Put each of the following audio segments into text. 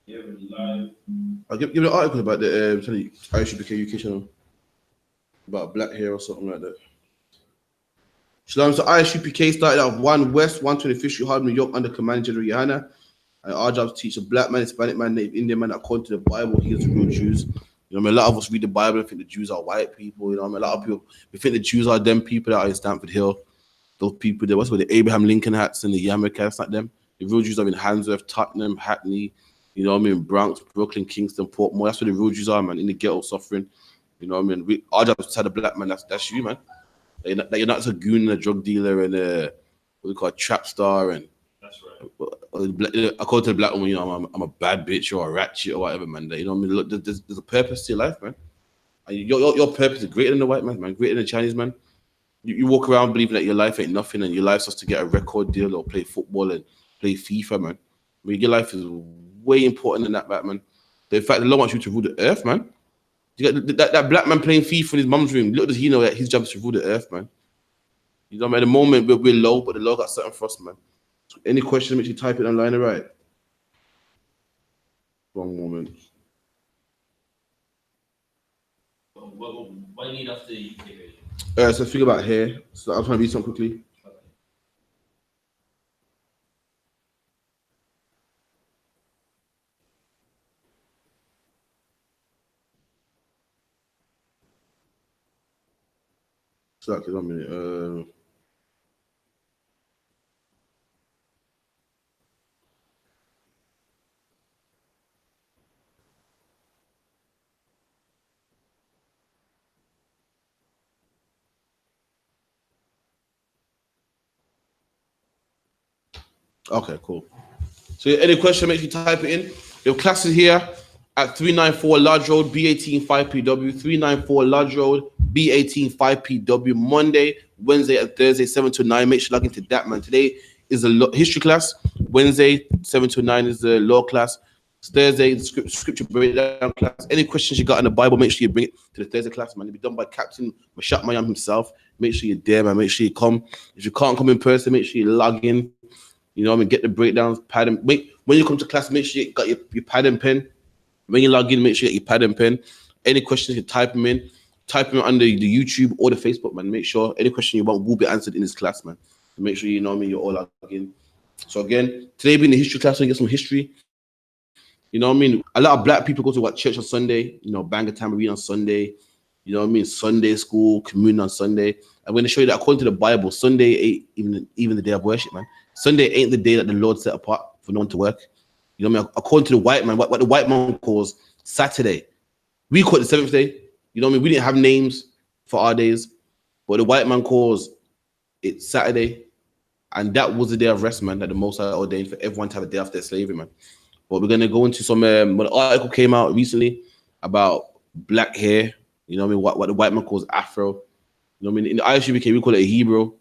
Yeah, we're live. I'll give you an article about the I.S.U.P.K UK channel about black hair or something like that. Shalom. So I.S.U.P.K started out of 1 West, 125th Street, Harlem, New York, under command Gen.YAHANNA. And our job is to teach a black man, Hispanic man, Native Indian man, according to the Bible, he is the real Jews. You know, I mean, a lot of us read the Bible and think the Jews are white people. You know, I mean, a lot of people we think the Jews are them people that are in Stamford Hill. Those people there, what's with the Abraham Lincoln hats and the yarmulke, that's not them. The real Jews are in Handsworth, Tottenham, Hackney, you know what I mean, Bronx, Brooklyn, Kingston, Portmore. That's where the real Jews are, man, in the ghetto suffering. You know what I mean? Our job is to tell the black man that's you, man. That you're not just a goon and a drug dealer and what we call a trap star and that's right. According to the black woman, you know, I'm a bad bitch or a ratchet or whatever, man. You know what I mean? Look, there's a purpose to your life, man. And your purpose is greater than the white man, greater than the Chinese man. You walk around believing that your life ain't nothing and your life's just to get a record deal or play football and play FIFA, man. I mean, your life is way important than that, man. In fact, the Lord wants you to rule the earth, man. You got that black man playing FIFA in his mum's room. Little does he know that his job is to rule the earth, man. You know, at the moment we're low, but the Lord got something for us, man. So any question, make sure you type it online, all right? Wrong moment. What do you need after the UK? So think about hair. So I'm trying to read something quickly. So like 1 minute. Okay, cool. So any question, make sure you type it in. We have classes here at 394 Lodge Road, B18 5PW, 394 Lodge Road, B18 5PW, Monday, Wednesday, and Thursday, 7 to 9. Make sure you log into that, man. Today is a history class. Wednesday, 7 to 9 is the law class. Thursday, the scripture breakdown class. Any questions you got in the Bible, make sure you bring it to the Thursday class, man. It'll be done by Captain Mashat Mayam himself. Make sure you're there, man. Make sure you come. If you can't come in person, make sure you log in. You know what I mean? Get the breakdowns, pad and when you come to class, make sure you got your pad and pen. When you log in, make sure you get your pad and pen. Any questions, you type them in. Type them under the YouTube or the Facebook, man. Make sure any question you want will be answered in this class, man. So make sure you know what I mean, you're all logged in. So again, today being the history class, so you get some history. You know what I mean? A lot of black people go to church on Sunday, you know, bang a tambourine on Sunday, you know what I mean? Sunday school, communion on Sunday. I'm going to show you that according to the Bible, Sunday ain't even the day of worship, man. Sunday ain't the day that the Lord set apart for no one to work. You know what I mean? According to the white man, what the white man calls Saturday, we call it the seventh day. You know what I mean? We didn't have names for our days, but the white man calls it Saturday, and that was the day of rest, man, that the Most High ordained for everyone to have a day after their slavery, man. But we're gonna go into some. When the article came out recently about black hair, you know what I mean? What the white man calls Afro. You know what I mean? In the I.S.U.P.K, we call it a Hebrew. You know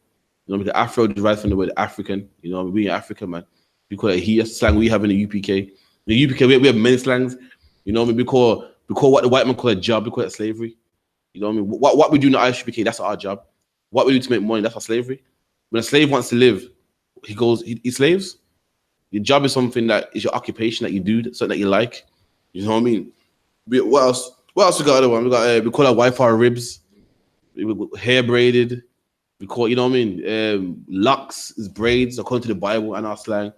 what I mean? The Afro derived from the word African. You know what I mean? We in Africa, man. We call it he. That's the slang we have in the U.P.K. The U.P.K, we have many slangs. You know what I mean? We call what the white man call a job, we call it slavery. You know what I mean? What we do in the I.S.U.P.K, that's our job. What we do to make money, that's our slavery. When a slave wants to live, he slaves. Your job is something that is your occupation that you do, something that you like. You know what I mean? What else? What else we got? Other one? We call our wife our ribs. Hair braided. We call, you know what I mean? Locks is braids according to the Bible and our slang.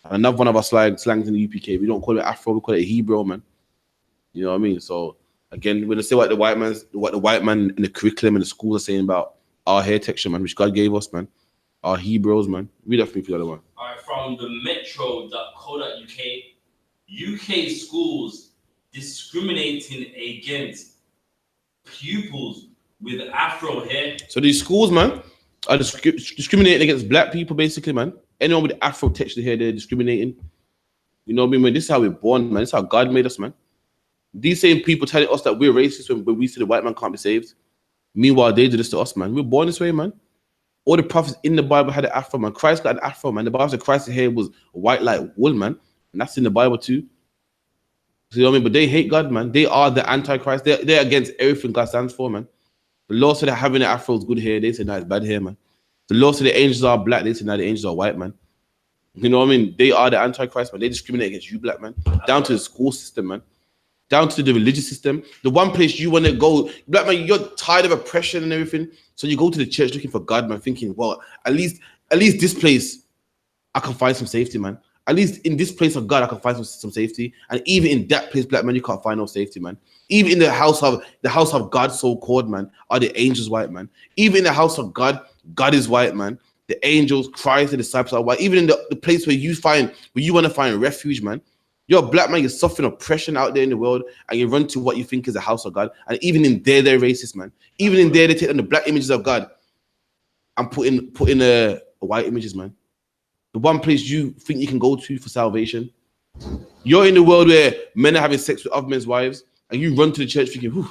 And another one of our slangs in the U.P.K, we don't call it Afro, we call it Hebrew, man. You know what I mean? So again, we're gonna say what the white man in the curriculum and the schools are saying about our hair texture, man, which God gave us, man. Our Hebrews, man. Read that for me for the other one. All right, from the metro.co.uk, UK schools discriminating against pupils with Afro hair. So these schools, man, are discriminating against black people, basically, man. Anyone with Afro texture hair, they're discriminating. You know what I mean, man? This is how we're born, man. This is how God made us, man. These same people telling us that we're racist when we say the white man can't be saved. Meanwhile, they do this to us, man. We're born this way, man. All the prophets in the Bible had an Afro, man. Christ got an Afro, man. The Bible said Christ's hair was white like wool, man. And that's in the Bible too. So, you know what I mean? But they hate God, man. They are the Antichrist. They're against everything God stands for, man. The Lord said that having an Afro is good hair. They said, no, it's bad hair, man. The Lord said the angels are black. They said, no, the angels are white, man. You know what I mean? They are the Antichrist, man. They discriminate against you, black man. Down to the school system, man. Down to the religious system. The one place you want to go, black man, you're tired of oppression and everything. So you go to the church looking for God, man, thinking, well, at least this place, I can find some safety, man. At least in this place of God, I can find some safety. And even in that place, black man, you can't find no safety, man. Even in the house of God, so called, man, are the angels white, man. Even in the house of God, God is white, man. The angels, Christ, the disciples are white. Even in the place where you want to find refuge, man. You're a black man, you're suffering oppression out there in the world, and you run to what you think is the house of God. And even in there, they're racist, man. Even in there, they take on the black images of God and put in white images, man. The one place you think you can go to for salvation. You're in the world where men are having sex with other men's wives, and you run to the church thinking,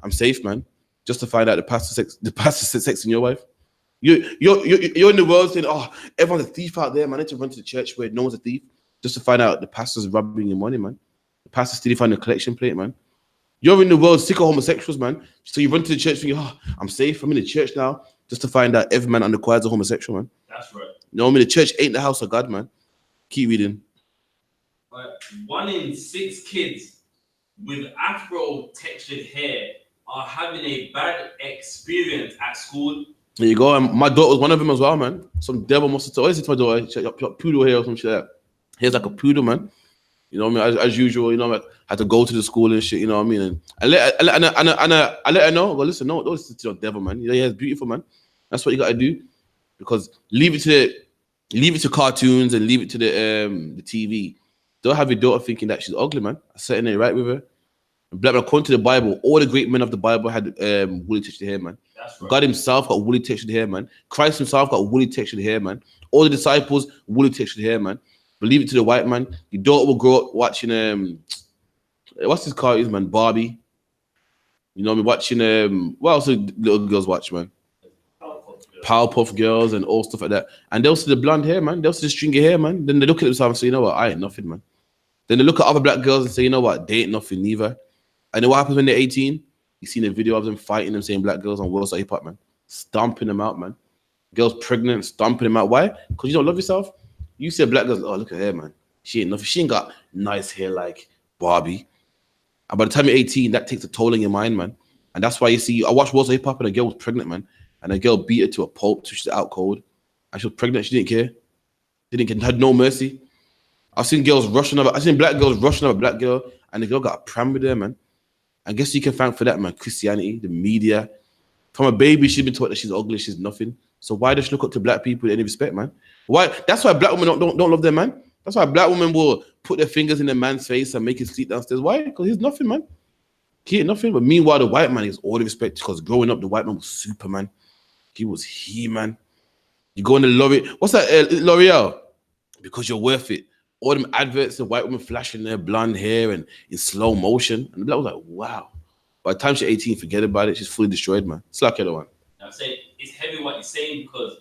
I'm safe, man. Just to find out the pastor said sex in your wife. You're in the world saying, oh, everyone's a thief out there, man. I need to run to the church where no one's a thief. Just to find out the pastor's robbing your money, man. The pastor's stealing from the collection plate, man. You're in the world sick of homosexuals, man. So you run to the church thinking, oh, I'm safe. I'm in the church now. Just to find out every man under choir is a homosexual, man. That's right. You know what I mean? The church ain't the house of God, man. Keep reading. 1 in 6 kids with Afro-textured hair are having a bad experience at school. There you go. And my daughter was one of them as well, man. Some devil must have told my daughter, she got poodle hair or some shit like that. Hair's like a poodle, man. You know what I mean? As usual, you know, I had to go to the school and shit, you know what I mean? And I let her know, go, listen, don't listen to your devil, man. Your hair's beautiful, man. That's what you gotta do. Because leave it to cartoons and leave it to the TV. Don't have your daughter thinking that she's ugly, man. I'm setting it right with her. Black man, according to the Bible, all the great men of the Bible had woolly textured hair, man. That's right. God himself got woolly textured hair, man. Christ himself got woolly textured hair, man. All the disciples, woolly textured hair, man. Believe it to the white man. Your daughter will grow up watching what's this cartoon, man? Barbie. You know what I mean? Watching what else do little girls watch, man? Powerpuff Girls and all stuff like that. And they'll see the blonde hair, man. They'll see the stringy hair, man. Then they look at themselves and say, you know what, I ain't nothing, man. Then they look at other black girls and say, you know what, they ain't nothing neither. And then what happens when they're 18? You seen a video of them fighting them same black girls on World Star Hip Hop, man. Stomping them out, man. Girls pregnant, stomping them out. Why? Because you don't love yourself. You see a black girl, oh, look at her, man. She ain't nothing. She ain't got nice hair like Barbie. And by the time you're 18, that takes a toll on your mind, man. And that's why you see, I watched World Star Hip Hop and a girl was pregnant, man. And a girl beat her to a pulp, so she's out cold. And she was pregnant, she didn't care. Had no mercy. I've seen black girls rushing over a black girl, and the girl got a pram with her, man. I guess you can thank for that, man. Christianity, the media. From a baby, she's been taught that she's ugly, she's nothing. So why does she look up to black people with any respect, man? Why? That's why black women don't love their man. That's why black women will put their fingers in their man's face and make him sleep downstairs. Why? Because he's nothing, man. He ain't nothing. But meanwhile, the white man is all the respect because growing up, the white man was Superman. He was He-Man. You go in the lorry. What's that? L'Oreal? Because you're worth it. All them adverts, the white woman flashing their blonde hair and in slow motion. And the black was like, wow. By the time she's 18, forget about it. She's fully destroyed, man. It's like the other one. I'm saying it's heavy what you're saying because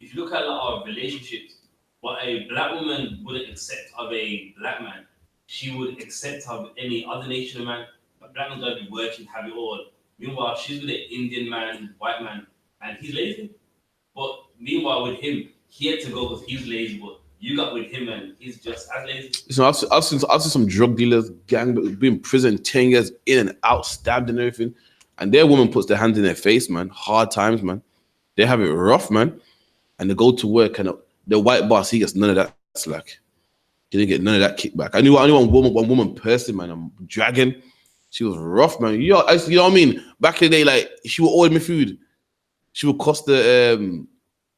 if you look at a lot of relationships, what a black woman wouldn't accept of a black man, she would accept of any other nation man. A black man's gonna be working, have it all. Meanwhile, she's with an Indian man, white man, and he's lazy. But meanwhile, with him, he had to go because he's lazy, but you got with him and he's just as lazy. Listen, I've seen some drug dealers, gang, been in prison 10 years, in and out, stabbed and everything. And their woman puts their hands in their face, man. Hard times, man. They have it rough, man. And they go to work and the white boss, he gets none of that slack. He didn't get none of that kickback. I knew one woman person, man. I'm dragging. She was rough, man. You know what I mean? Back in the day, like, she would order me food. She would cost the,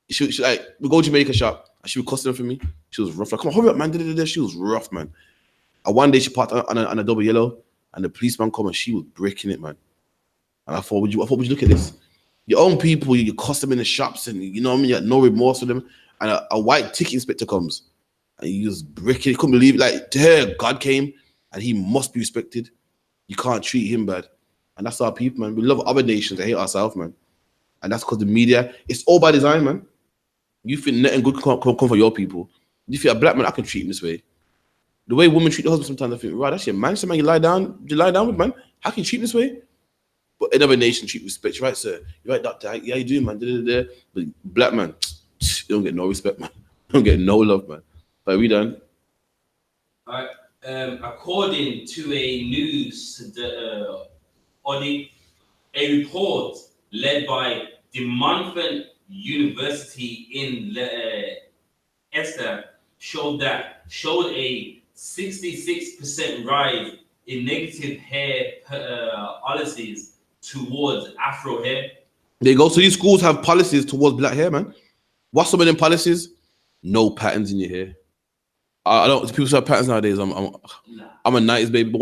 she like, we go to Jamaica shop. And she would cost them for me. She was rough. Like, come on, hurry up, man. She was rough, man. And one day she parked on a double yellow and the policeman come and she was breaking it, man. And I thought, would you look at this? Your own people, you cost them in the shops and you know what I mean? You had no remorse for them. And a white ticket inspector comes and you just break it. You couldn't believe it. Like, to her, God came and he must be respected. You can't treat him bad. And that's our people, man. We love other nations. I hate ourselves, man. And that's because the media, it's all by design, man. You think nothing good can come for your people. You think a black man, I can treat him this way. The way women treat the husband sometimes, I think, right, that's your man. So man, you lie down with, man. How can you treat him this way? But another nation treat respect. You're right, sir. You're right, doctor. Yeah, you do, man. But black man, you don't get no respect, man. You don't get no love, man. But we done. Alright. According to a news body, a report led by the Montfort University in Esther showed a 66% rise in negative hair policies towards Afro hair. There you go. So these schools have policies towards black hair, man. What's some of them policies? No patterns in your hair. I don't. People say patterns nowadays. I'm a 90s baby. But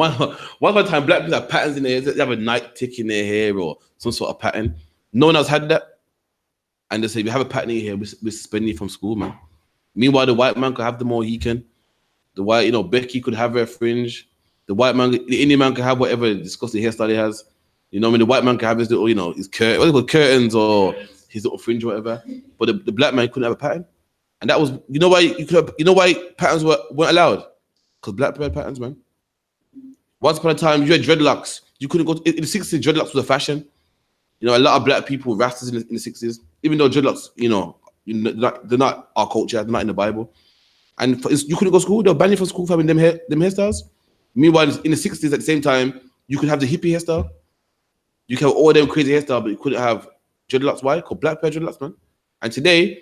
one time, black people have patterns in their hair. They have a night tick in their hair or some sort of pattern. No one else had that. And they say, if you have a pattern in your hair, we're suspending you from school, man. Meanwhile, the white man could have the more he can. The white, Becky could have her fringe. The white man, the Indian man could have whatever disgusting hairstyle he has. You know what I mean? The white man could have his little, his curtains or his little fringe or whatever. But the black man couldn't have a pattern. And that was, why patterns weren't allowed? Because black people had patterns, man. Once upon a time, you had dreadlocks. You couldn't go in the 60s, dreadlocks was a fashion. A lot of black people rastas in the 60s, even though dreadlocks, they're not our culture, they're not in the Bible. And you couldn't go to school, they were banning from school for having them hairstyles. Meanwhile, in the 60s, at the same time, you could have the hippie hairstyle. You can have all them crazy hairstyles, but you couldn't have dreadlocks. Why? Because black people have dreadlocks, man. And today,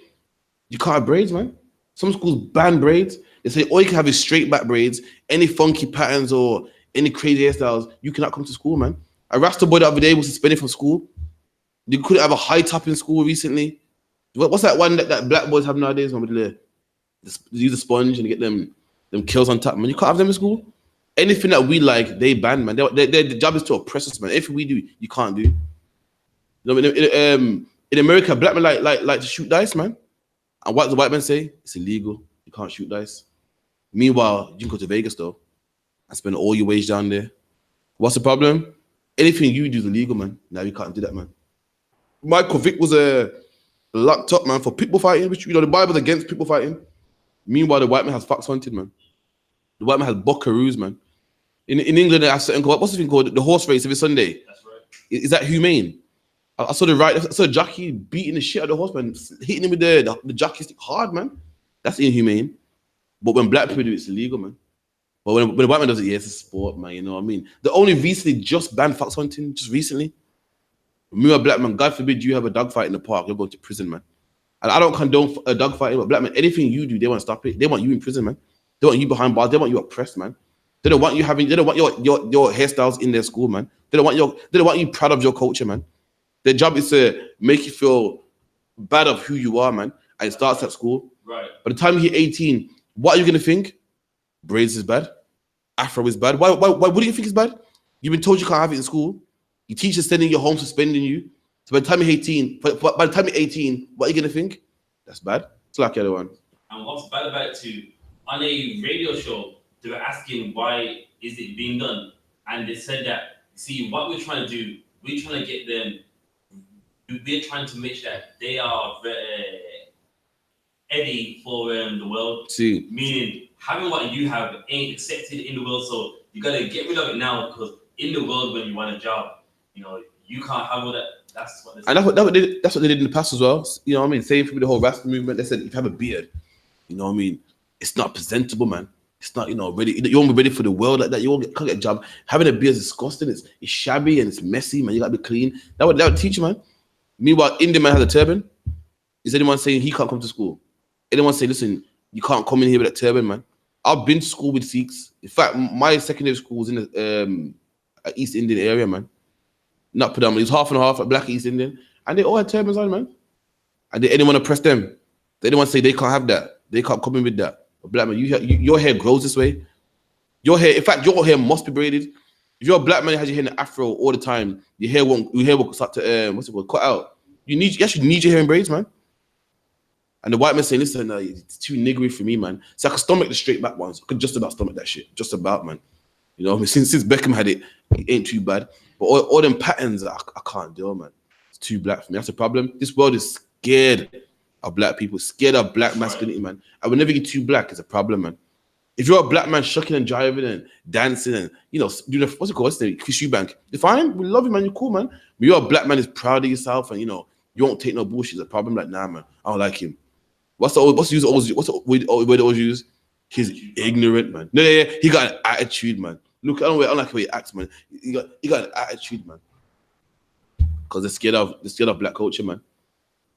you can't have braids, man. Some schools ban braids. They say all you can have is straight back braids. Any funky patterns or any crazy hairstyles, you cannot come to school, man. A Rasta boy the other day was suspended from school. You couldn't have a high top in school recently. What's that one that black boys have nowadays? Man, they use a sponge and get them kills on top, man. You can't have them in school. Anything that we like, they ban, man. Their job is to oppress us, man. Everything we do, you can't do. In America, black men like to shoot dice, man. And what the white men say? It's illegal. You can't shoot dice. Meanwhile, you can go to Vegas though and spend all your wage down there. What's the problem? Anything you do is illegal, man. Now you can't do that, man. Michael Vick was locked up, man, for people fighting, which the Bible's against people fighting. Meanwhile, the white man has fox hunted, man. The white man has buckaroos, man. In England, they have certain what's the thing called? The horse race every Sunday. That's right. Is that humane? I saw the jockey beating the shit out of the horseman, hitting him with the jockey stick hard, man. That's inhumane. But when black people do it, it's illegal, man. But when the white man does it, yeah, it's a sport, man. You know what I mean? They only recently just banned fox hunting, just recently. Me, a black man, God forbid you have a dog fight in the park, you're going to prison, man. And I don't condone a dog fighting, but black man, anything you do, they want to stop it. They want you in prison, man. They want you behind bars. They want you oppressed, man. They don't want you They don't want your hairstyles in their school, man. They don't want you proud of your culture, man. Their job is to make you feel bad of who you are, man. And it starts at school. Right. By the time you hit 18, what are you gonna think? Braids is bad. Afro is bad. Why what do you think is bad? You've been told you can't have it in school. Your teacher's sending you home, suspending you. So by the time you're 18, what are you gonna think? That's bad. It's like the other one. And what's bad about it too, on a radio show, they were asking why is it being done, and they said that, see, what we're trying to do, we're trying to get them. We're trying to make sure that they are ready for the world. See, meaning having what you have ain't accepted in the world, so you gotta get rid of it now, because in the world when you want a job, you can't have all that. That's what. And that's what they did in the past as well. You know what I mean? Same for the whole Rasta movement. They said if you have a beard, you know what I mean, it's not presentable, man. It's not, ready. You won't be ready for the world like that. You can't get a job. Having a beard is disgusting. It's shabby and it's messy, man. You gotta be clean. That would teach you, man. Meanwhile, Indian man has a turban. Is anyone saying he can't come to school? Anyone say, listen, you can't come in here with a turban, man? I've been to school with Sikhs. In fact, my secondary school was in the East Indian area, man. Not predominantly. It was half and half, black East Indian. And they all had turbans on, man. And did anyone oppress them? Did anyone say they can't have that? They can't come in with that? But black man, your hair grows this way. Your hair must be braided. If you're a black man that has your hair in an afro all the time, your hair will start to cut out. You actually need your hair in braids, man. And the white man saying, listen, it's too niggery for me, man. So I could stomach the straight back ones. I could just about stomach that shit. Just about, man. Since Beckham had it ain't too bad. But all them patterns, I can't do, man. It's too black for me. That's the problem. This world is scared of black people, scared of black masculinity, man. And whenever you get too black, it's a problem, man. If you're a black man shucking and jiving and dancing and, doing what's it called? What's the Chris Eubank? You're fine. We love you, man. You're cool, man. But you're a black man who's proud of yourself and, you won't take no bullshit. It's a problem. Like, nah, man. I don't like him. What's the word they always use? He's ignorant, man. No, yeah, he got an attitude, man. Look, I don't like the way he acts, man. He got an attitude, man. Because they're scared of black culture, man.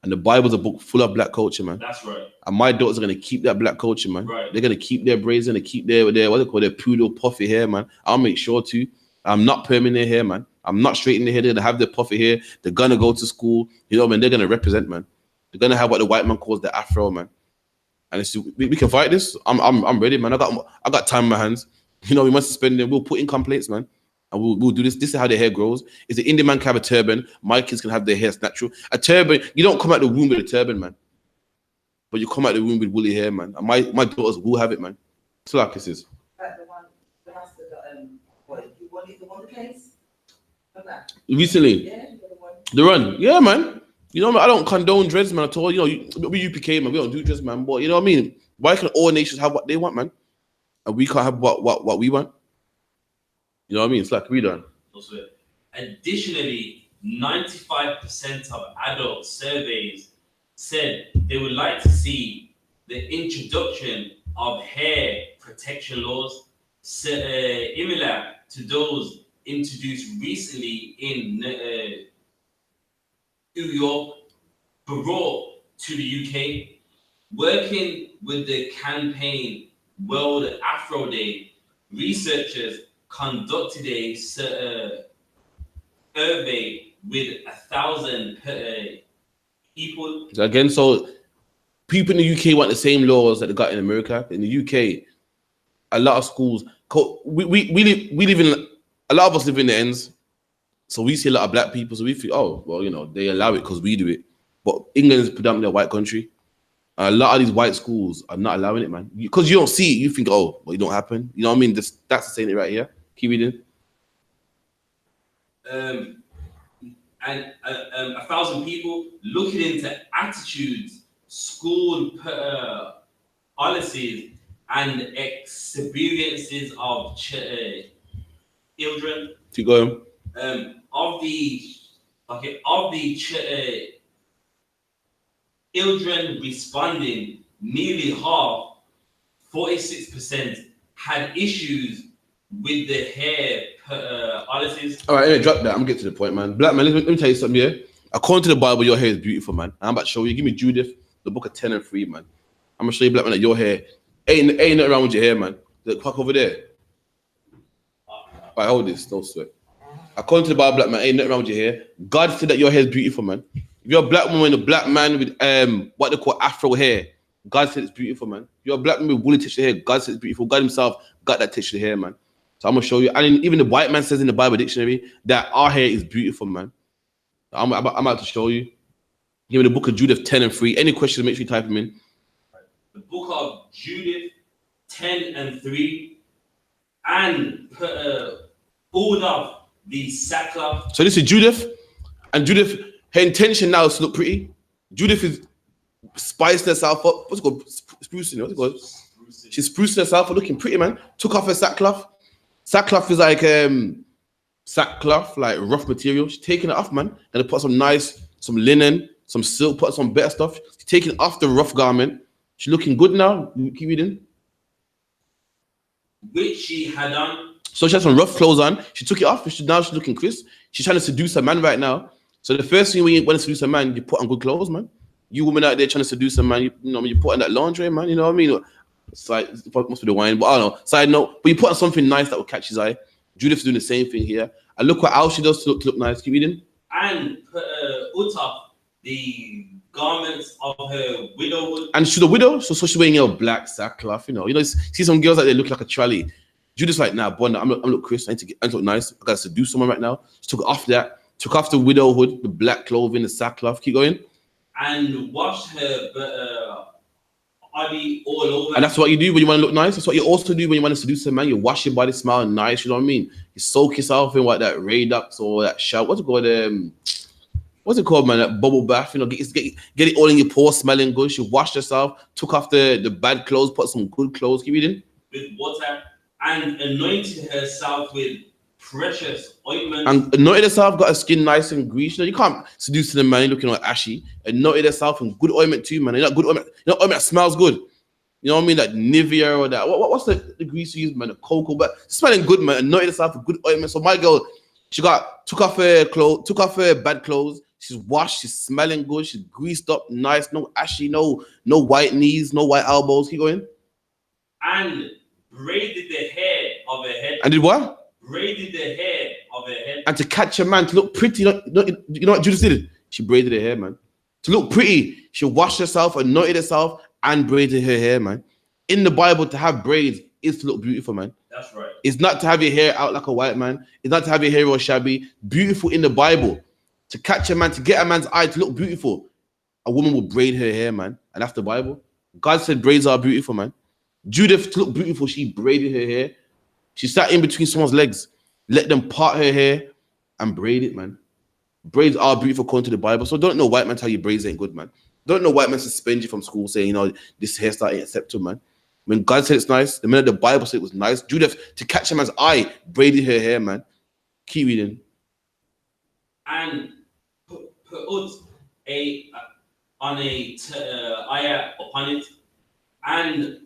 And the Bible's a book full of black culture, man. That's right. And my daughters are gonna keep that black culture, man. Right. They're gonna keep their braids, and keep their what they call their poodle puffy hair, man. I'll make sure to. I'm not perming their hair, man. I'm not straightening their hair. They're gonna have their puffy hair. They're gonna go to school. You know, man. They're gonna represent, man. They're gonna have what the white man calls the afro, man. And it's, we can fight this. I'm ready, man. I got time in my hands. You know, we must spend it. We'll put in complaints, man. And we'll do this. This is how their hair grows. Is the Indian man can have a turban. My kids can have their hair natural. A turban, you don't come out the womb with a turban, man. But you come out the womb with woolly hair, man. And my daughters will have it, man. It's like this is. Like the master got the one case? Recently? Yeah, the run. Yeah, man. You know, I don't condone dreads, man, at all. You know, we UPK, man. We don't do dreads, man. But you know what I mean? Why can all nations have what they want, man? And we can't have what we want? You know what I mean? It's like we done. Additionally, 95% of adult surveys said they would like to see the introduction of hair protection laws similar to those introduced recently in New York, brought to the UK. Working with the campaign World Afro Day, researchers conducted a survey with 1,000 people. Again, so people in the UK want the same laws that they got in America. In the UK, a lot of schools, we live in, a lot of us live in the ends. So we see a lot of black people. So we think, oh, well, you know, they allow it because we do it. But England is predominantly a white country. A lot of these white schools are not allowing it, man. Because you don't see it, you think, oh, well, it don't happen. You know what I mean? That's saying it right here. Keep reading. And 1,000 people looking into attitudes, school policies, and experiences of children. Keep going. Of the children responding, nearly half, 46%, had issues with the hair policies. All right, anyway, drop that. I'm getting to the point, man. Black man, let me tell you something here. According to the Bible, your hair is beautiful, man. I'm about to show you. Give me Judith, the book of 10 and 3, man. I'm gonna show you, black man, that your hair ain't nothing wrong with your hair, man. The fuck over there. Right, hold this. Don't sweat. According to the Bible, black man, ain't nothing wrong with your hair. God said that your hair is beautiful, man. If you're a black woman, a black man with what they call afro hair, God said it's beautiful, man. If you're a black man with woolly texture hair, God said it's beautiful. God himself got that texture hair, man. So I'm gonna show you. And even the white man says in the Bible dictionary that our hair is beautiful, man. I'm about to show you. Give me the book of Judith 10 and 3. Any questions, make sure you type them in. The book of Judith 10 and 3, and pulled off the sackcloth. So this is Judith, and Judith, her intention now is to look pretty. Judith is spicing herself up. What's it called? Sprucing. What's it called? She's sprucing herself up, looking pretty, man. Took off her sackcloth. Sackcloth is like sackcloth, like rough material. She's taking it off, man. Then put some linen, some silk, put some better stuff. She's taking off the rough garment. She's looking good now. Keep reading. Which she had on. So she had some rough clothes on. She took it off. Now she's looking crisp. She's trying to seduce a man right now. So the first thing when you want to seduce a man, you put on good clothes, man. You women out there trying to seduce a man, you put on that lingerie, man. You know what I mean? Side, must be the wine, but I don't know. Side note, but you put on something nice that will catch his eye. Judith's doing the same thing here. And look what else she does to look nice. Keep reading. And put off the garments of her widowhood. And she's a widow, so she's wearing a black sackcloth. You know, see some girls like they look like a trolley. Judith's like, nah, boy, I'm look crisp. I need to look nice. I gotta seduce someone right now. She took off that, took off the widowhood, the black clothing, the sackcloth. Keep going. And washed her body all over. And that's what you do when you want to look nice. That's what you also do when you want to seduce a man. You wash your body smelling nice. You know what I mean? You soak yourself in what that Raydux or that shower. What's it called, man? That bubble bath. You know, get it all in your pores, smelling good. She washed herself, took off the bad clothes, put some good clothes. Keep reading. With water, and anointed herself with precious ointment. And anointed herself, got her skin nice and greasy. You know, you can't seduce the man looking all ashy. Anointed herself in good ointment too, man. You know, good ointment. You know, ointment that smells good. You know what I mean? Like Nivea or that. What's the grease you use, man? The cocoa, but smelling good, man. Anointed herself with good ointment. So my girl, she took off her bad clothes. She's washed. She's smelling good. She's greased up, nice. No ashy. No white knees. No white elbows. Keep going. And braided the hair of her head. And did what? Braided the hair of her head. And to catch a man to look pretty. You know what Judas did? She braided her hair, man. To look pretty, she washed herself, anointed herself, and braided her hair, man. In the Bible, to have braids is to look beautiful, man. That's right. It's not to have your hair out like a white man. It's not to have your hair all shabby. Beautiful in the Bible. To catch a man, to get a man's eye to look beautiful, a woman will braid her hair, man. And that's the Bible. God said braids are beautiful, man. Judith, to look beautiful, she braided her hair. She sat in between someone's legs, let them part her hair and braid it, man. Braids are beautiful according to the Bible. So don't know white man tell you braids ain't good, man. Don't know white man suspend you from school saying, you know, this hairstyle ain't acceptable, man. When God said it's nice, the minute the Bible said it was nice, Judith, to catch a man's eye, braided her hair, man. Keep reading. And put on a ayah upon it, and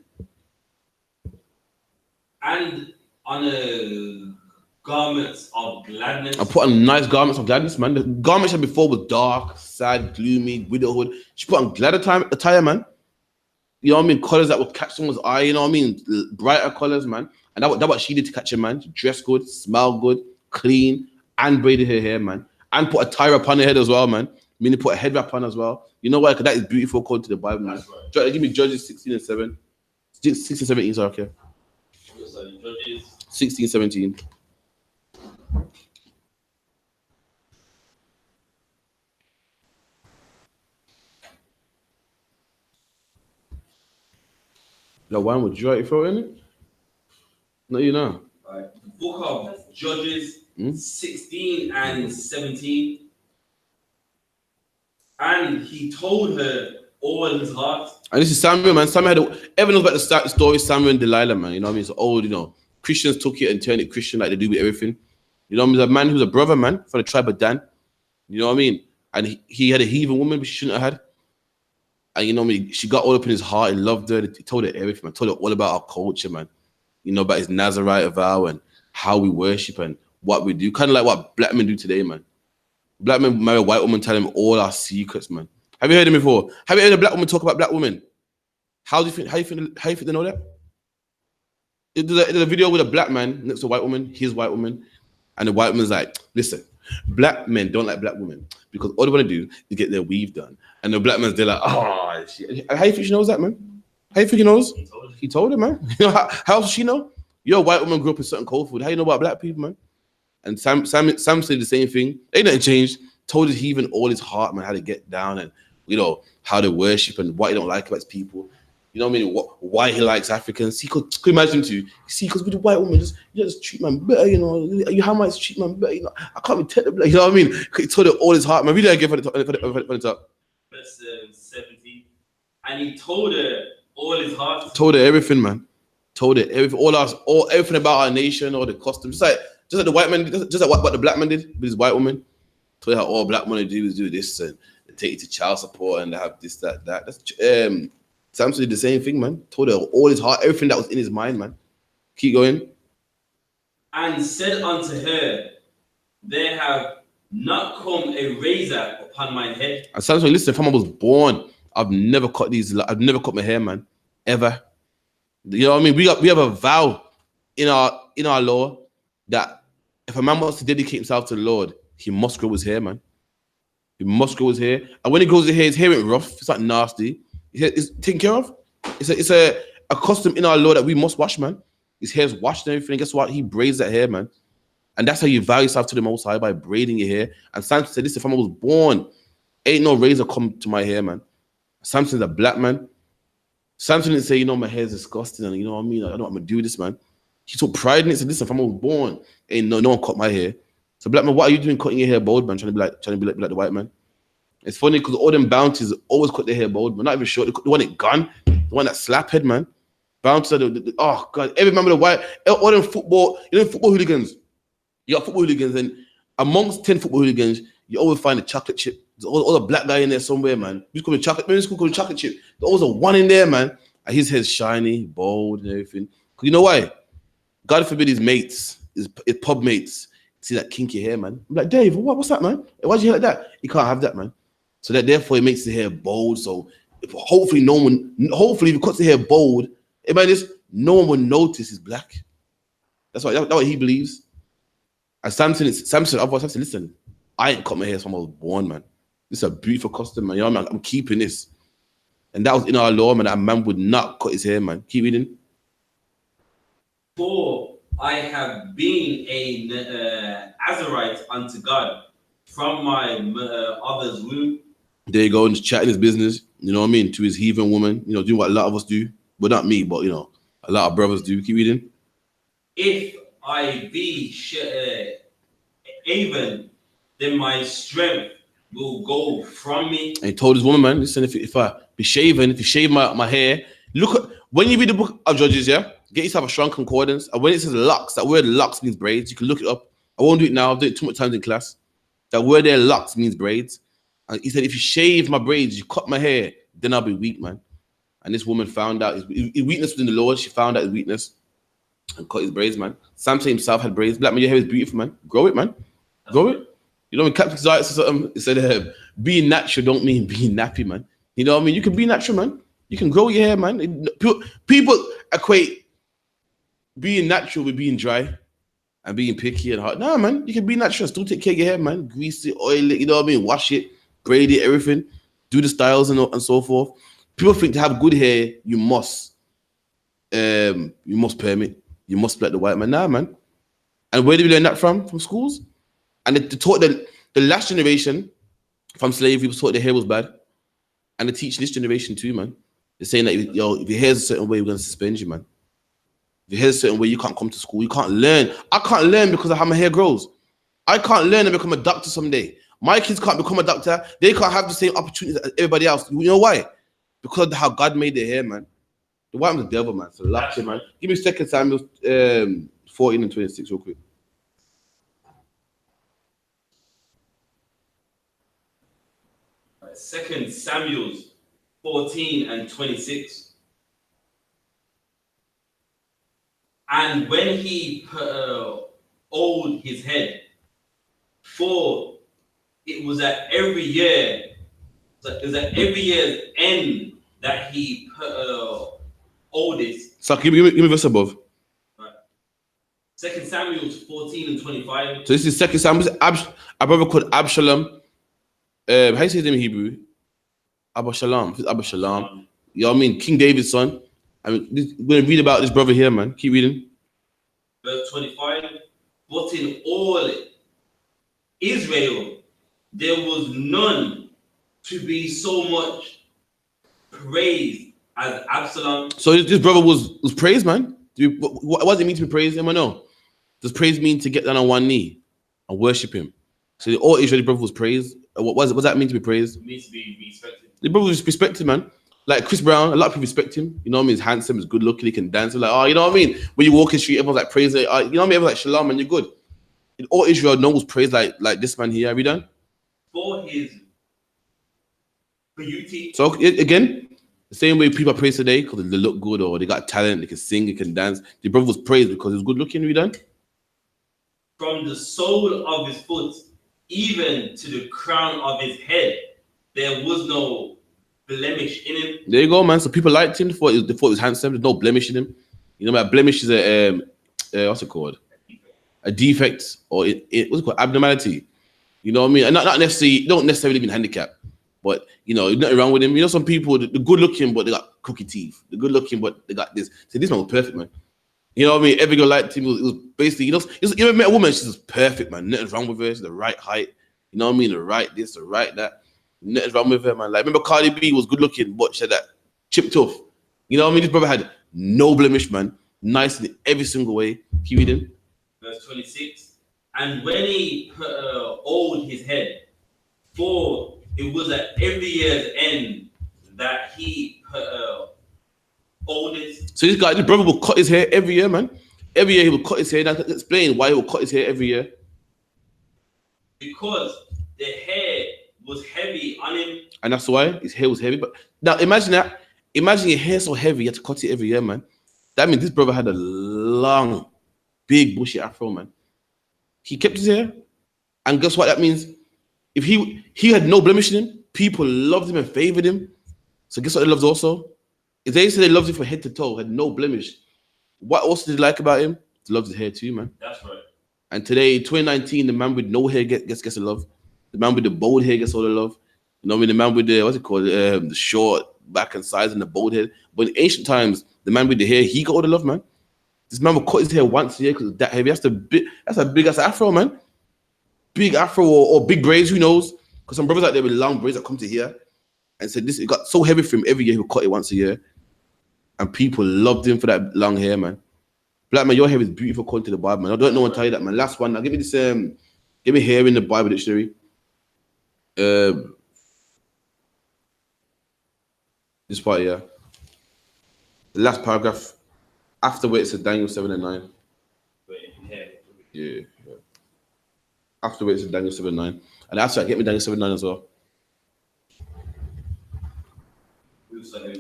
on a garments of gladness. I put on nice garments of gladness, man. The garments had before was dark, sad, gloomy, widowhood. She put on glad attire, man. You know what I mean? Colors that would catch someone's eye, you know what I mean? Brighter colors, man. And that's what she did to catch a man. She dressed good, smelled good, clean, and braided her hair, man. And put a tie upon her head as well, man. Meaning put a head wrap on as well. You know why? Because that is beautiful according to the Bible, man. That's right. Give me Judges 16 and 7. 16, 17, sorry, okay. Judges 16, 17. The wine with dry throw in it? No, you know. Right. The book of Judges 16 and 17. And he told her all his heart. And this is Samuel, man. Samuel everyone knows about the story of Samuel and Delilah, man. You know what I mean? It's old, you know. Christians took it and turned it Christian like they do with everything. You know what I mean? He's a man who's a brother, man, from the tribe of Dan. You know what I mean? And he had a heathen woman, but she shouldn't have had. And you know what I mean? She got all up in his heart and loved her. He told her everything, man. Told her all about our culture, man. You know, about his Nazarite vow and how we worship and what we do. Kind of like what black men do today, man. Black men marry a white woman, tell them all our secrets, man. Have you heard him before? Have you heard a black woman talk about black women? How do you think they know that? There's a video with a black man next to a white woman, his white woman, and the white woman's like, listen, black men don't like black women because all they want to do is get their weave done. And the black man's there like, oh, shit. How you think she knows that, man? How you think he knows? He told her, man. You know, how else does she know? You're a white woman, grew up in certain cold food. How you know about black people, man? And Sam said the same thing. Ain't nothing changed. Told his heathen all his heart, man, how to get down and, you know, how to worship and what he don't like about his people. You know what I mean? Why he likes Africans. He could imagine too. See, because with the white woman, you just treat man better, you know. How much treat man better, you know. I can't be tell the black, you know what I mean? He told her all his heart, man. Really again for the top. Verse 17. And he told her all his heart. Told her everything, man. Told her everything, everything about our nation, all the customs. Just like the white man, just like what the black man did with his white woman. Told her how all black men do is do this and take you to child support and have this, that. That's Samson did the same thing, man. Told her all his heart, everything that was in his mind, man. Keep going. And said unto her, there have not come a razor upon my head. And Samson, listen, from I was born, I've never cut my hair, man. Ever. You know what I mean? We have a vow in our law that if a man wants to dedicate himself to the Lord, he must grow his hair, man. He must grow his hair. And when he grows his hair ain't rough. It's not nasty. It's taken care of. It's a custom in our law that we must wash, man. His hair's washed and everything. And guess what? He braids that hair, man. And that's how you vow yourself to the Most High, by braiding your hair. And Samson said, listen, if I was born, ain't no razor come to my hair, man. Samson's a black man. Samson didn't say, you know, my hair's disgusting and you know what I mean? I don't know I'm gonna do this, man. He took pride in it. Said, listen, if I was born, ain't no one cut my hair. So black man, what are you doing cutting your hair bald, man? Trying to be like the white man. It's funny because all them bounties always cut their hair bald, man. Not even short. The one that gun, the one that slap head, man. Bounties are oh god. Every member of the white, all them football, football hooligans. You got football hooligans, and amongst 10 football hooligans, you always find a chocolate chip. There's all the black guy in there somewhere, man. We call it chocolate. Maybe school call it chocolate chip. There's always a one in there, man. And his hair's shiny, bald, and everything. You know why? God forbid his mates, his pub mates, see that kinky hair, man. I'm like, Dave, what's that, man? Why'd you hair like that? He can't have that, man. So that therefore it makes the hair bold. So hopefully if he cuts the hair bold, no one will notice he's black. That's what he believes. And Samson, otherwise, Samson, listen, I ain't cut my hair since I was born, man. This is a beautiful custom, man. You know what I mean? I'm keeping this. And that was in our law, man. That man would not cut his hair, man. Keep reading. For I have been a Nazarite unto God from my mother's womb. There you go, and just chatting his business, you know what I mean, to his heathen woman, you know, doing what a lot of us do. But not me, but, you know, a lot of brothers do. Keep reading. If I be even, then my strength will go from me. And he told his woman, man, listen, if I be shaven, if you shave my hair, look at, when you read the book of Judges, yeah, get yourself a strong concordance. And when it says locks, that word locks means braids. You can look it up. I won't do it now. I've done it too much times in class. That word there, locks, means braids. And he said, if you shave my braids, you cut my hair, then I'll be weak, man. And this woman found out his weakness was in the Lord. She found out his weakness and cut his braids, man. Samson himself had braids. Black man, your hair is beautiful, man. Grow it, man. Grow it. You know, when Captain Zayat said something, he said, being natural don't mean being nappy, man. You know what I mean? You can be natural, man. You can grow your hair, man. People equate being natural with being dry and being picky and hard. Nah, man, you can be natural. Still take care of your hair, man. Grease it, oil it, you know what I mean? Wash it, braid it, everything. Do the styles and so forth. People think to have good hair, you must permit. You must be like the white man. Nah, man. And where did we learn that from? From schools? And they taught the last generation from slavery was taught their hair was bad. And they teach this generation too, man. They're saying that, if your hair's a certain way, we're going to suspend you, man. If your hair's a certain way, you can't come to school. You can't learn. I can't learn because of how my hair grows. I can't learn and become a doctor someday. My kids can't become a doctor. They can't have the same opportunities as everybody else. You know why? Because of how God made their hair, man. The white man's the devil, man. So lucky, man. Give me 2 Samuel 14 and 26 real quick. Second Samuel 14 and 26. And when he old his head, for it was at every year, year's end that he oldest. So give me verse above. Right. 2 Samuel 14 and 25. So this is 2 Samuel. A brother called Absalom. How do you say his name in Hebrew? Shalom. You know what I mean? King David's son. I mean, we're going to read about this brother here, man. Keep reading. Verse 25. But in all Israel, there was none to be so much praised as Absalom. So this brother was praised, man. What does it mean to be praised? Anyone know? Does praise mean to get down on one knee and worship him? So all Israeli brother was praised. What does that mean to be praised? It means to be respected. The brother was respected, man. Like Chris Brown, a lot of people respect him. You know what I mean? He's handsome, he's good looking, he can dance. Like, oh, you know what I mean? When you walk in the street, everyone's like praising. You know what I mean? Everyone's like shalom, and you're good. In all Israel, no one's praised like this man here. Have you done? For his beauty. So again, the same way people are praised today because they look good or they got talent, they can sing, they can dance. The brother was praised because he was good looking. Have you done? From the sole of his foot even to the crown of his head, there was no blemish in him. There you go, man. So people liked him. They thought he was handsome. There's no blemish in him. You know, a blemish is a what's it called? A defect or what's it called? Abnormality. You know what I mean? And not necessarily, don't necessarily mean handicap, but you know, nothing wrong with him. You know, some people they're good looking, but they got crooked teeth. They're good looking, but they got this. So this man was perfect, man. You know what I mean? Every girl liked him. It was basically, you know, you ever met a woman? She's just perfect, man. Nothing's wrong with her. She's the right height. You know what I mean? The right this, the right that. Nothing's wrong with her, man. Like, remember Cardi B was good looking, but she had that chip tooth. You know what I mean? This brother had no blemish, man. Nice in every single way. Keep reading. Verse 26. And when he old his head, for it was at every year's end that he oldest. So this brother will cut his hair every year, man. Every year he will cut his hair. Now explain why he will cut his hair every year. Because the hair was heavy on him. And that's why his hair was heavy. But now imagine that Imagine your hair so heavy, you have to cut it every year, man. That means this brother had a long, big, bushy afro, man. He kept his hair. And guess what that means? If he had no blemish in him, people loved him and favored him. So guess what they loved also? If they say they loved him from head to toe, had no blemish, what else did they like about him? They loved his hair too, man. That's right. And today, 2019, the man with no hair gets the love. The man with the bold hair gets all the love. You know what I mean? The man with the, what's it called? The short back and sides and the bold head. But in ancient times, the man with the hair, he got all the love, man. This man would cut his hair once a year because that heavy. That's a big ass afro, man. Big afro or big braids, who knows? Because some brothers out there with long braids that come to here and said this, it got so heavy for him every year he would cut it once a year. And people loved him for that long hair, man. Black man, your hair is beautiful according to the Bible, man. I don't know one tell you that, man. Last one, now give me this, give me hair in the Bible dictionary. This part, yeah. The last paragraph, after where it says Daniel 7 and 9. Wait, hair. Yeah. After where it says Daniel 7 and 9. And after that, get me Daniel 7 and 9 as well.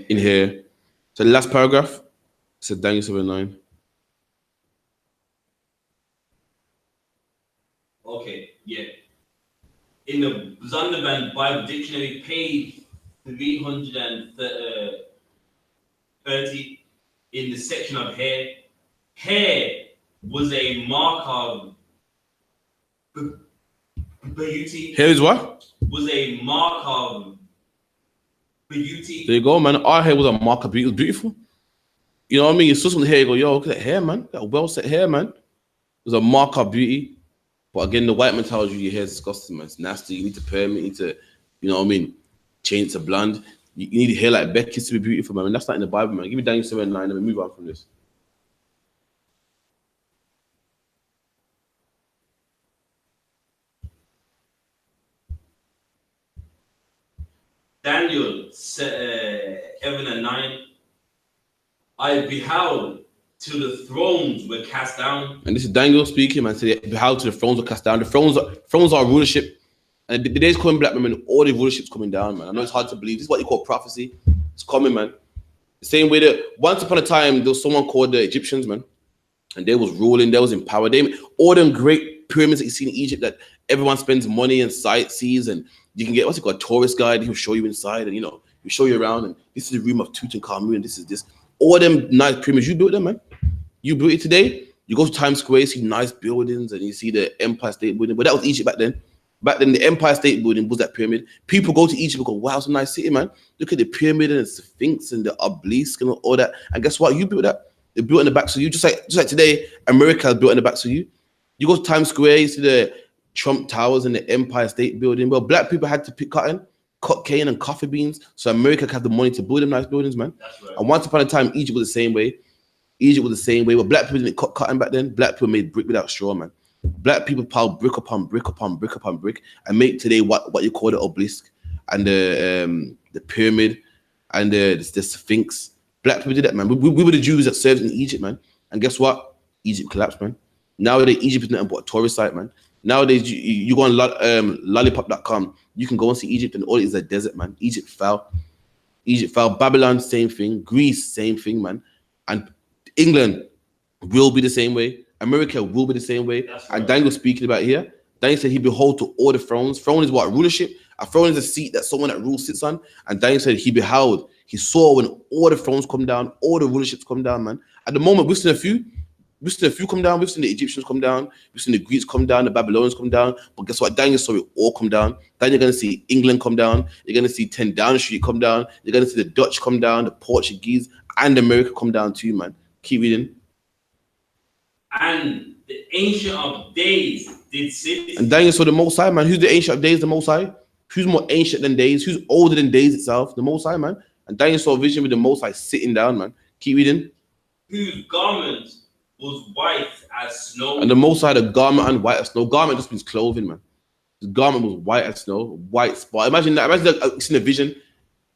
In here. So the last paragraph, it says Daniel 7 and 9. Okay, yeah. In the Zondervan Bible Dictionary, page 330, in the section of hair, hair was a mark of beauty. Hair is what? Was a mark of beauty. There you go, man. Our hair was a mark of beauty. It was beautiful. You know what I mean? You saw something here, you go, yo, look at that hair, man. That well set hair, man. It was a mark of beauty. But again, the white man tells you your hair is disgusting, man. It's nasty. You need to perm it. You need to, you know what I mean, change it to blonde. You need hair like Becky's to be beautiful, man. And that's not in the Bible, man. Give me Daniel 7 and 9 and we move on from this. Daniel 7 and 9. I beheld till the thrones were cast down. And this is Daniel speaking, man. Say, beheld till the thrones were cast down. The thrones are rulership. And the day's coming, black men, all the rulership's coming down, man. I know it's hard to believe. This is what you call prophecy. It's coming, man. The same way that once upon a time, there was someone called the Egyptians, man. And they was ruling, they was in power. They all them great pyramids that you see in Egypt that everyone spends money and sightsees, and you can get, what's it called, a tourist guide. He'll show you inside, and, you know, he'll show you around. And this is the room of Tutankhamun, and this is this. All them nice pyramids, you built them, man. You built it today. You go to Times Square, you see nice buildings, and you see the Empire State Building. But that was Egypt back then. Back then, the Empire State Building was that pyramid. People go to Egypt and go, wow, it's a nice city, man. Look at the pyramid and the Sphinx and the obelisk and all that. And guess what? You built that. They built in the backs of you. Just like today, America built in the backs of you. You go to Times Square, you see the Trump Towers and the Empire State Building. Well, black people had to pick cotton, cut cane and coffee beans, so America could have the money to build them nice buildings, man. That's right. And once upon a time, Egypt was the same way. Egypt was the same way. But black people didn't cut cotton back then. Black people made brick without straw, man. Black people piled brick upon brick upon brick upon brick and make today what you call the obelisk and the pyramid and the Sphinx. Black people did that, man. We were the Jews that served in Egypt, man. And guess what? Egypt collapsed, man. Nowadays, Egypt is nothing but a tourist site, man. Nowadays, you go on lollipop.com, you can go and see Egypt, and all it is a desert, man. Egypt fell. Egypt fell. Babylon, same thing. Greece, same thing, man. And England will be the same way. America will be the same way. Right. And Daniel speaking about here, Daniel said he behold to all the thrones. Throne is what? Rulership. A throne is a seat that someone that rules sits on. And Daniel said he beheld, he saw when all the thrones come down, all the rulerships come down, man. At the moment, we've seen a few come down. We've seen the Egyptians come down. We've seen the Greeks come down. The Babylonians come down. But guess what? Daniel saw it all come down. Then you're going to see England come down. You're going to see 10 Downing Street come down. You're going to see the Dutch come down, the Portuguese, and America come down too, man. Keep reading. And the Ancient of Days did sit. And Daniel saw the Most High, man. Who's the Ancient of Days? The Most High. Who's more ancient than days? Who's older than days itself? The Most High, man. And Daniel saw a vision with the Most High sitting down, man. Keep reading. Whose garment was white as snow. And the Most High, the garment and white as snow. Garment just means clothing, man. His garment was white as snow, white spot. Imagine that. Imagine that. It's in a vision.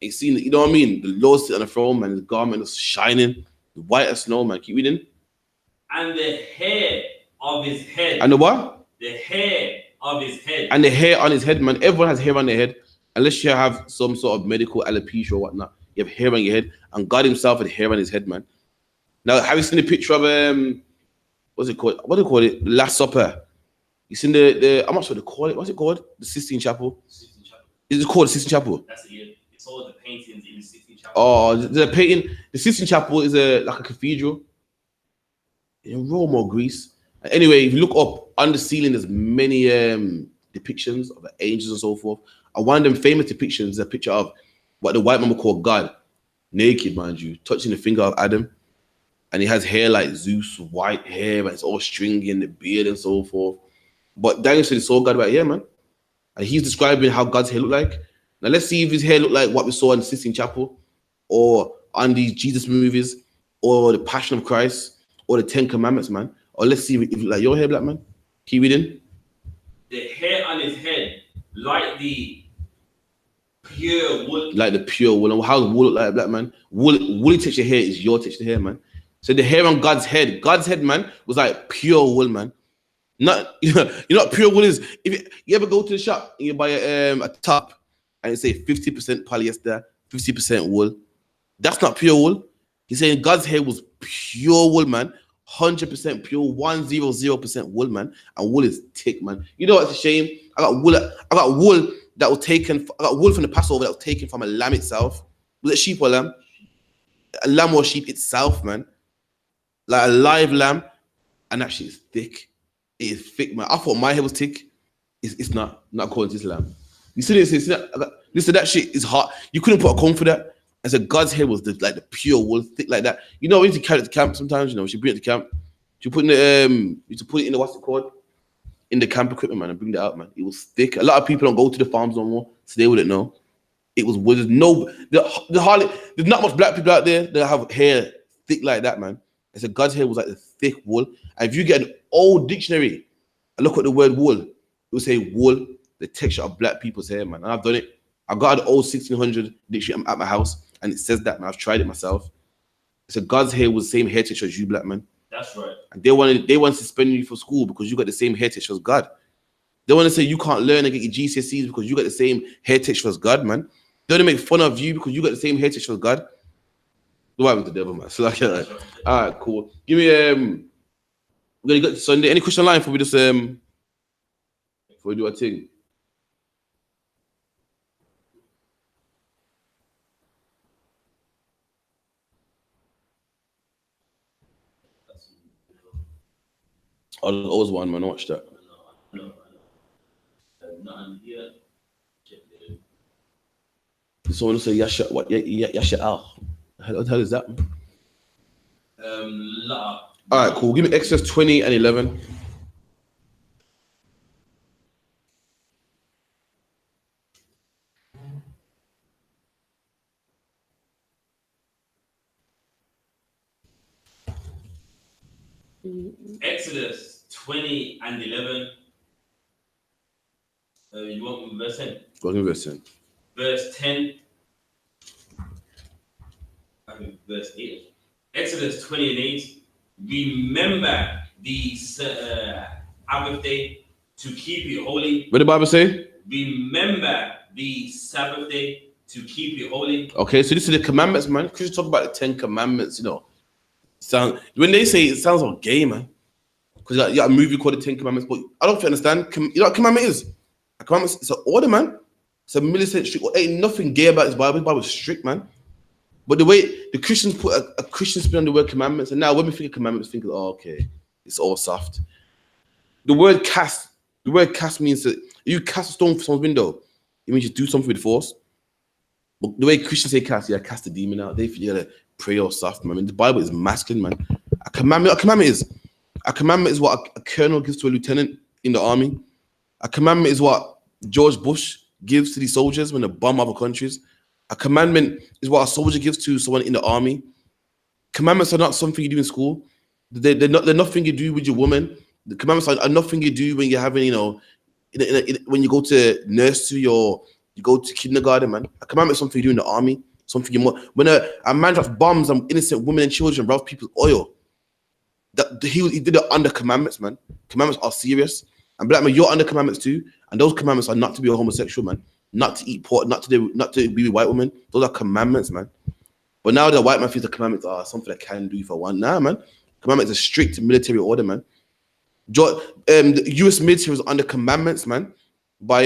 It's seen, you know what I mean? The Lord sitting on the throne, man. His garment is shining, white as snow, man. Keep reading. And the hair of his head. And the what? The hair of his head. And the hair on his head, man. Everyone has hair on their head, unless you have some sort of medical alopecia or whatnot. You have hair on your head, and God Himself had hair on His head, man. Now, have you seen the picture of what's it called? What do you call it? Last Supper. You seen the I'm not sure what to call it. What's it called? The Sistine Chapel. Sistine Chapel. Is it called the Sistine Chapel? That's it. It's all the paintings in the Sistine Chapel. Oh, the painting. The Sistine Chapel is like a cathedral in Rome or Greece. Anyway, if you look up on the ceiling, there's many depictions of the angels and so forth. And one of them famous depictions is a picture of what the white man would call God, naked, mind you, touching the finger of Adam. And he has hair like Zeus, white hair, and it's all stringy and the beard and so forth. But Daniel said he saw God right here, man. And he's describing how God's hair looked like. Now let's see if his hair looked like what we saw in the Sistine Chapel, or on these Jesus movies, or the Passion of Christ, or the Ten Commandments, man. Or let's see if it look like your hair, black man. Keep reading. The hair on his head, like the pure wool. Like the pure wool. And how does wool look like, black man? Woolly texture hair is your texture hair, man. So the hair on God's head, man, was like pure wool, man. Not you know what pure wool is. If you ever go to the shop and you buy a top and you say 50% polyester, 50% wool, that's not pure wool. He's saying God's hair was pure wool, man. 100% pure, 100% wool, man. And wool is thick, man. You know what's a shame? I got wool that was taken. I got wool from the Passover that was taken from a lamb itself. Was it sheep or lamb? A lamb or sheep itself, man. Like a live lamb, and that shit is thick. It is thick, man. I thought my hair was thick. It's not according to Islam. You see this? Listen, that shit is hot. You couldn't put a comb for that. I said God's hair was like the pure wool, thick like that. You know, we need to carry it to camp sometimes. You know, she bring it to camp. She put in the you to put it in the what's it called? In the camp equipment, man, and bring that out, man. It was thick. A lot of people don't go to the farms no more, so they wouldn't know. It was wool. There's not much black people out there that have hair thick like that, man. I said God's hair was like the thick wool. And if you get an old dictionary and look at the word wool, it will say wool, the texture of black people's hair, man. And I've done it. I got an old 1600 dictionary at my house, and it says that, man. I've tried it myself. So God's hair was the same hair texture as you, black man. That's right. And they wanted to suspend you for school because you got the same hair texture as God. They want to say you can't learn and get your GCSEs because you got the same hair texture as God, man. They want to make fun of you because you got the same hair texture as God. Why with the devil, man? So like, all right, cool. Give me we're gonna go to Sunday. Any question line before we just before we do our thing? Oh, there's always one, man. Watch that. No. Nothing here. Someone say Yasha, what? Yasha Al. What the hell is that, man? La. All right, cool. Give me Exodus 20 and 11. Exodus 20 and 11. You want verse 10? Go ahead, verse 10. Verse 10. I mean, verse 8. Exodus 20 and 8. Remember the Sabbath day to keep it holy. What did the Bible say? Remember the Sabbath day to keep it holy. Okay, so this is the commandments, man. Christians talk about the 10 commandments, you know. When they say it sounds like gay, man. Because you got a movie called The 10 Commandments, but I don't understand. You know what a commandment is? A commandment is an order, man. It's a millisecond strict. Ain't nothing gay about this Bible. The Bible is strict, man. But the way the Christians put a Christian spin on the word commandments, and now when we think of commandments, think of, oh, okay, it's all soft. The word cast means that you cast a stone for someone's window. It means you do something with force. But the way Christians say cast, yeah, cast the demon out. They feel like pray or soft, man. I mean, the Bible is masculine, man. A commandment is what a colonel gives to a lieutenant in the army. A commandment is what George Bush gives to these soldiers when they bomb other countries. A commandment is what a soldier gives to someone in the army. Commandments are not something you do in school. They're nothing you do with your woman. The commandments are nothing you do when you're having, you know, when you go to nursery or you go to kindergarten, man. A commandment is something you do in the army. Something when a man drops bombs on innocent women and children, robs people's oil. He did it under commandments, man. Commandments are serious. And black man, you're under commandments too. And those commandments are not to be a homosexual, man. Not to eat pork, not to be with white women. Those are commandments, man. But now the white man feels the commandments are something I can do if I want. Nah, man. Commandments are strict military order, man. The US military was under commandments, man, by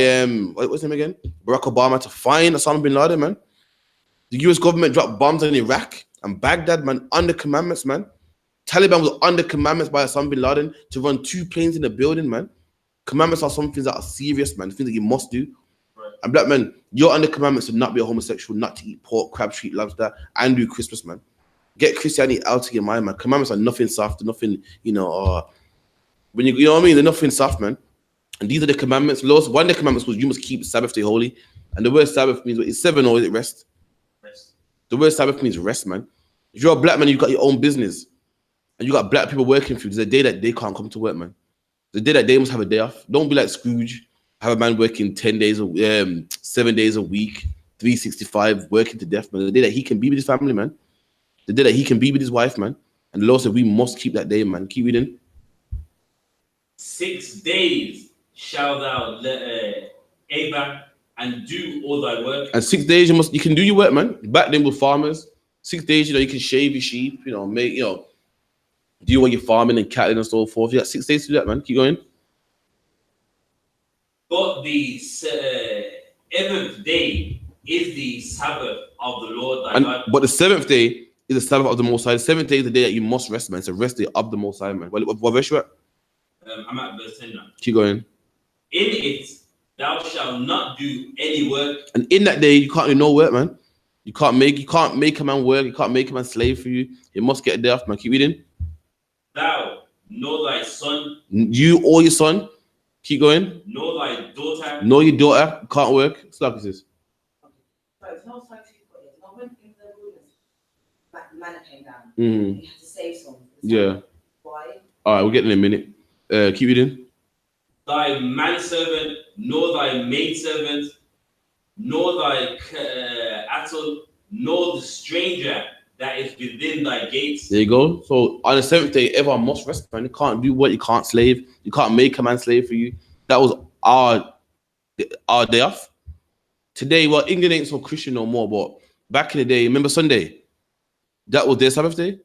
what's his name again? Barack Obama, to find Osama bin Laden, man. The US government dropped bombs in Iraq and Baghdad, man, under commandments, man. Taliban was under commandments by Osama bin Laden to run 2 planes in the building, man. Commandments are some things that are serious, man. Things that you must do. Right. And black man, you're under commandments to not be a homosexual, not to eat pork, crab, sheep, lobster, and do Christmas, man. Get Christianity out of your mind, man. Commandments are nothing soft, nothing, when you know what I mean? They're nothing soft, man. And these are the commandments. Laws. One of the commandments was you must keep Sabbath day holy. And the word Sabbath means, is 7 or is it rest? Rest. The word Sabbath means rest, man. If you're a black man, you've got your own business. And you got black people working for you. There's a day that they can't come to work, man. The day that they must have a day off. Don't be like Scrooge. Have a man working 7 days a week, 365, working to death, man. The day that he can be with his family, man. The day that he can be with his wife, man. And the Lord said we must keep that day, man. Keep reading. 6 days shall thou labor and do all thy work. And 6 days you can do your work, man. Back then with farmers, 6 days, you can shave your sheep, do all your farming and cattle and so forth. You got 6 days to do that, man. Keep going. But the 7th day is the Sabbath of the Lord thy God. But the 7th day is the Sabbath of the Most High. The 7th day is the day that you must rest, man. It's a rest day of the Most High, man. What verse you at? I'm at verse 10 now. Keep going. In it thou shalt not do any work. And in that day, you can't do no work, man. You can't make a man work. You can't make a man slave for you. You must get a day off, man. Keep reading. Thou, nor thy son. You or your son. Keep going. Nor thy daughter. Nor your daughter. Can't work. It's like this. So it's not scientific, but it's not when in the wilderness, like manna came down. Mm-hmm. You have to save some. Yeah. Why? All right, we'll get in a minute. Keep reading. Thy manservant, nor thy maidservant, nor thy cattle, nor the stranger that is within thy gates. There you go. So on the 7th day, everyone must rest, man. You can't do what you can't slave. You can't make a man slave for you. That was our day off. Today, well, England ain't so Christian no more, but back in the day, remember Sunday? That was their Sabbath day.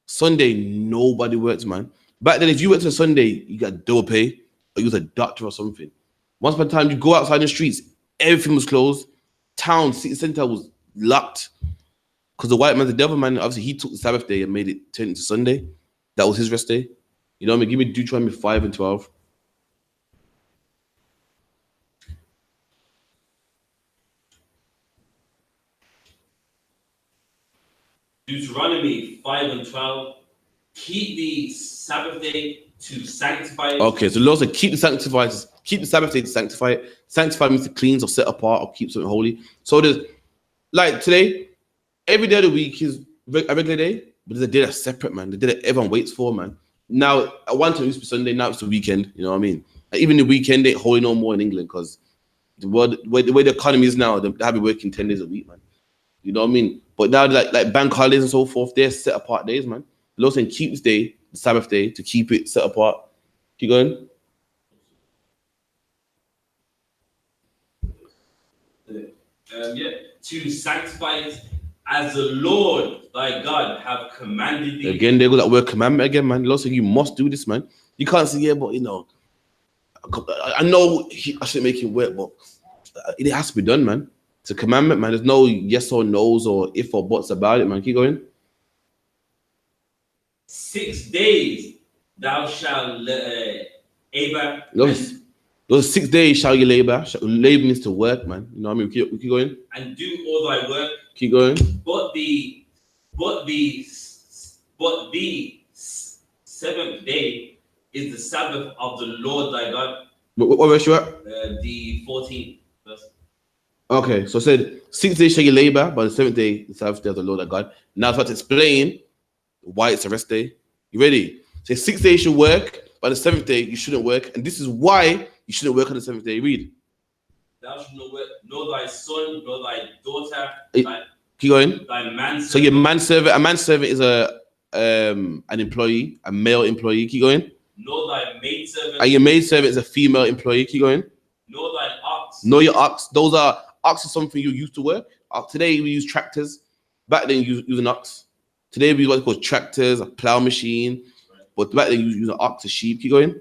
Sunday, nobody works, man. Back then, if you went to Sunday, you got double pay, or you was a doctor or something. Once upon a time, you go outside the streets, everything was closed. Town, city center was locked. Because the white man, the devil man, obviously he took the Sabbath day and made it turn into Sunday. That was his rest day. You know what I mean? Give me Deuteronomy 5 and 12. Deuteronomy 5 and 12. Keep the Sabbath day to sanctify it. Okay, so the Lord said keep the Sabbath day to sanctify it. Sanctify means to cleanse or set apart or keep something holy. So there's, like today, every day of the week is a regular day, but there's a day that's separate, man. The day that everyone waits for, man. Now, at one time it used to be Sunday, now it's the weekend, you know what I mean? Like, even the weekend ain't holy no more in England because the way the economy is now, they have been working 10 days a week, man. You know what I mean? But now, like bank holidays and so forth, they're set apart days, man. The Lord saying keep this day, the Sabbath day, to keep it set apart. Keep going. To sanctify it as the Lord thy God have commanded thee. Again, there goes that word commandment again, man. The Lord said you must do this, man. You can't say, yeah, but I know I shouldn't make him work, but it has to be done, man. It's a commandment, man. There's no yes or no's or if or buts about it, man. Keep going. 6 days thou shalt labor. Those 6 days shall you labor. Labor means to work, man. You know what I mean? We keep going. And do all thy work. Keep going. But the 7th day is the Sabbath of the Lord thy God. What verse you at? The 14th verse. Okay, so it said 6 days shall you labor, but the 7th day, the Sabbath day of the Lord thy God. Now I've got to explain why it's a rest day. You ready? Say 6 days you work, but the 7th day you shouldn't work, and this is why you shouldn't work on the 7th day. Read. Thou shalt not work, nor thy son, nor thy daughter, keep going. Thy manservant. So your manservant, a manservant is an employee, a male employee. Keep going. Nor thy maidservant. And your maidservant is a female employee. Keep going. Nor thine ox. Nor your ox. Those are ox is something you used to work. Today we use tractors. Back then, you use an ox. Today, we use what's called tractors, a plow machine. But back then, you use an ox, a sheep. Keep going.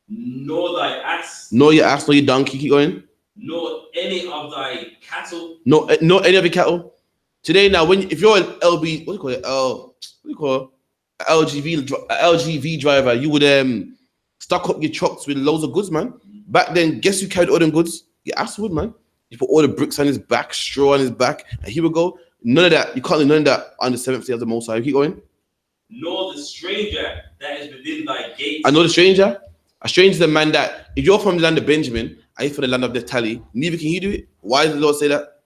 Nor thy ass. Nor your ass, nor your donkey. Keep going. Nor any of thy cattle. No, any of your cattle. Today, now, if you're an LB, what do you call it? What do you call it? LGV driver, you would stock up your trucks with loads of goods, man. Back then, guess who carried all them goods? Your ass would, man. You put all the bricks on his back, straw on his back, and here we go. None of that. You can't do none of that on the 7th day of the Most High. Keep going. Nor the stranger that is within thy gates. I know the stranger. A stranger is the man that, if you're from the land of Benjamin, and you're from the land of Naphtali, neither can he do it. Why does the Lord say that?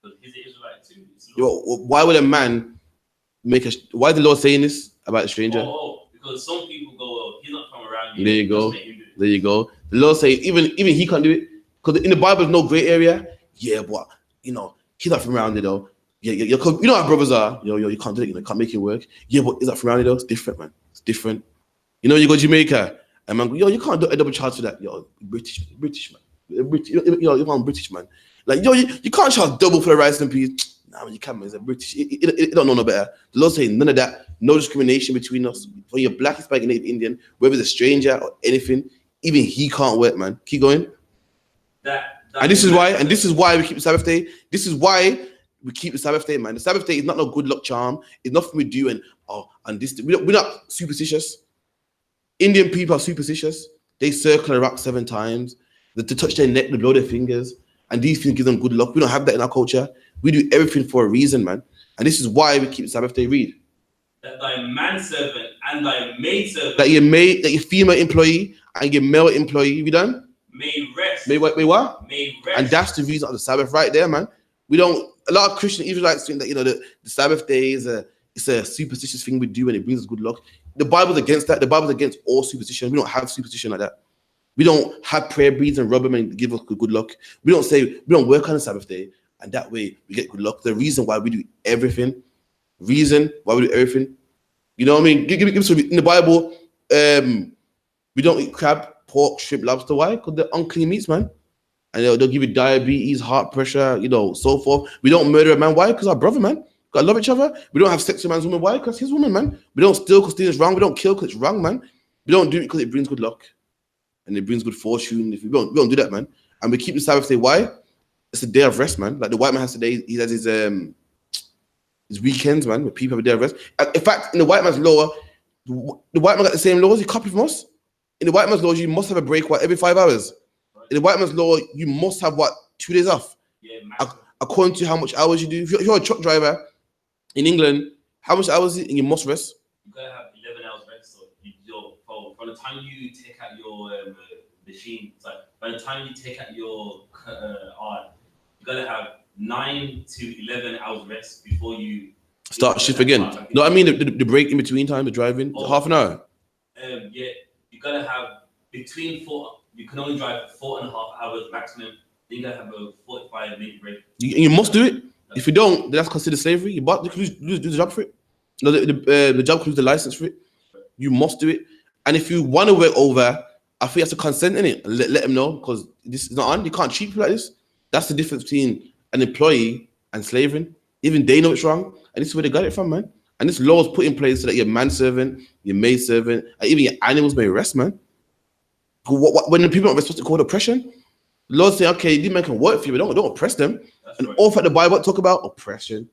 Because he's an Israelite too. Why would a man why is the Lord saying this about the stranger? Because some people go, well, he's not from around you. There you go. There you go. The Lord say even he can't do it. Because in the Bible, there's no gray area. Yeah, but he's not from around it though. Yeah, you know how brothers are. You can't do it. You can't make it work. Yeah, but he's not from around it though. It's different, man. It's different. You go to Jamaica, and man, you can't do a double charge for that. British man. You can't British man. Like you can't charge double for the rice and peas. Nah, man, you can't. Man. It's a British. It don't know no better. The Lord saying none of that. No discrimination between us. When you're black, Hispanic, Native Indian, whether it's a stranger or anything, even he can't work, man. Keep going. And this is why we keep the Sabbath day. This is why we keep the Sabbath day, man. The Sabbath day is not no good luck charm. It's nothing we do and this. We're not superstitious. Indian people are superstitious. They circle a rock 7 times. They touch their neck, they blow their fingers, and these things give them good luck. We don't have that in our culture. We do everything for a reason, man. And this is why we keep the Sabbath day. Read. That thy manservant and thy maidservant. That your female employee and your male employee. You done? May rest. May what? May rest. And that's the reason of the Sabbath right there, man. A lot of Christian Israelites think that the Sabbath day is it's a superstitious thing we do and it brings us good luck. The Bible's against that. The Bible's against all superstition. We don't have superstition like that. We don't have prayer beads and rub them and give us good luck. We don't work on the Sabbath day and that way we get good luck. The reason why we do everything. You know what I mean? Give some, in the Bible, we don't eat crab, pork, shrimp, lobster. Why? Because they're unclean meats, man. And they'll give you diabetes, heart pressure, so forth. We don't murder a man. Why? Because our brother, man. Gotta love each other. We don't have sex with a man's woman. Why? Because his woman, man. We don't steal because stealing is wrong. We don't kill because it's wrong, man. We don't do it because it brings good luck and it brings good fortune. We don't do that, man. And we keep the Sabbath day. Why? It's a day of rest, man. Like the white man has today. He has his weekends, man, where people have a day of rest. In fact, in the white man's law, the white man got the same laws. He copied from us. In the white man's law, you must have a break every 5 hours. In the white man's law, you must have 2 days off. Yeah, according to how much hours you do. If you're a truck driver in England, how much hours is it? And you must rest. You gotta have 11 hours rest. So from the time you take out your machine, by the time you take out your art, you gotta have 9 to 11 hours rest before you start shift again. No, I mean the break in between time, the driving, half an hour. Yeah, you gotta have between 4. You can only drive 4.5 hours maximum. Then you gotta have a 45-minute break. You must do it. If you don't, then that's considered slavery. You lose the job for it. No, the job includes the license for it. You must do it. And if you want to work over, I think you have to consent in it. Let them know because this is not on. You can't treat people like this. That's the difference between an employee and slaving. Even they know it's wrong. And this is where they got it from, man. And this law is put in place so that your manservant, your maidservant, and even your animals may rest, man. When the people are supposed to call oppression, the Lord say, okay, these men can work for you, but don't oppress them. That's and right. All throughout the Bible talk about oppression.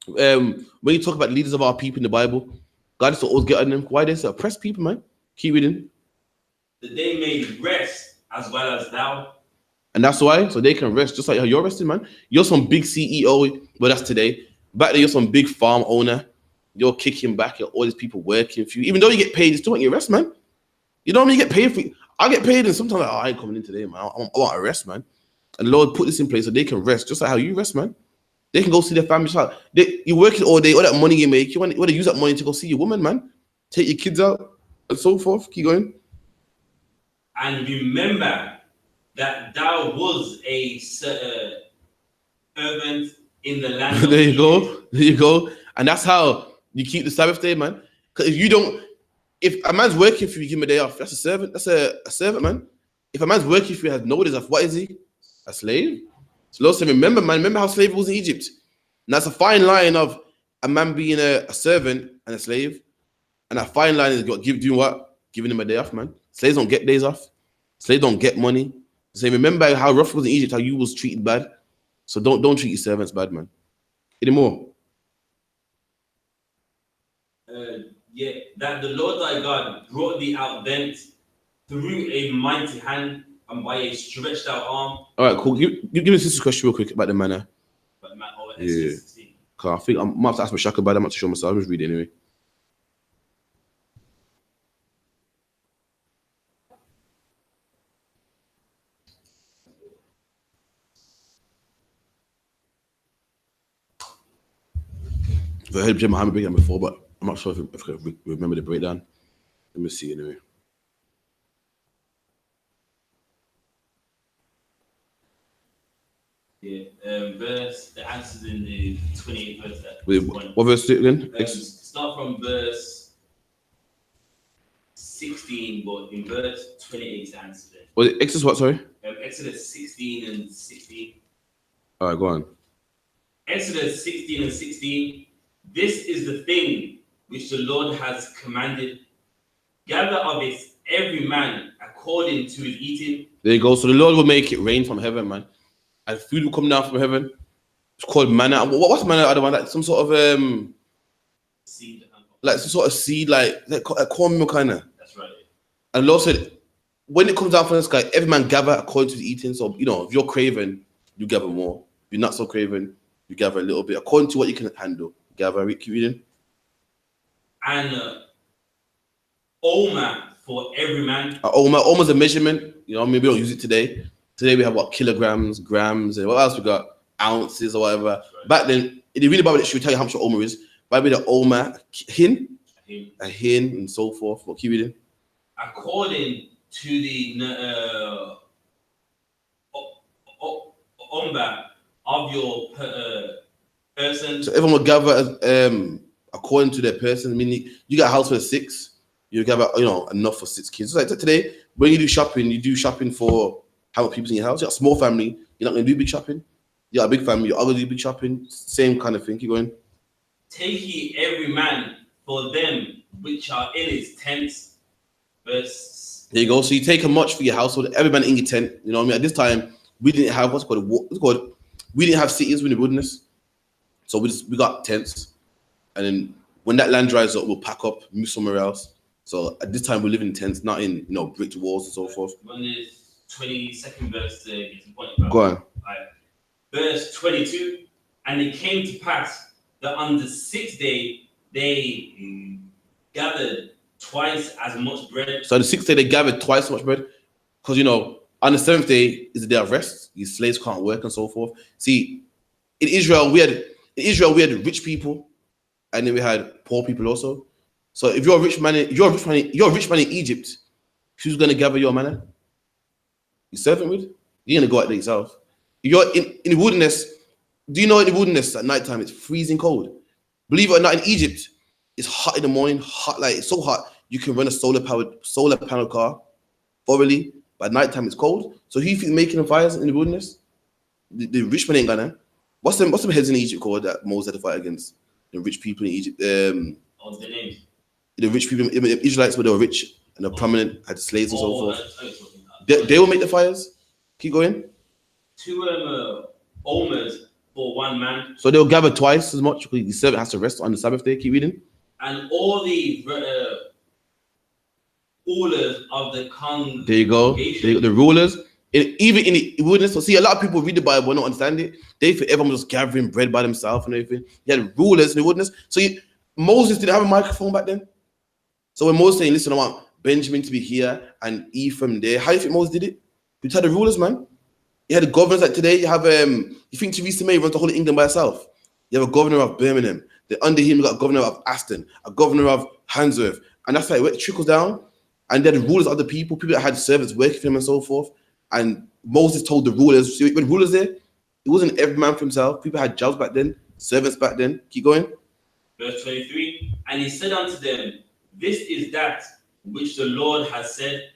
When you talk about leaders of our people in the Bible, God is to always get on them. Why they say oppress people, man? Keep reading. That they may rest as well as thou. And that's why, so they can rest just like how you're resting, man. You're some big CEO, but that's today. Back then, you're some big farm owner. You're kicking back at all these people working for you. Even though you get paid, you still want your rest, man. You know what I mean? You get paid for. I get paid, and sometimes I ain't coming in today, man. I want to rest, man. And the Lord put this in place so they can rest, just like how you rest, man. They can go see their family. You're working all day, all that money you make. You want to use that money to go see your woman, man. Take your kids out and so forth. Keep going. And remember that thou was a servant in the land. There you go. And that's how you keep the Sabbath day, man. Because if a man's working for you, give him a day off. That's a servant. That's a servant, man. If a man's working for you, has no days off, what is he? A slave? So Lord said, remember, man, remember how slavery was in Egypt. And that's a fine line of a man being a servant and a slave. And that fine line is doing what? Giving him a day off, man. Slaves don't get days off. Slaves don't get money. So remember how rough it was in Egypt, how you was treated bad. So don't treat your servants bad, man. Anymore. Yeah, that the Lord thy God brought thee out thence through a mighty hand and by a stretched out arm. All right, cool. Give me this question real quick about the manna. Yeah. I think I might have to ask my Shaka about that. I'm not too sure myself. I'll just read it anyway. I heard GEN.YAHANNA break down before, but I'm not sure if I remember the breakdown. Let me see anyway. Yeah, the answer's in the 28th verse. Wait, what verse is it again? Start from verse 16, but in verse 28 is the answer there. Was it Exodus what, sorry? Exodus 16 and 16. All right, go on. Exodus 16 and 16. This is the thing which the Lord has commanded. Gather of it every man according to his eating. There you go. So the Lord will make it rain from heaven, man. And food will come down from heaven. It's called manna. What's manna? I don't want like some sort of seed. Like some sort of seed, like cornmeal kind of. That's right. And the Lord said, when it comes down from the sky, every man gather according to the eating. So, if you're craving, you gather more. If you're not so craving, you gather a little bit. According to what you can handle. Gather, keep reading. And Omer for every man. Omer's a measurement. We don't use it today. Today we have what, kilograms, grams, and what else we got? Ounces or whatever. Right. Back then, in the reading Bible, it should tell you how much an Omer is. Bible, the Omer, a hin, and so forth. What keep reading? According to the Omer of your person. So everyone will gather according to their person. Meaning, you got a house for 6, you gather enough for 6 kids. So like today, when you do shopping for how many people in your house. You got a small family, you're not going to do big shopping. You got a big family, you're going to do big shopping. Same kind of thing. Keep going. Take ye every man for them which are in his tents. Verse. There you go. So you take a much for your household. Every man in your tent. You know what I mean? At this time, we didn't have we didn't have cities in the wilderness. So we got tents. And then when that land dries up, we'll pack up, move somewhere else. So at this time, we live in tents, not in brick walls and so forth. 22nd verse to get to the point. About. Go on. Right. Verse 22, and it came to pass that on the 6th day they gathered twice as much bread. So on the 6th day they gathered twice as much bread, because on the 7th day is the day of rest. These slaves can't work and so forth. See, in Israel we had rich people, and then we had poor people also. So if you're a rich man, you're a rich man in Egypt, who's gonna gather your manna? You servant with? You're gonna go out there yourself. You're in the wilderness. Do you know in the wilderness at nighttime it's freezing cold? Believe it or not, in Egypt, it's hot in the morning, it's so hot you can run a solar panel car thoroughly, but at nighttime it's cold. So who you think making the fires in the wilderness? The rich man ain't gonna. What's them heads in Egypt called that Moses had to fight against? The rich people in Egypt. What's the name? The rich people, the Israelites, where they were rich and they're prominent, had slaves and so forth. They will make the fires. Keep going. 2 omers for 1 man. So they'll gather twice as much because the servant has to rest on the Sabbath day. Keep reading. And all the rulers of the congregation. There you go. The rulers. Even in the wilderness. So see, a lot of people read the Bible and don't understand it. They think everyone was just gathering bread by themselves and everything. You had rulers in the wilderness. So Moses didn't have a microphone back then. So when Moses saying, listen, I want Benjamin to be here and Ephraim there. How do you think Moses did it? You had the rulers, man. You had the governors like today. You have you think Theresa May runs the whole of England by herself? You have a governor of Birmingham. Under him, you got a governor of Aston, a governor of Handsworth, and that's how it trickles down. And then the rulers of the people that had servants working for him and so forth. And Moses told the rulers, see, when rulers there, it wasn't every man for himself. People had jobs back then, servants back then. Keep going. Verse 23, and he said unto them, this is that which the Lord has said,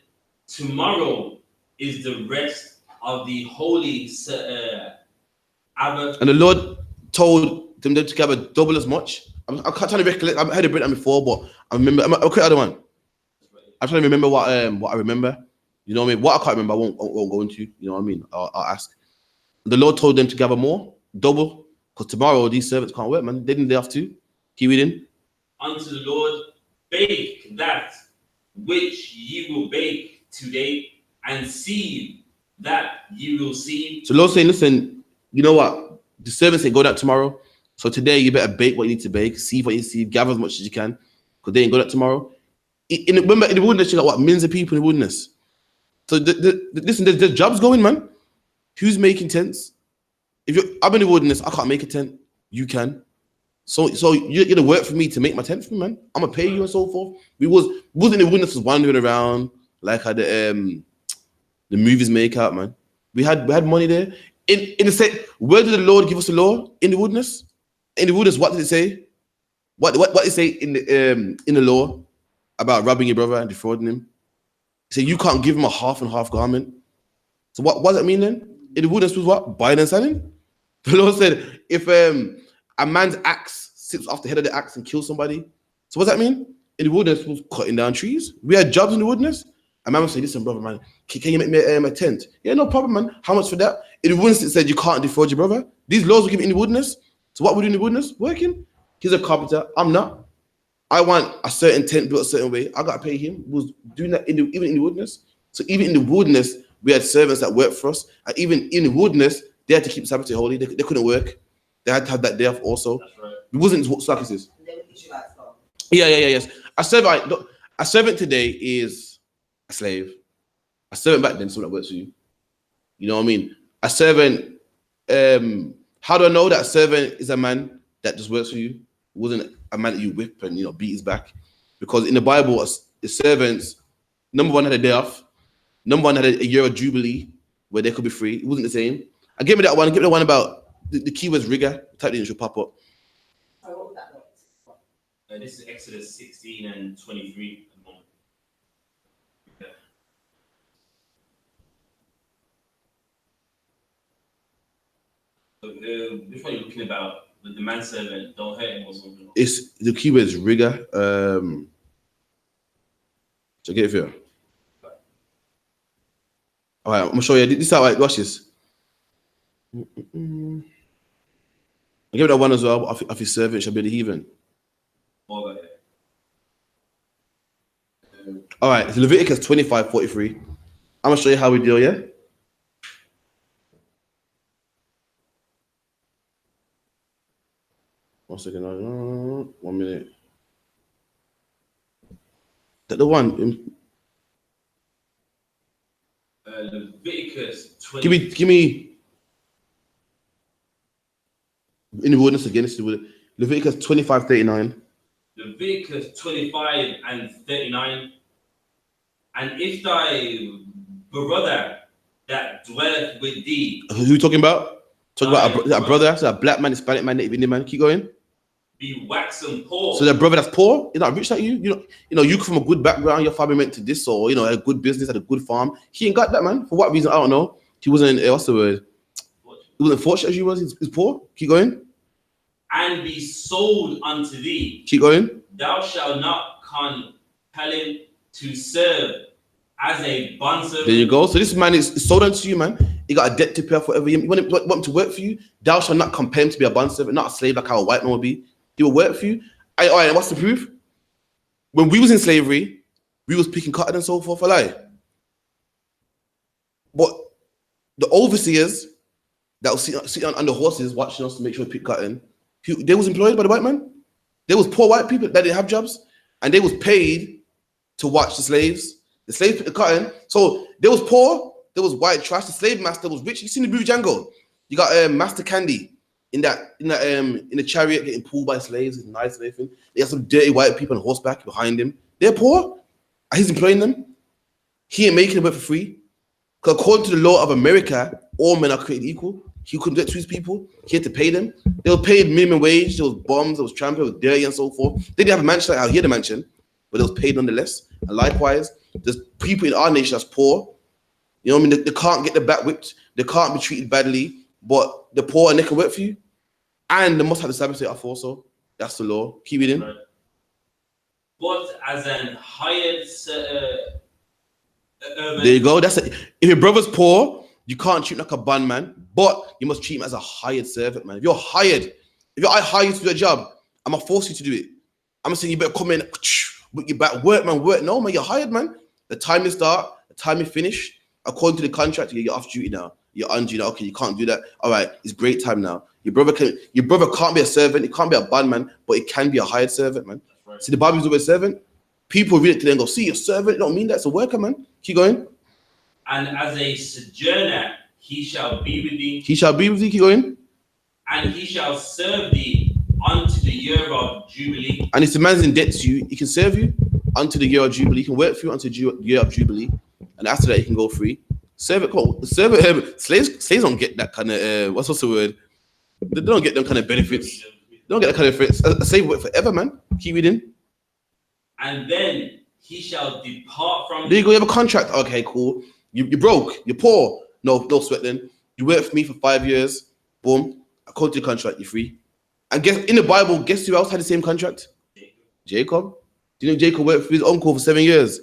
tomorrow is the rest of the holy Abba. And the Lord told them to gather double as much. I can't try to recollect. I've heard it written before, but I remember. I'll quick other one. I'm trying to remember what I remember. You know what I mean? What I can't remember, I won't go into. You know what I mean? I'll ask. The Lord told them to gather more, double, because tomorrow these servants can't work, man. Didn't they have to? Keep reading. Unto the Lord bake that which ye will bake today, and see that ye will see. So Lord's saying, listen, you know what? The servants say go out tomorrow. So today you better bake what you need to bake, see what you see, gather as much as you can, because they ain't going out tomorrow. Remember, in the wilderness, you got what? Millions of people in the wilderness. So listen, there's jobs going, man. Who's making tents? I'm in the wilderness, I can't make a tent. You can. So you're gonna work for me to make my tent for me, man. I'm gonna pay you and so forth. We wasn't in the wilderness, was wandering around like how the movies make out, man. We had money there. In the same, where did the Lord give us the law? In the wilderness? In the wilderness, what did it say? What did it say in the law about robbing your brother and defrauding him? It said you can't give him a half and half garment. So what does that mean then? In the wilderness was what? Buying and selling? The Lord said, if a man's axe sits off the head of the axe and kills somebody. So what does that mean? In the wilderness was cutting down trees. We had jobs in the wilderness. A man would say, listen, brother, man, can you make me a tent? Yeah, no problem, man. How much for that? In the wilderness, it said you can't defraud your brother. These laws were given in the wilderness. So what we do in the wilderness? Working. He's a carpenter. I'm not. I want a certain tent built a certain way. I got to pay him. We was doing that even in the wilderness. So even in the wilderness, we had servants that worked for us. And even in the wilderness, they had to keep Sabbath day holy. They couldn't work. They had to have that day off also. That's right. It wasn't what Sarkis. They were Israelites. Yes. A servant today is a slave. A servant back then is someone that works for you. You know what I mean? A servant, how do I know that a servant is a man that just works for you? It wasn't a man that you whip and beat his back. Because in the Bible, the servants, number one had a day off. Number one had a year of jubilee where they could be free. It wasn't the same. I give me that one. Give me the one about the keyword's rigor. Type it in, it should pop up. So what was that one? This is Exodus 16 and 23 at the moment. So, which one are you looking about? The manservant, don't hurt him or something? It's the keyword is rigor. So get it here. All right, I'm gonna show you. This is how I watch this. I give it that one as well. Of his servant shall be the heathen. All right, it's Leviticus 25:43. I'm gonna show you how we deal, yeah? One second, 1 minute. The one. Leviticus 20. Give me. In the wilderness again, it's Leviticus 25:39. Leviticus 25 and 39. And if thy brother that dwelleth with thee. Who are you talking about? Talking about a brother, so a black man, Hispanic man, Native Indian man. Keep going. Be waxen poor. So that brother that's poor, he's not rich like you. You come from a good background, your family went to this, or a good business, had a good farm. He ain't got that, man. For what reason? I don't know. He wasn't, what's the word? He wasn't fortunate as you was. He's poor. Keep going. And be sold unto thee. Keep going. Thou shalt not compel him to serve as a bondservant. There you go. So this man is sold unto you, man. He got a debt to pay forever. You want him to work for you? Thou shalt not compel him to be a bondservant, not a slave like how a white man would be. He will work for you. All right, what's the proof? When we was in slavery, we was picking cotton and so forth. But the overseers that was sitting on the horses watching us to make sure we pick cotton, they was employed by the white man. There was poor white people that didn't have jobs, and they was paid to watch the slaves. The slaves picked the cotton. So there was poor, there was white trash. The slave master was rich. You seen the movie Django? You got Master Candy in the chariot getting pulled by slaves. It's nice and everything. They have some dirty white people on horseback behind him. They're poor, and he's employing them. He ain't making them work for free. Because according to the law of America, all men are created equal. He couldn't get to his people. He had to pay them. They were paid minimum wage. There was bombs. There was trampling. There was dirty and so forth. They didn't have a mansion like out here, the mansion, but they was paid nonetheless. And likewise, there's people in our nation that's poor. You know what I mean? They can't get their back whipped. They can't be treated badly. but the poor and they can work for you. And they must have the Sabbath day off also. That's the law. Keep reading. Right. But as an hired There you go. That's it. If your brother's poor, you can't treat him like a bondman, but you must treat him as a hired servant, man. If you're hired, if I hire you to do a job, I'm gonna force you to do it. I'm gonna say you better come in with your back, work, man, work. No, man, you're hired, man. The time you start, the time you finish, according to the contract, you're off duty now. You're on duty now. Okay, you can't do that. All right, it's break time now. Your brother can't be a servant. It can't be a bondman, but it can be a hired servant, man. Right. See, the Bible's always servant. People read it today and go, see, a servant. It don't mean that. It's a worker, man. Keep going. And as a sojourner, he shall be with thee. He shall be with thee. Keep going. And he shall serve thee unto the year of Jubilee. And if the man's in debt to you, he can serve you unto the year of Jubilee. He can work for you until the year of Jubilee. And after that, he can go free. Serve it. Slaves don't get that kind of, what's the word? They don't get them kind of benefits. They don't get that kind of benefits. A slave work forever, man. Keep reading. And then he shall depart from. There you go. You have a contract. Okay, cool. You broke. You're poor. No sweat then. You work for me for 5 years. Boom. According to the contract, you're free. And guess in the Bible, guess who else had the same contract? Jacob. Do you know Jacob worked for his uncle for 7 years?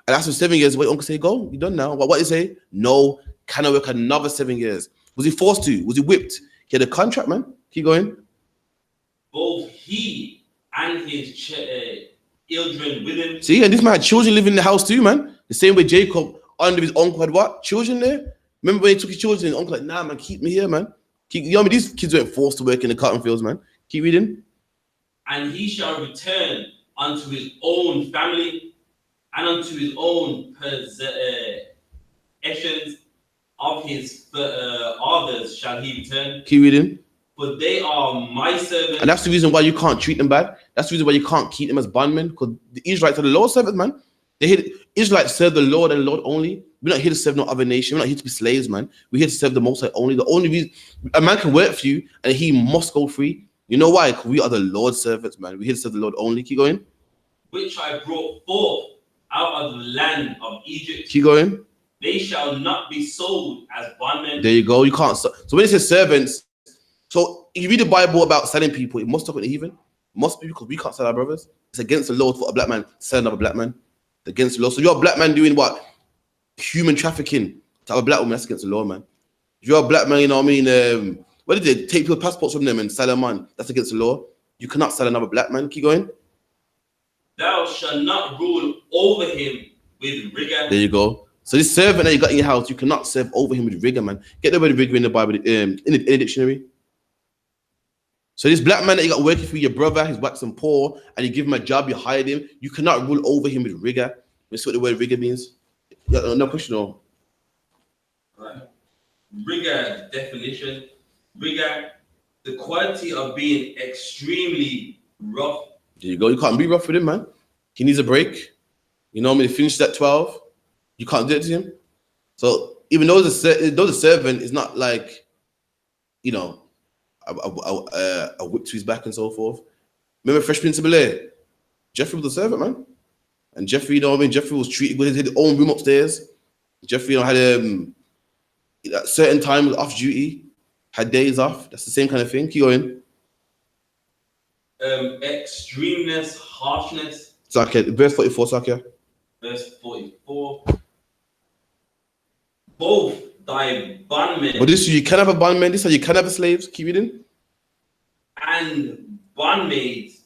And after 7 years, what uncle say? Go. You done now. What did he say? No. Can I work another 7 years? Was he forced to? Was he whipped? He had a contract, man. Keep going. Both he and his children with him. See, and this man had children living in the house too, man. The same way Jacob under his uncle had what? Children there. Remember when he took his children? His uncle like, nah, man, keep me here, man. You know what I mean? These kids weren't forced to work in the cotton fields, man. Keep reading. And he shall return unto his own family and unto his own possessions of his fathers shall he return. Keep reading. For they are my servants. And that's the reason why you can't treat them bad. That's the reason why you can't keep them as bondmen, because the Israelites are the Lord's servants, man. Israelites serve the Lord and the Lord only. We're not here to serve no other nation. We're not here to be slaves, man. We're here to serve the Most High only. The only reason a man can work for you and he must go free. You know why? Because we are the Lord's servants, man. We're here to serve the Lord only. Keep going. Which I brought forth out of the land of Egypt. Keep going. They shall not be sold as bondmen. There you go. You can't. So when it says servants, so if you read the Bible about selling people, it must talk about the heathen. It must be, because we can't sell our brothers. It's against the law for a black man to sell another black man. It's against the law. So you're a black man doing what? Human trafficking to have a black woman. That's against the law, man. If you're a black man, you know what I mean? What did they take people's passports from them and sell them on? That's against the law. You cannot sell another black man. Keep going. Thou shalt not rule over him with rigor. There you go. So this servant that you got in your house, you cannot serve over him with rigor, man. Get the word rigor in the Bible, in the dictionary. So this black man that you got working for your brother, he's waxing poor, and you give him a job, you hired him, you cannot rule over him with rigor. That's what the word rigor means. Yeah, no question, no. Right. Rigor definition. Rigor, the quality of being extremely rough. There you go. You can't be rough with him, man. He needs a break. You know what I mean? He finished at 12. You can't do it to him. So even though the servant is not like, you know, a whip to his back and so forth. Remember Fresh Prince of Bel-Air? Jeffrey was a servant, man. And Jeffrey, you know what I mean? Jeffrey was treated with his own room upstairs. Jeffrey, you know, had at certain times off duty, had days off. That's the same kind of thing. Keep going. Extremeness, harshness. Sakia, verse 44, Sakia. Verse 44. Both thy bondmen. But this, you can have a bondman. This, you can have a slaves. Keep reading. And bondmaids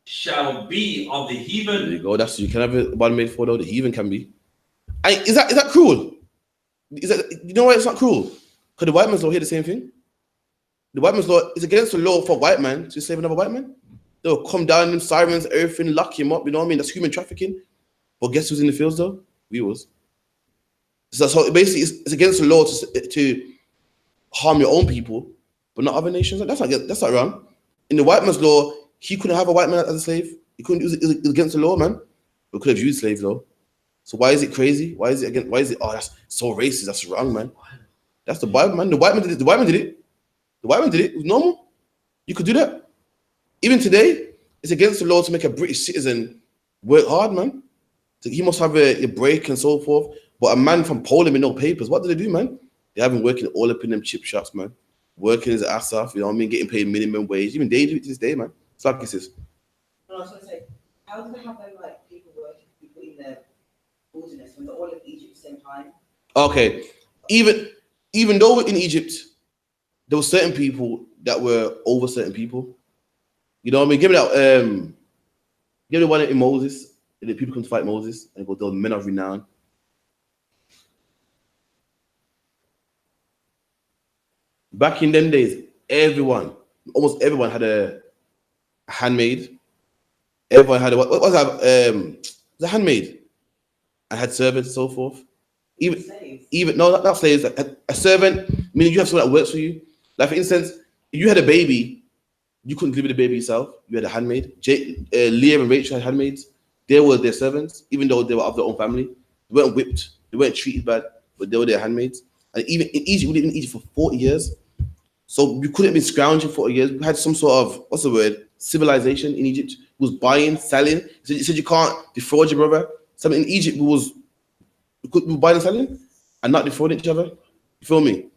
shall be of the heathen. There you go. That's, you can have a bondmaid for, though. The heathen can be. Is that cruel? Is that, you know why it's not cruel? Because the white man's law here the same thing. The white man's law is against the law for a white man to slave another white man. They'll come down in sirens, everything, lock him up. You know what I mean? That's human trafficking. But guess who's in the fields though? We was. So basically, it's against the law to harm your own people, but not other nations. That's not wrong. In the white man's law, he couldn't have a white man as a slave. He couldn't use it. It was against the law, man. We could have used slaves though. So why is it crazy? Why is it against? Why is it? Oh, that's so racist. That's wrong, man. That's the Bible, man. The white man did it. The white man did it. The white man did it. It was normal. You could do that. Even today, it's against the law to make a British citizen work hard, man. So he must have a break and so forth. But a man from Poland with no papers, what did they do, man? They have been working all up in them chip shops, man. Working his ass off, you know what I mean? Getting paid minimum wage. Even they do it to this day, man. It's like this is. No, I was going to say, how do they have them like people working, people in the wilderness when they're all in Egypt at the same time? Okay, even though in Egypt, there were certain people that were over certain people. You know what I mean? Give me that. Give me one in Moses, and the people come to fight Moses, and go, "Those men of renown." Back in them days, almost everyone had a handmaid. Everyone had what was that? The handmaid. I had servants and so forth. Even no, not slaves. A servant, meaning you have someone that works for you. Like for instance, if you had a baby, you couldn't deliver the baby yourself. You had a handmaid. Leah and Rachel had handmaids. They were their servants, even though they were of their own family. They weren't whipped. They weren't treated bad, but they were their handmaids. And even in Egypt, we lived in Egypt for 40 years. So you couldn't have been scrounging for 40 years. We had some sort of, what's the word? Civilization in Egypt. It was buying, selling. You said you can't defraud your brother. So in Egypt, we could buy and selling and not defraud each other. You feel me?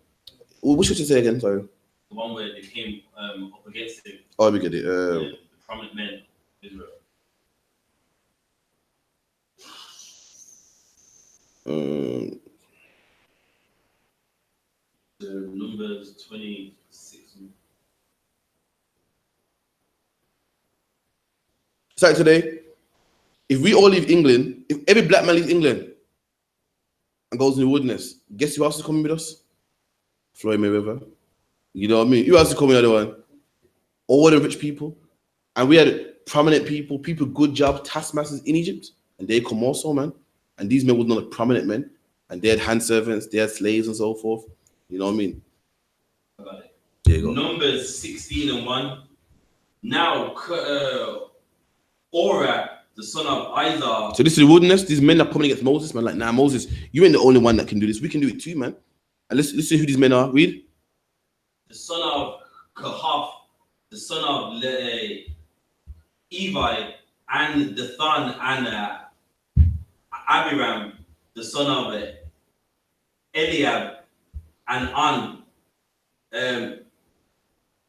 What should you say again? Sorry. The one where they came up against him. Oh, we get it. The prominent men of Israel. Numbers 26. It's like today, if we all leave England, if every black man leaves England and goes in the wilderness, guess who else is coming with us? Floyd Mayweather. You know what I mean? Who else is coming? Other one? All the rich people. And we had prominent people good job taskmasters in Egypt, and they come also, man. And these men were not prominent men, and they had hand servants, they had slaves and so forth. You know what I mean? There you go. Numbers 16 and 1. Now, Orah, the son of Isaac. So this is the wilderness. These men are coming against Moses, man. Like, nah, Moses, you ain't the only one that can do this. We can do it too, man. And let's see who these men are. Read. The son of Kahath, the son of Levi, and Dathan and Abiram, the son of Eliab, and An.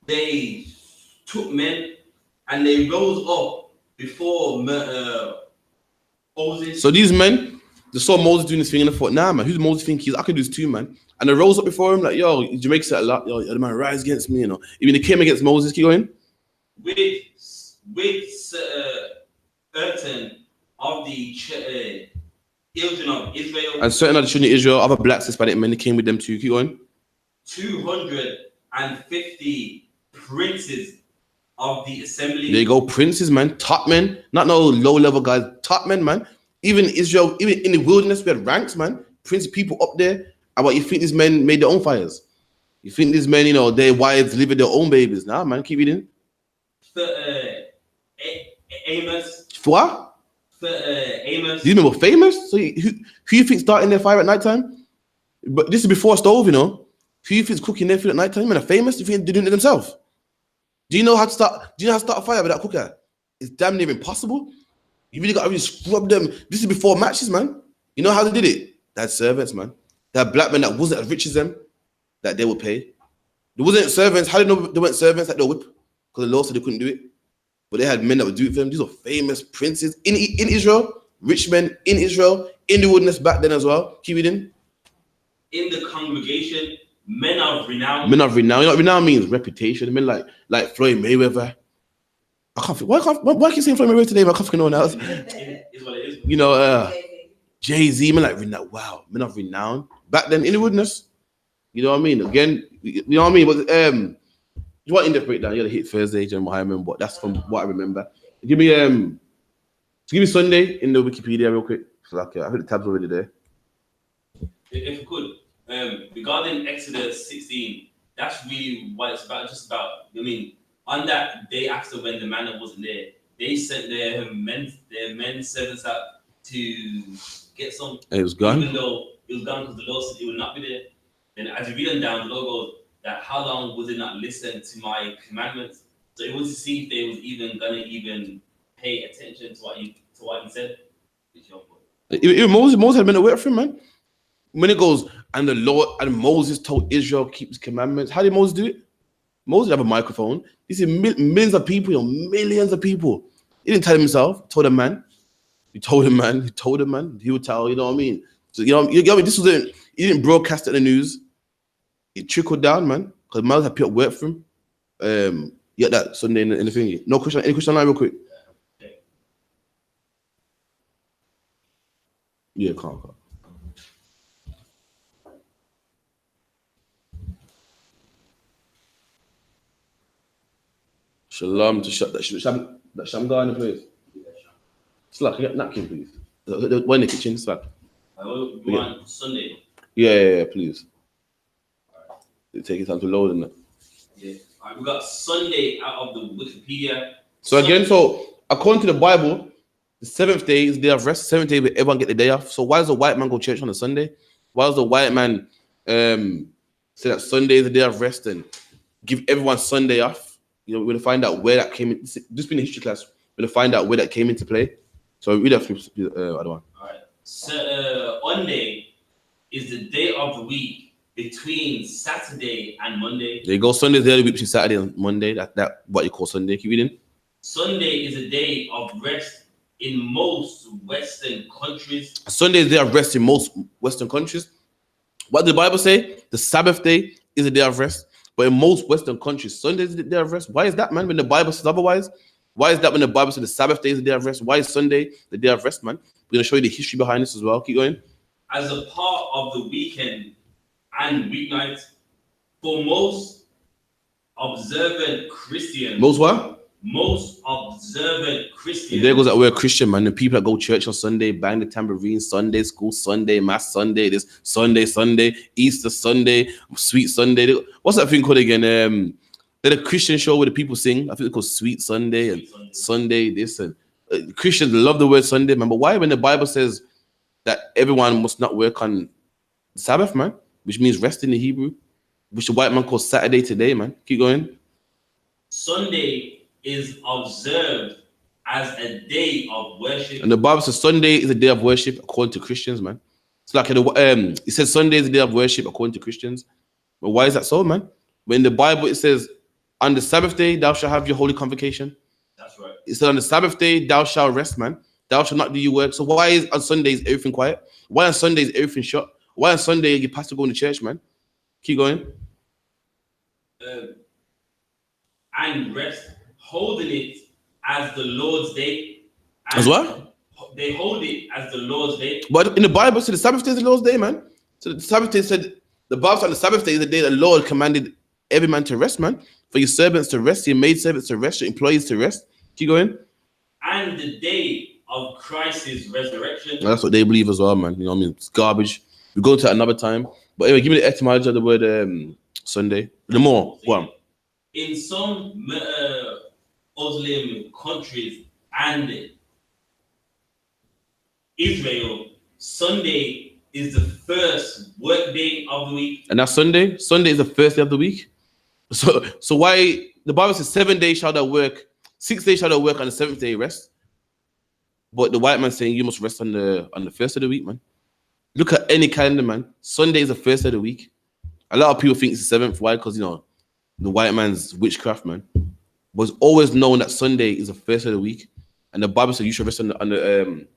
They took men and they rose up before Moses. So these men, they saw Moses doing this thing and they thought, nah, man, who's Moses think he is? I can do this too, man. And they rose up before him like, yo, Jamaica said a lot, yo, the man rise against me, you know. Even they came against Moses, keep going. With certain of the children of Israel. And certain of the children of Israel, other blacks, Hispanic men, they came with them too, keep going. 250 princes of the assembly. There you go, princes, man, top men, not no low-level guys, top men, man. Even Israel, even in the wilderness, we had ranks, man. Prince people up there. And what you think these men made their own fires? You think these men, you know, their wives delivered their own babies? Nah, man, keep reading. Amos. What? Amos. These men were famous. So who you think starting their fire at nighttime? But this is before stove, you know. Who you think's cooking their food at nighttime? Men are famous. You think they're doing it themselves? Do you know how to start? Do you know how to start a fire without cooker? It's damn near impossible. You really got to really scrub them. This is before matches, man. You know how they did it? They had servants, man. They had black men that wasn't as rich as them that they would pay. There wasn't servants. How did they know they weren't servants that they would whip? Because the law said they couldn't do it. But they had men that would do it for them. These were famous princes in Israel, rich men in Israel, in the wilderness back then as well. Keep reading. In the congregation, men of renown. Men of renown. You know what renown means? Reputation. Men like Floyd Mayweather. I can't think. Why can you say Floyd Mayweather today? I can't think of no one else. Is what it is. You know, Jay-Z, men like renown. Wow, men of renown. Back then in the wilderness. You know what I mean? Again, you know what I mean? But you want in the breakdown? You had to hit Thursday, GEN.YAHANNA, but that's from what I remember. Give me Sunday in the Wikipedia real quick. So like, I think the tab's already there. If you could, regarding Exodus 16, that's really what it's about. Just about, I mean, on that day after when the manna wasn't there, they sent their men servants out to get some. It was gone. Even though it was gone because the Lord said it would not be there. Then as you read them down, the Lord goes, that how long would they not listen to my commandments? So it was to see if they was even gonna pay attention to what he said. Even Moses had been aware from him, man. When it goes, And the Lord and Moses told Israel keep his commandments. How did Moses do it? Moses have a microphone. He said millions of people, millions of people. He didn't tell him himself. He told a man. He told him, man. He told him, man. He would tell. You know what I mean? So you know, this was he didn't broadcast it in the news. It trickled down, man. Because Miles had people work for him. Yeah, that Sunday in the thing. No question. Any question online, real quick? Yeah, calm. Shalom to that Shamgar in the place. Slack, get napkin, please. The one in the kitchen, slack. We want Sunday. Yeah, please. It takes time to load in that. Yeah. Alright, we got Sunday out of the Wikipedia. So again, according to the Bible, the 7th day is the day of rest. 7th day, everyone get the day off. So why does the white man go to church on a Sunday? Why does the white man say that Sunday is the day of rest and give everyone Sunday off? You know, we're going to find out where that came in. This been a history class. We're going to find out where that came into play. So read that, other one. All right. So Monday is the day of the week between Saturday and Monday. There you go. Sunday is the day of the week between Saturday and Monday. That what you call Sunday. Keep reading. Sunday is a day of rest in most Western countries. Sunday is the day of rest in most Western countries. What did the Bible say? The Sabbath day is a day of rest. But in most Western countries, Sunday is the day of rest. Why is that, man? When the Bible says otherwise? Why is that when the Bible says the Sabbath day is the day of rest? Why is Sunday the day of rest, man? We're going to show you the history behind this as well. Keep going. As a part of the weekend and weeknight, for most observant Christians. Most what? Most observant Christians. And there goes that word Christian, man. The people that go to church on Sunday, bang the tambourine, Sunday school, Sunday, Mass Sunday, this Sunday, Easter Sunday, Sweet Sunday. What's that thing called again? They're the Christian show where the people sing. I think it's called Sweet Sunday and Sunday this. And Christians love the word Sunday, man. But why when the Bible says that everyone must not work on Sabbath, man, which means rest in the Hebrew, which the white man calls Saturday today, man. Keep going. Sunday is observed as a day of worship. And the Bible says Sunday is a day of worship according to Christians, man. It's like it says Sunday is a day of worship according to Christians. But why is that so, man? When in the Bible it says, on the Sabbath day thou shalt have your holy convocation. That's right. It said on the Sabbath day thou shalt rest, man. Thou shalt not do your work. So why is on Sundays everything quiet? Why on Sundays everything shut? Why on Sunday your pastor going to church, man? Keep going. And rest, holding it as the Lord's day. As what? They hold it as the Lord's day. But in the Bible, so the Sabbath day is the Lord's day, man. So the Sabbath day said, the Bible said on the Sabbath day is the day the Lord commanded every man to rest, man. For your servants to rest, your maid servants to rest, your employees to rest. Keep going. And the day of Christ's resurrection. Well, that's what they believe as well, man. You know what I mean? It's garbage. We go to it another time. But anyway, give me the etymology of the word Sunday. The more. One. In some Muslim countries and Israel, Sunday is the first work day of the week. And that's Sunday? Sunday is the first day of the week? So why the Bible says 7 days shall thou work, 6 days shall thou work, on the 7th day rest. But the white man saying you must rest on the first of the week, man. Look at any calendar, man. Sunday is the first of the week. A lot of people think it's the 7th. Why? Because, you know, the white man's witchcraft, man. But it's always known that Sunday is the first of the week. And the Bible says you should rest on the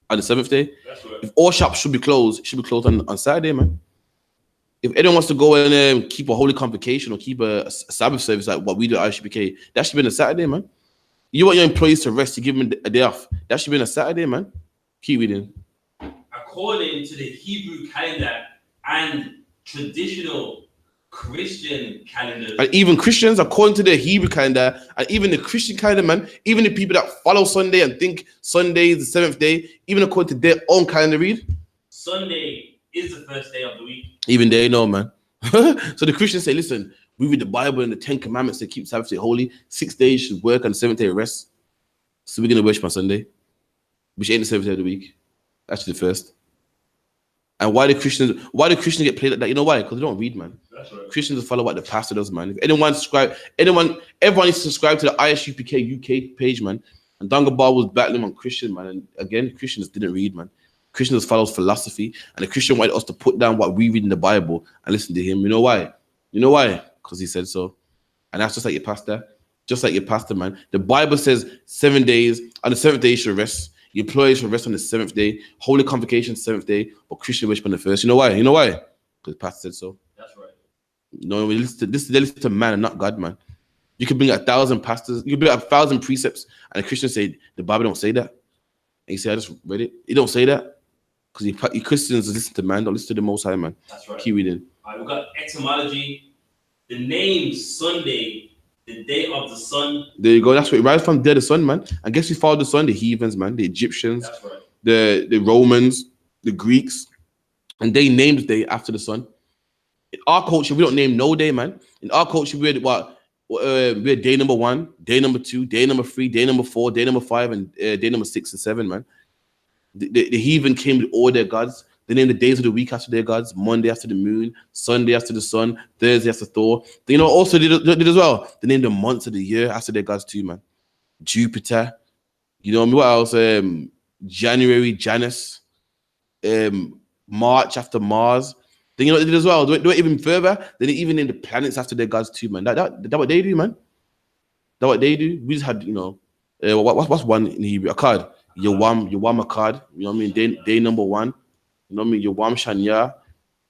7th day. That's right. If all shops should be closed, it should be closed on Saturday, man. If anyone wants to go and keep a holy convocation or keep a Sabbath service like what we do at I.S.U.P.K, that should be on a Saturday, man. You want your employees to rest, to give them a day off. That should be on a Saturday, man. Keep reading. According to the Hebrew calendar and traditional Christian calendars. And even Christians, according to the Hebrew calendar and even the Christian calendar, man, even the people that follow Sunday and think Sunday is the 7th day, even according to their own calendar, read. Sunday is the first day of the week. Even they know, man. So the Christians say, listen, we read the Bible and the 10 Commandments to keep Sabbath day holy. 6 days should work and the 7th day rest. So we're going to worship on Sunday, which ain't the 7th day of the week. Actually the first. And why do Christians get played like that? You know why? Because they don't read, man. That's right. Christians follow what the pastor does, man. If everyone needs to subscribe to the I.S.U.P.K UK page, man. And Dunga Bar was battling on Christian, man. And again, Christians didn't read, man. Christian just follows philosophy, and the Christian wanted us to put down what we read in the Bible and listen to him. You know why? You know why? Because he said so. And that's just like your pastor. Just like your pastor, man. The Bible says 7 days. On the seventh day, you should rest. Your employees should rest on the seventh day. Holy convocation, seventh day. But Christian worship on the first. You know why? You know why? Because the pastor said so. That's right. No, they listen to man and not God, man. You could bring 1,000 pastors. You could bring 1,000 precepts. And the Christian say, the Bible don't say that. And you say, I just read it. It don't say that. Because you Christians listen to man, don't listen to the Most High, man. That's right. Keep reading. All right, we've got etymology. The name Sunday, the day of the sun. There you go. That's where it rises from, day of the sun, man. And guess who followed the sun? The heathens, man. The Egyptians. That's right. The Romans, the Greeks. And they named the day after the sun. In our culture, we don't name no day, man. In our culture, we're day number 1, day number 2, day number 3, day number 4, day number 5, and day number 6 and 7, man. The heathen came with all their gods. They named the days of the week after their gods. Monday after the moon, Sunday after the sun, Thursday after Thor. They, also did as well. They named the months of the year after their gods too, man. Jupiter. You know what else? January, Janus. March after Mars. Then you know what they did as well? They went even further. They didn't even name the planets after their gods too, man. That what they do, man. That what they do. We just had, what's one in Hebrew? Akkad. Yawam Akkad. You know what I mean? Day number 1. You know what I mean? Yawam Shanya.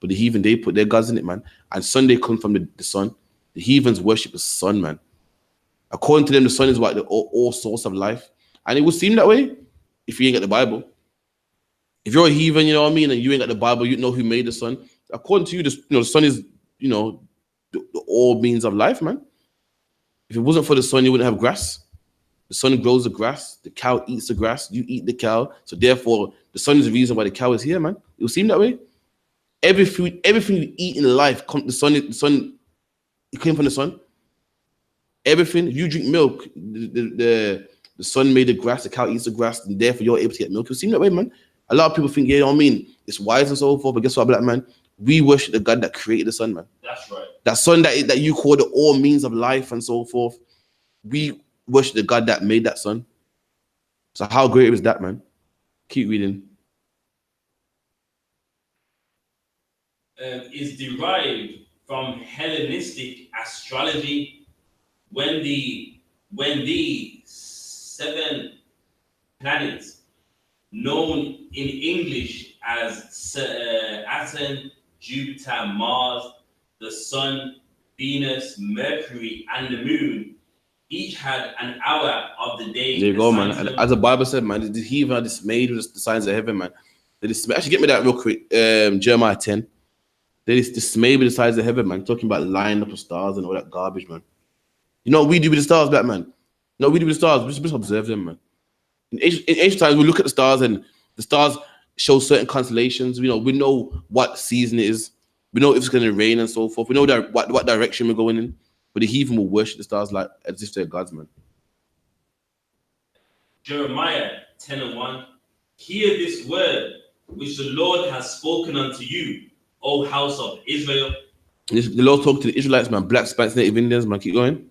But the heathen, they put their gods in it, man. And Sunday comes from the sun. The heathens worship the sun, man. According to them, the sun is what the all source of life. And it would seem that way if you ain't got the Bible. If you're a heathen, you know what I mean, and you ain't got the Bible, you know who made the sun. According to you, the sun is, the all means of life, man. If it wasn't for the sun, you wouldn't have grass. The sun grows the grass. The cow eats the grass. You eat the cow. So therefore, the sun is the reason why the cow is here, man. It would seem that way. Everything you eat in life, the sun, it came from the sun. Everything. If you drink milk, the sun made the grass. The cow eats the grass, and therefore you're able to get milk. It would seem that way, man. A lot of people think, it's wise and so forth. But guess what, black man? We worship the God that created the sun, man. That's right. That sun that you call the all means of life and so forth. We worship the God that made that sun. So how great is that, man? Keep reading. Is derived from Hellenistic astrology when the 7 planets known in English as Saturn, Jupiter, Mars, the Sun, Venus, Mercury, and the Moon each had an hour of the day. There you go, man. And as the Bible said, man, the heathen are dismayed with the signs of heaven, man. They dismayed. Actually, get me that real quick. Jeremiah 10. They dismayed with the signs of heaven, man. Talking about lining up the stars and all that garbage, man. You know what we do with the stars, black man? You know what we do with the stars? We just observe them, man. In ancient times, we look at the stars and the stars show certain constellations. We know what season it is. We know if it's going to rain and so forth. We know that what direction we're going in. But the heathen will worship the stars like as if they're gods, man. Jeremiah 10:1. Hear this word which the Lord has spoken unto you, O house of Israel. The Lord talked to the Israelites, man. Black, Spanish, Native Indians, man. Keep going.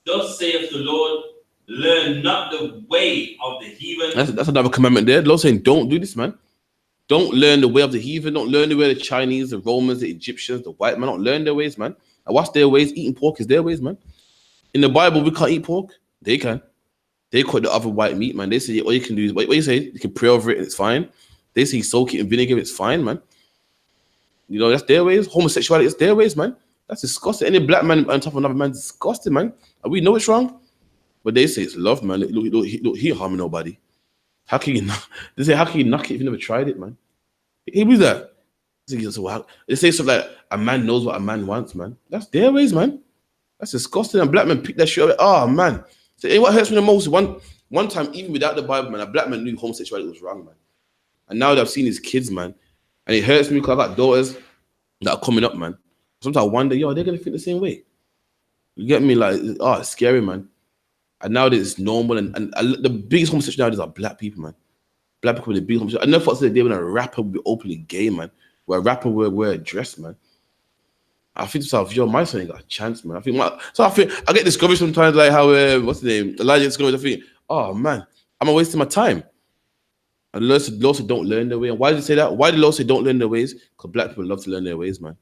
Thus saith the Lord, learn not the way of the heathen. That's another commandment there. The Lord saying, don't do this, man. Don't learn the way of the heathen. Don't learn the way of the Chinese, the Romans, the Egyptians, the white man. Don't learn their ways, man. And what's their ways? Eating pork is their ways, man. In the Bible, we can't eat pork. They can. They call it the other white meat, man. They say all you can do is, what you say? You can pray over it and it's fine. They say soak it in vinegar, it's fine, man. That's their ways. Homosexuality is their ways, man. That's disgusting. Any black man on top of another man is disgusting, man. And we know it's wrong. But they say it's love, man. Look, he ain't harming nobody. How can you not? They say, how can you knock it if you never tried it, man? He was that. They say something like, a man knows what a man wants, man. That's their ways, man. That's disgusting. And black men pick that shit up. Oh, man. So, what hurts me the most? One time, even without the Bible, man, a black man knew homosexuality was wrong, man. And now that I've seen his kids, man, and it hurts me because I got daughters that are coming up, man. Sometimes I wonder, they're going to think the same way. You get me? Like, it's scary, man. And now that it's normal, and the biggest homosexual nowadays are black people, man. Black people are the biggest homosexual. I never thought today when a rapper would be openly gay, man. Where a rapper would wear a dress, man. I think to myself, my son ain't got a chance, man. I get discouraged sometimes, like how what's the name? Elijah discouraged. I think, oh man, I'm wasting my time. And the Lord said, don't learn their way. And why did he say that? Why did the Lord say don't learn their ways? Because black people love to learn their ways, man.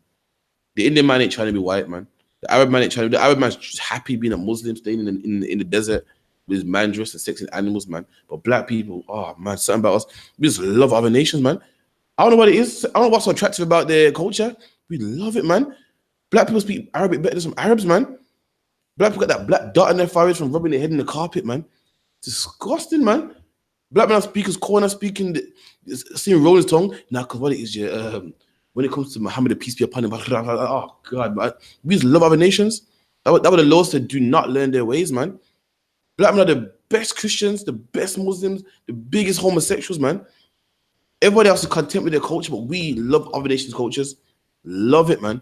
The Indian man ain't trying to be white, man. The Arab man ain't trying to be. The Arab man's just happy being a Muslim, staying in the desert with his man dressed and sexing animals, man. But black people, oh man, something about us. We just love other nations, man. I don't know what it is. I don't know what's so attractive about their culture. We love it, man. Black people speak Arabic better than some Arabs, man. Black people got that black dot in their foreheads from rubbing their head in the carpet, man. Disgusting, man. Black man speakers corner speaking, seeing Roland's tongue. Now, because what it is, yeah, when it comes to Muhammad, peace be upon him, oh God, man. We just love other nations. That what the Lord said, do not learn their ways, man. Black men are the best Christians, the best Muslims, the biggest homosexuals, man. Everybody else is content with their culture, but we love other nations' cultures. Love it, man.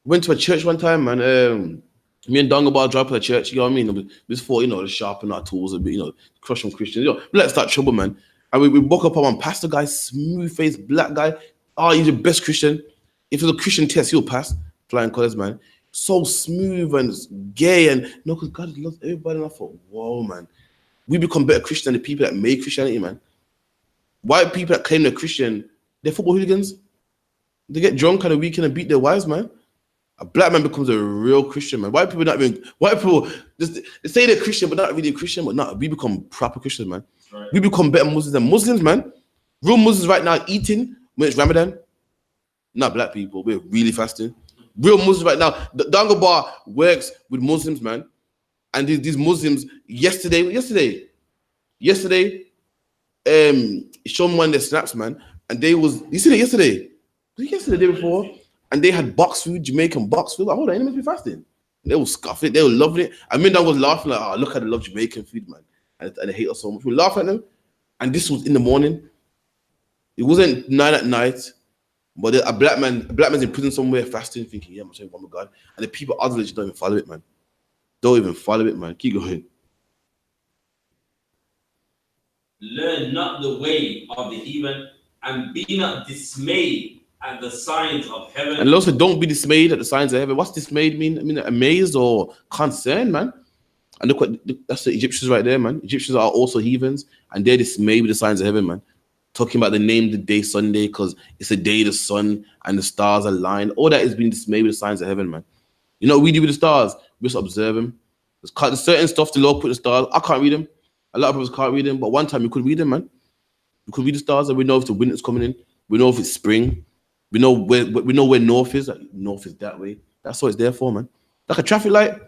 Went to a church one time, man. Me and Dongabar drive to the church, you know what I mean? We just thought, to sharpen our tools a bit, crush some Christians. Let's start trouble, man. And we woke up on one pastor guy, smooth-faced black guy. Oh, he's the best Christian. If it's a Christian test, he'll pass. Flying colors, man. So smooth and gay and because God loves everybody. And I thought, whoa, man. We become better Christian than the people that made Christianity, man. White people that claim they're Christian, they're football hooligans. They get drunk on the weekend and beat their wives, man. A black man becomes a real Christian, man. White people just they say they're Christian, but not really a Christian. But no, we become proper Christians, man. Right. We become better Muslims than Muslims, man. Real Muslims right now eating when it's Ramadan. Not black people. We're really fasting. Real Muslims right now. The Dango Bar works with Muslims, man. And these Muslims yesterday, showed me one of their snaps, man. And you seen it yesterday? Was it yesterday, the day before? And they had box food, Jamaican box food. Like, hold on, they must be fasting. And they will scoff it. They were loving it. I mean, I was laughing like, oh, look how they love Jamaican food, man. And they hate us so much. We laugh at them. And this was in the morning. It wasn't 9 at night. But a black man's in prison somewhere fasting, thinking, yeah, I'm saying, oh my God. And the people other than don't even follow it, man. Don't even follow it, man. Keep going. Learn not the way of the heathen, and be not dismayed at the signs of heaven. And also, don't be dismayed at the signs of heaven. What's dismayed mean? I mean, amazed or concerned, man. And look what that's the Egyptians right there, man. Egyptians are also heathens, and they're dismayed with the signs of heaven, man. Talking about the name of the day Sunday because it's a day the sun and the stars align. All that is being dismayed with the signs of heaven, man. You know what we do with the stars? We just observe them. There's certain stuff the Lord put in the stars. I can't read them. A lot of us can't read them, but one time we could read them, man. We could read the stars, and we know if the winter's coming in. We know if it's spring. We know where north is. Like, north is that way. That's what it's there for, man. Like a traffic light.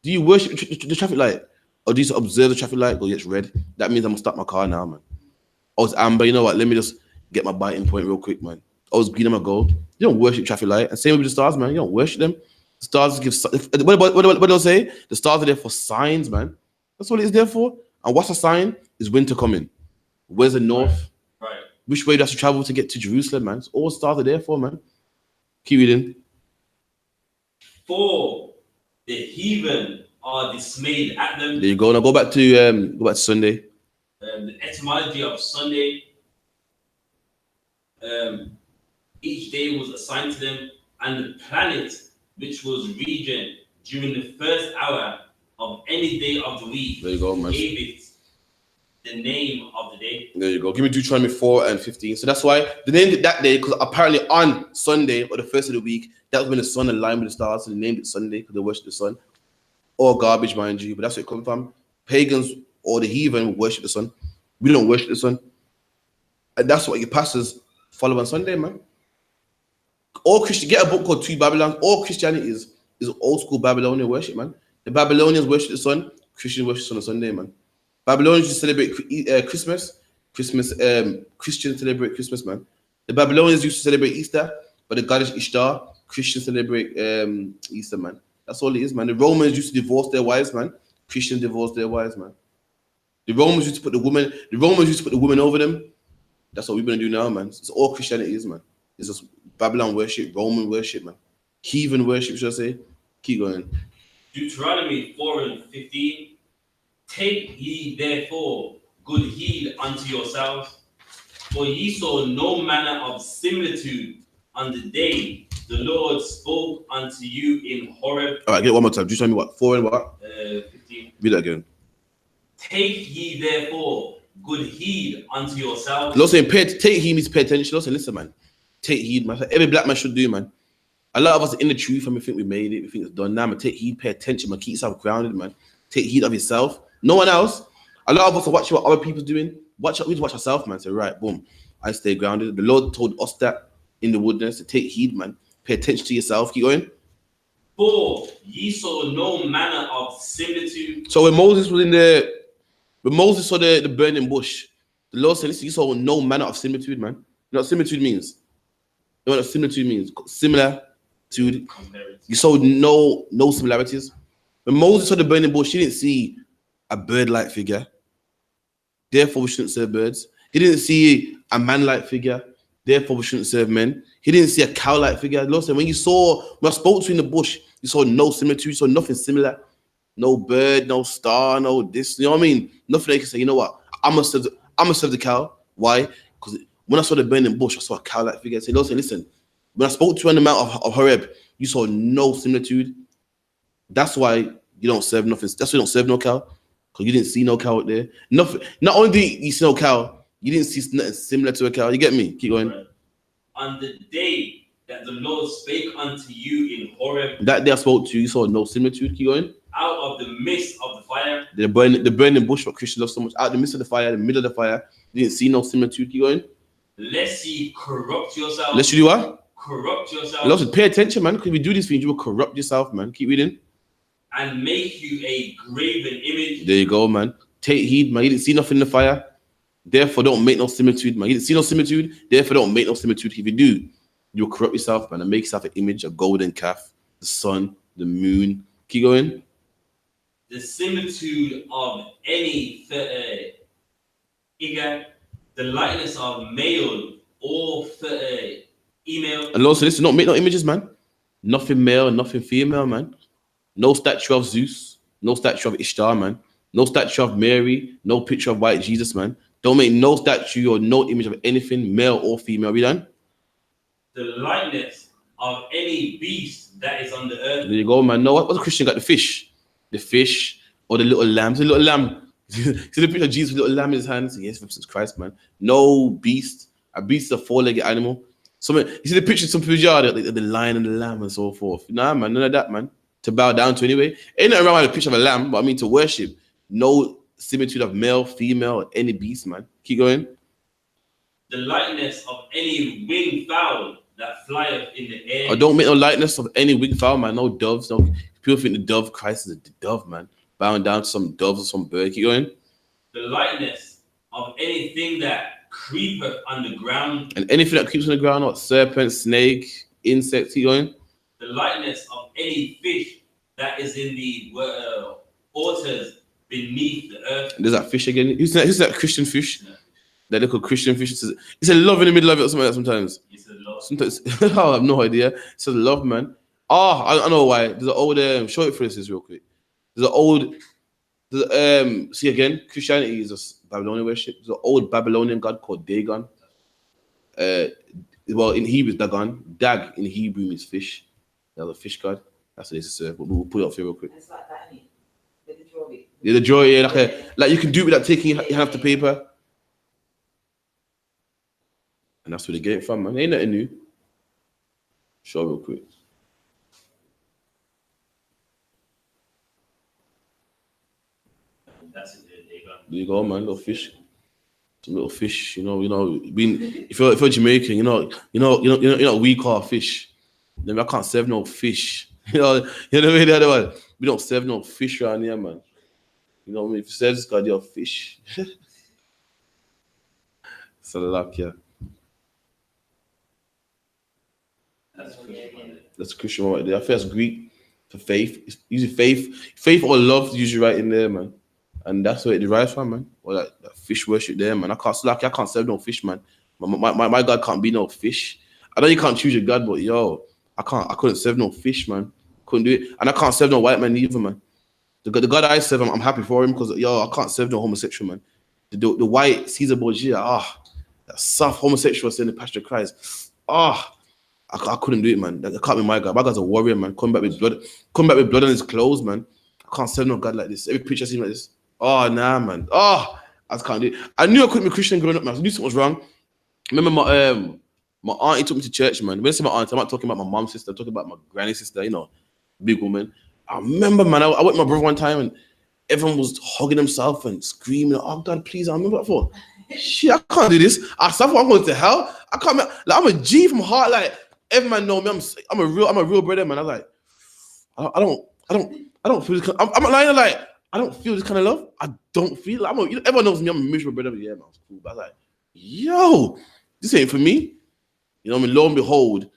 Do you worship the traffic light, or do you just observe the traffic light? Go, it's red. That means I'm gonna stop my car now, man. Oh, it's amber. You know what? Let me just get my biting point real quick, man. Oh, it's green. I'm gonna go. You don't worship traffic light. And same with the stars, man. You don't worship them. The stars give. What do I say? The stars are there for signs, man. That's what it's there for. And what's a sign? Is winter coming. Where's the north? Right. Which way do you have to travel to get to Jerusalem, man? It's all stars are there for, man. Keep reading. For the heathen are dismayed at them. There you go. Now go back to Sunday. The etymology of Sunday. Each day was assigned to them, and the planet which was regent during the first hour of any day of the week. There you go, man. Gave it the name of the day. There you go. Give me Deuteronomy 4 and 15. So that's why they named it that day, because apparently on Sunday or the first of the week, that was when the sun aligned with the stars. So they named it Sunday because they worship the sun. Or garbage, mind you. But that's where it comes from. Pagans or the heathen worship the sun. We don't worship the sun. And that's what your pastors follow on Sunday, man. All Christian, get a book called Two Babylons. All Christianity is old school Babylonian worship, man. The Babylonians worship the sun. Christians worship the sun on Sunday, man. Babylonians used to celebrate Christmas. Christians celebrate Christmas, man. The Babylonians used to celebrate Easter, but the goddess Ishtar, Christians celebrate Easter, man. That's all it is, man. The Romans used to divorce their wives, man. Christians divorce their wives, man. The Romans used to put the women over them. That's what we're gonna do now, man. It's all Christianity is, man. It's just Babylon worship, Roman worship, man. Heathen worship, should I say? Keep going. Deuteronomy 4 and 15. Take ye therefore good heed unto yourselves, for ye saw no manner of similitude on the day the Lord spoke unto you in Horeb. All right, get it one more time. Deuteronomy what? 4 and what? 15. Read that again. Take ye therefore good heed unto yourselves. Lord saying, take heed means pay attention. Lord saying, listen, man, take heed, man. Every black man should do, man. A lot of us are in the truth and we think we made it, we think it's done now, man. Take heed, pay attention, man. Keep yourself grounded, man. Take heed of yourself. No one else. A lot of us are watching what other people's doing. We just watch ourselves, man. Say, right, boom, I stay grounded. The Lord told us that in the wilderness to take heed, man. Pay attention to yourself. Keep going. For ye saw no manner of similitude. So when Moses saw the burning bush, the Lord said, listen, you saw no manner of similitude, man. You know what similitude means? You know what similitude means? Similar to. You saw no similarities. When Moses saw the burning bush, he didn't see a bird-like figure. Therefore, we shouldn't serve birds. He didn't see a man-like figure. Therefore, we shouldn't serve men. He didn't see a cow-like figure. The Lord said, when I spoke to you in the bush, you saw no similitude, you saw nothing similar. No bird, no star, no this. You know what I mean? Nothing that you can say, you know what? I'm gonna serve the cow. Why? Because when I saw the burning bush, I saw a cow-like figure. I said, Lord said, listen, when I spoke to you on the Mount of Horeb, you saw no similitude. That's why you don't serve nothing. That's why you don't serve no cow. Because you didn't see no cow out there. Nothing. Not only did you see no cow, you didn't see nothing similar to a cow. You get me? Keep going. Right. On the day that the Lord spake unto you in Horeb. That day I spoke to you, you saw no similitude. Keep going. Out of the midst of the fire. The burning bush, what Christians love so much. Out of the midst of the fire, the middle of the fire, you didn't see no similitude. Keep going. Lest ye corrupt yourself. Lest you do what? Corrupt yourself. Lord, pay attention, man. Because we do these things, you will corrupt yourself, man. Keep reading. And make you a graven image. There you go, man. Take heed, man. You didn't see nothing in the fire. Therefore, don't make no similitude, man. You didn't see no similitude. Therefore, don't make no similitude. If you do, you'll corrupt yourself, man, and make yourself an image, a golden calf, the sun, the moon. Keep going. The similitude of any figure, the likeness of male or female. And Lord said, listen, don't make no images, man. Nothing male, nothing female, man. No statue of Zeus, no statue of Ishtar, man. No statue of Mary, no picture of white Jesus, man. Don't make no statue or no image of anything, male or female. We done? The likeness of any beast that is on the earth. There you go, man. No, what's the Christian got? The fish, or the little lamb. The little lamb. See the picture of Jesus with the little lamb in his hands? Yes, Jesus Christ, man. No beast. A beast is a four-legged animal. So, man, you see the picture of some people, like the lion and the lamb and so forth. Nah, man, none of that, man. To bow down to anyway. Ain't nothing wrong with a picture of a lamb, but I mean to worship. No similitude of male, female, or any beast, man. Keep going. The likeness of any winged fowl that flieth in the air. I don't make no likeness of any winged fowl, man. No doves. No. People think the dove, Christ is a dove, man. Bowing down to some doves or some bird. Keep going. The likeness of anything that creepeth on the ground. And anything that creeps on the ground, what? Serpent, snake, insect. Keep going. The likeness of any fish that is in the waters beneath the earth. And there's that fish again. Who's that Christian fish? Yeah. That little Christian fish. It's a love in the middle of it or something like that sometimes. It's a love. Sometimes, I have no idea. It's a love, man. Oh, I know why. There's an old, show it for us real quick. See again, Christianity is a Babylonian worship. There's an old Babylonian god called Dagon. Well, in Hebrew, it's Dagon. Dag in Hebrew means fish. That's a fish god. That's what it is. But we'll put it up here real quick. It's like that, isn't it? With the drawing. Yeah, the drawing, yeah, like you can do it without taking your hand off the paper. And that's where they get it from, man. Ain't nothing new. Show real quick. That's it, Dagon. There you go, man. Little fish. Some little fish, being if you're Jamaican, you know we call fish. Then I can't serve no fish. You know the other one. We don't serve no fish around here, man. You know what I mean? If you serve this god, you're fish. So luck, yeah. That's Christian right there. I think that's Greek for faith. It's usually faith or love is usually right in there, man. And that's where it derives from, man. Or that fish worship there, man. I can't serve no fish, man. My God can't be no fish. I know you can't choose your God, but I couldn't serve no fish, man. Couldn't do it. And I can't serve no white man either, man. The God I serve, I'm happy for him because I can't serve no homosexual, man. The white Caesar Borgia, that soft homosexual saying the Pastor Christ. I couldn't do it, man. That can't be my God. My God's a warrior, man. Coming back with blood on his clothes, man. I can't serve no God like this. Every picture I see like this. Oh, nah, man. I I just can't do it. I knew I couldn't be Christian growing up, man. I knew something was wrong. Remember my auntie took me to church, man. When I say my auntie, I'm not talking about my mom's sister. I'm talking about my granny sister, you know, big woman. I remember, man, I went with my brother one time and everyone was hugging themselves and screaming, oh, God, please. I remember that for, shit, I can't do this. I suffer, I'm going to hell. I can't, like, I'm a G from heart. Like, every man know me. I'm a real brother, man. I was like, I don't feel this kind I'm not lying, like, I don't feel this kind of love. I don't feel like, everyone knows me. I'm a miserable brother. Yeah, man, it's cool. But I was like, yo, this ain't for me. You know what I mean? Lo and behold,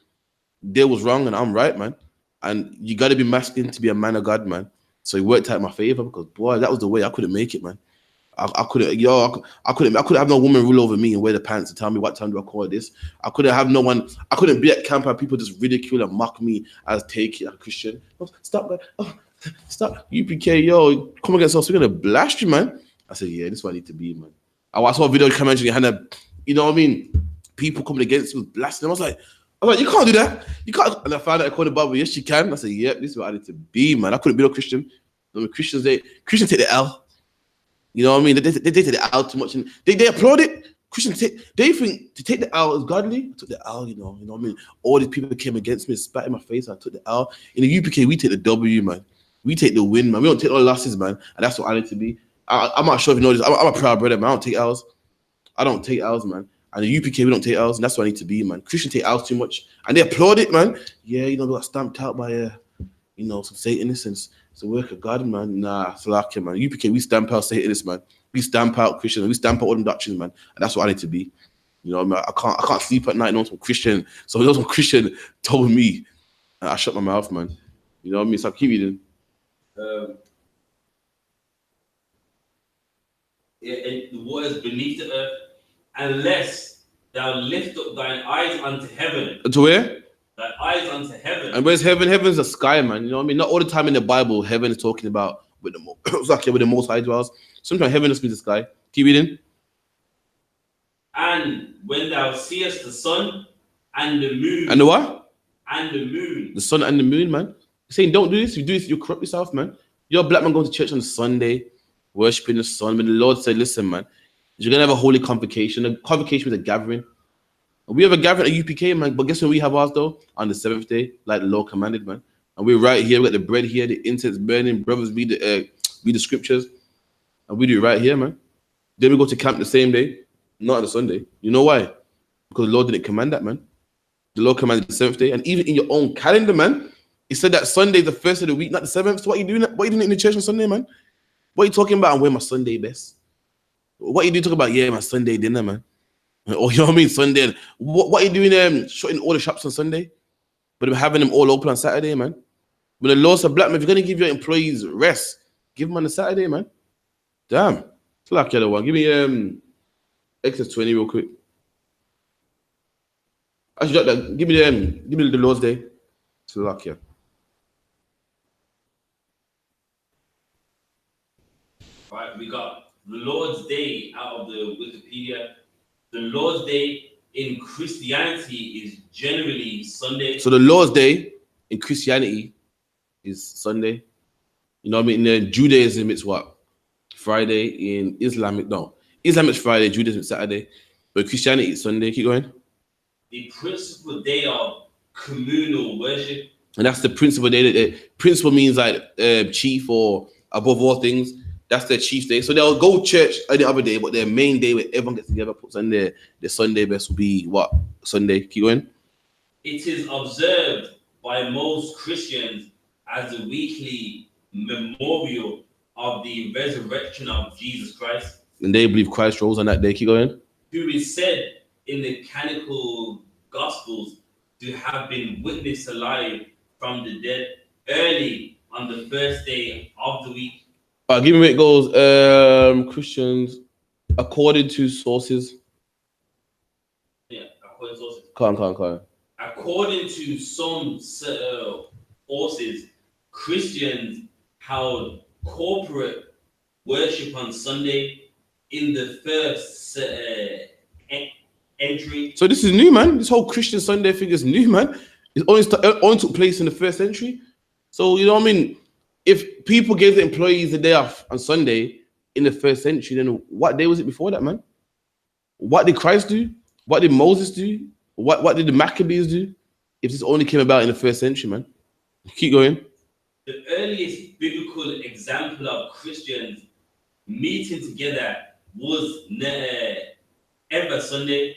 they was wrong and I'm right, man. And you got to be masculine to be a man of God, man. So it worked out in my favor because, boy, that was the way. I couldn't make it, man. I couldn't have no woman rule over me and wear the pants and tell me what time do I call this. I couldn't have no one. I couldn't be at camp and people just ridicule and mock me as take it a Christian. Oh, stop, man. Oh, stop. UPK, yo, come against us. We're gonna blast you, man. I said, yeah, this is what I need to be, man. I saw a video coming, Hannah. You know what I mean? People coming against me with blasting. I was like, you can't do that. You can't. And I found out I called the Bible. Yes, you can. I said, yep, this is what I need to be, man. I couldn't be no Christian. I mean, Christians take the L. You know what I mean? They take the L too much, and they applaud it. Christians they think to take the L is godly. I took the L, you know what I mean? All these people came against me, spat in my face. I took the L. In the UPK, we take the W, man. We take the win, man. We don't take no losses, man. And that's what I need to be. I'm not sure if you know this. I'm a proud brother, man. I don't take L's. I don't take L's, man. And the UPK, we don't take L's, and that's what I need to be, man. Christians take L's too much, and they applaud it, man. Yeah, you know, they got stamped out by some Satanists and it's a work of God, man. Nah, Salakia, man. UPK, we stamp out Satanists, man. We stamp out Christians. We stamp out all them doctrines, man. And that's what I need to be. You know, man, I can't sleep at night knowing some Christian. So some Christian told me, and I shut my mouth, man. You know what I mean? So I keep reading. The waters beneath the earth, unless thou lift up thine eyes unto heaven. To where? Thine eyes unto heaven. And where's heaven? Heaven's the sky, man. You know what I mean? Not all the time in the Bible, heaven is talking about with the Most High dwells. Sometimes heaven just means the sky. Keep reading. And when thou seest the sun and the moon. And the what? And the moon. The sun and the moon, man. He's saying, don't do this. If you do this, you corrupt yourself, man. You're a black man going to church on Sunday, worshiping the sun. When the Lord said, listen, man, you're going to have a holy convocation. A convocation is a gathering. And we have a gathering at UPK, man. But guess when we have ours, though? On the 7th day, like the Lord commanded, man. And we're right here. We got the bread here, the incense burning. Brothers read the scriptures. And we do it right here, man. Then we go to camp the same day, not on the Sunday. You know why? Because the Lord didn't command that, man. The Lord commanded the 7th day. And even in your own calendar, man, it said that Sunday is the first of the week, not the 7th. So what are you doing? What are you doing in the church on Sunday, man? What are you talking about? I'm wearing my Sunday best. What are you doing talking about? Yeah, my Sunday dinner, man. Or you know what I mean? Sunday. What are you doing shutting all the shops on Sunday? But I'm having them all open on Saturday, man. When the Lord said, black man, if you're going to give your employees rest, give them on the Saturday, man. Damn. It's like the other one. Give me Exodus 20 real quick. Actually, give me the Lord's Day. It's like, yeah. Right, we got the Lord's Day out of the Wikipedia. The Lord's Day in Christianity is generally Sunday. So the Lord's Day in Christianity is Sunday. You know what I mean? In Judaism, it's what? Friday. In Islam, it's Friday, Judaism is Saturday. But Christianity is Sunday. Keep going. The principal day of communal worship. And that's the principal day. Principal means like chief or above all things. That's their chief day. So they'll go church any other day, but their main day where everyone gets together, puts on their Sunday best will be what? Sunday. Keep going. It is observed by most Christians as a weekly memorial of the resurrection of Jesus Christ. And they believe Christ rose on that day. Keep going. Who is said in the canonical Gospels to have been witnessed alive from the dead early on the first day of the week. Give me where it goes. Christians, according to sources. Yeah, according to sources. Come. According to some sources, Christians held corporate worship on Sunday in the first entry. So this is new, man. This whole Christian Sunday thing is new, man. It only took place in the first century. So you know what I mean? If people gave the employees the day off on Sunday, in the first century, then what day was it before that, man? What did Christ do? What did Moses do? What did the Maccabees do? If this only came about in the first century, man. Keep going. The earliest biblical example of Christians meeting together was ever Sunday.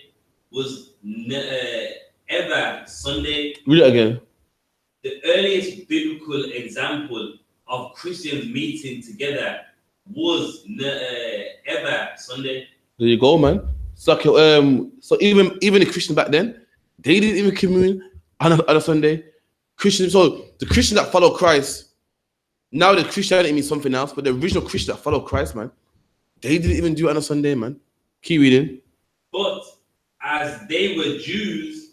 Ever Sunday. Read it again. The earliest biblical example of Christians meeting together was ever Sunday. There you go, man. So, so even the Christians back then, they didn't even commune on a Sunday. Christians, so the Christians that follow Christ, now the Christianity means something else, but the original Christians that follow Christ, man, they didn't even do it on a Sunday, man. Keep reading. But as they were Jews,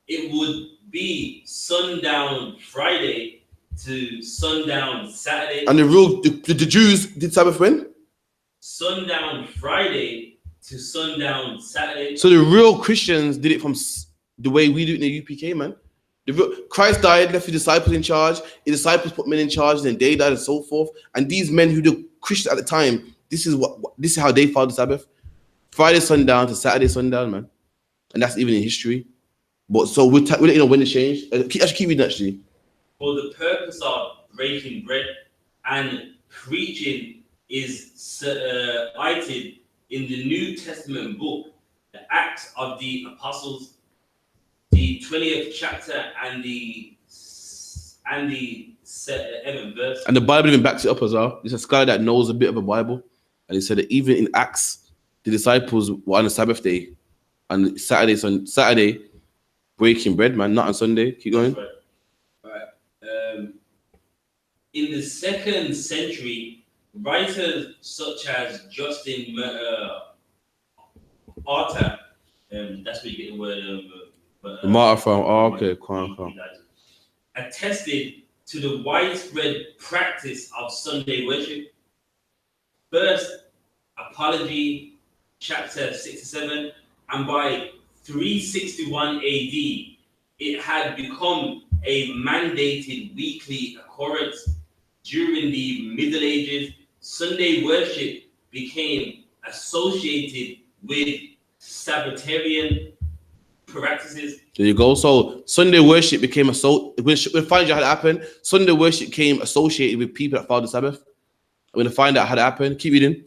it would be sundown Friday to sundown Saturday. And the Jews did Sabbath when? Sundown Friday to sundown Saturday. So the real Christians did it from the way we do it in the UPK, man. Christ died, left his disciples in charge. His disciples put men in charge, then they died and so forth. And these men who were Christians at the time, this is how they followed the Sabbath. Friday sundown to Saturday sundown, man. And that's even in history. But so we'll let you know when it changed. Actually, keep reading, actually. For the purpose of breaking bread and preaching is cited in the New Testament book, the Acts of the Apostles, the 20th chapter and the 7th verse. And the Bible even backs it up as well. There's a scholar that knows a bit of a Bible, and he said that even in Acts, the disciples were on the Sabbath day, and Saturday breaking bread, man, not on Sunday. Keep going. Right. In the 2nd century, writers such as Justin Martyr, that's where you get the word. Martyr from. Oh, okay, come. Attested to the widespread practice of Sunday worship. First, Apology, chapter 67, and by 361 AD, it had become a mandated weekly occurrence. During the Middle Ages, Sunday worship became associated with Sabbatarian practices. There you go. So Sunday worship became when find out how it happened. Sunday worship became associated with people that followed the Sabbath. We're gonna find out how that happened. Keep reading.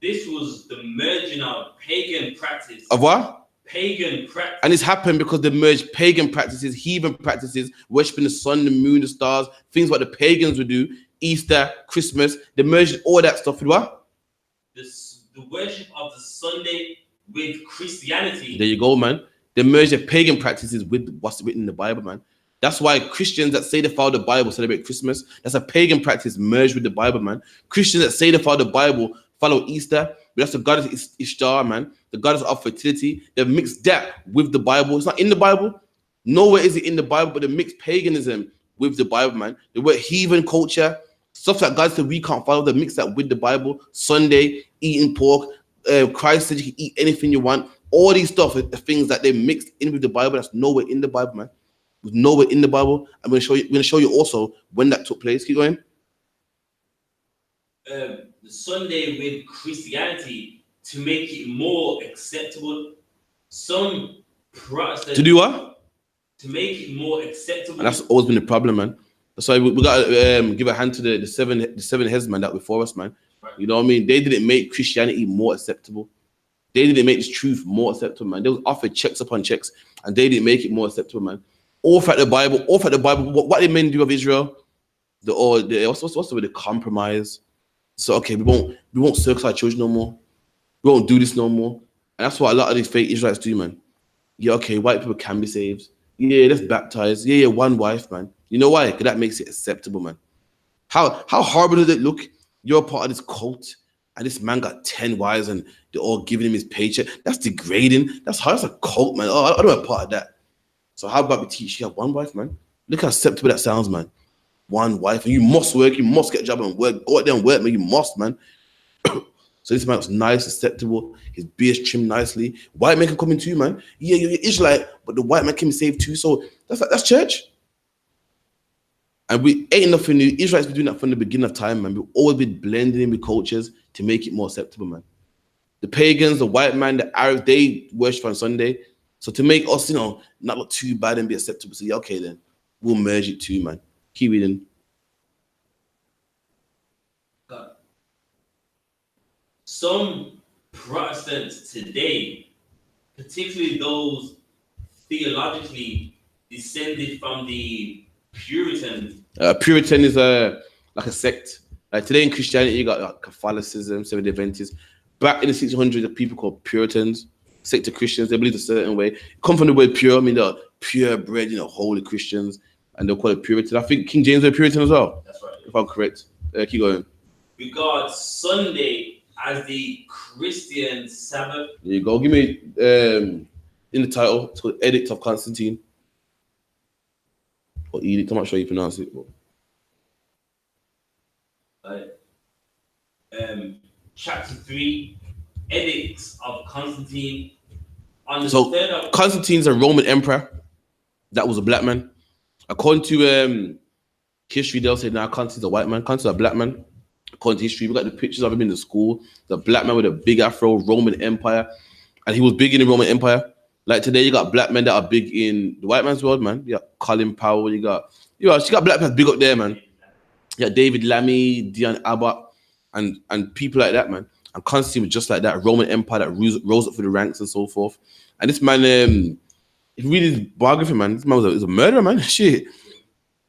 This was the merging of pagan practice. Of what? Pagan practice. And it's happened because they merged pagan practices, heathen practices, worshiping the sun, the moon, the stars, things what the pagans would do, Easter, Christmas. They merged all that stuff with what? The worship of the Sunday with Christianity. There you go, man. They merge their pagan practices with what's written in the Bible, man. That's why Christians that say they follow the Bible celebrate Christmas. That's a pagan practice merged with the Bible, man. Christians that say they follow the Bible follow Easter, but that's the goddess Ishtar, man. The goddess of fertility. They've mixed that with the Bible. It's not in the Bible. Nowhere is it in the Bible, but they mix paganism with the Bible, man. They were heathen culture, stuff that God said we can't follow. They mix that with the Bible. Sunday, eating pork. Christ said you can eat anything you want. All these stuff are things that they mixed in with the Bible. That's nowhere in the Bible, man. There's nowhere in the Bible. I'm going to show you also when that took place. Keep going. The Sunday with Christianity to make it more acceptable. Some Protestants To do what? to make it more acceptable. And that's always been the problem, man. That's why we got to give a hand to the seven heads, man, that were before us, man. Right. You know what I mean? They didn't make Christianity more acceptable. They didn't make this truth more acceptable, man. They was offered checks upon checks, and they didn't make it more acceptable, man. All throughout the Bible. What did men do of Israel? What's the way? The compromise. So okay, we won't circumcise our children no more. We won't do this no more. And that's what a lot of these fake Israelites do, man. Yeah, okay, white people can be saved. Yeah, let's baptize. Yeah, one wife, man. You know why? Because that makes it acceptable, man. How horrible does it look? You're part of this cult, and this man got 10 wives, and they're all giving him his paycheck. That's degrading. That's a cult, man. Oh, I don't want part of that. So how about we teach you have one wife, man? Look how acceptable that sounds, man. One wife, and you must work. You must get a job and work. Go out there and work, man. You must, man. So this man was nice, acceptable. His beard trimmed nicely. White man can come in too, man. Yeah, you're Israelite, but the white man can be saved too. So that's church. And we ain't nothing new. Israelites been doing that from the beginning of time, man. We've always been blending in with cultures, to make it more acceptable, man. The pagans, the white man, the Arabs, they worship on Sunday. So to make us, not look too bad and be acceptable, so yeah, okay then, we'll merge it too, man. Keep reading. Some Protestants today, particularly those theologically descended from the Puritans. Puritan is like a sect. Like today in Christianity, you got like Catholicism, Seventh-day Adventists. Back in the 1600s, the people called Puritans, sect of Christians. They believed a certain way. Come from the word pure. I mean, they're purebred, holy Christians, and they'll call it Puritan. I think King James was Puritan as well. That's right. If I'm correct. Keep going. Regard Sunday as the Christian Sabbath. There you go. Give me in the title. It's called Edict of Constantine. Or Edict. I'm not sure you pronounce it. Chapter 3, Edicts of Constantine. Constantine's a Roman emperor that was a black man. According to history, they'll say, nah, Constantine's a white man. Constantine's a black man. According to history, we got the pictures of him in the school. The black man with a big afro, Roman Empire. And he was big in the Roman Empire. Like today, you got black men that are big in the white man's world, man. You got Colin Powell, you got black men big up there, man. You got David Lammy, Dion Abbott, and people like that, man. And Constantine was just like that, Roman Empire that rose up through the ranks and so forth. And this man, if you read his biography, man, this man was a murderer, man. Shit.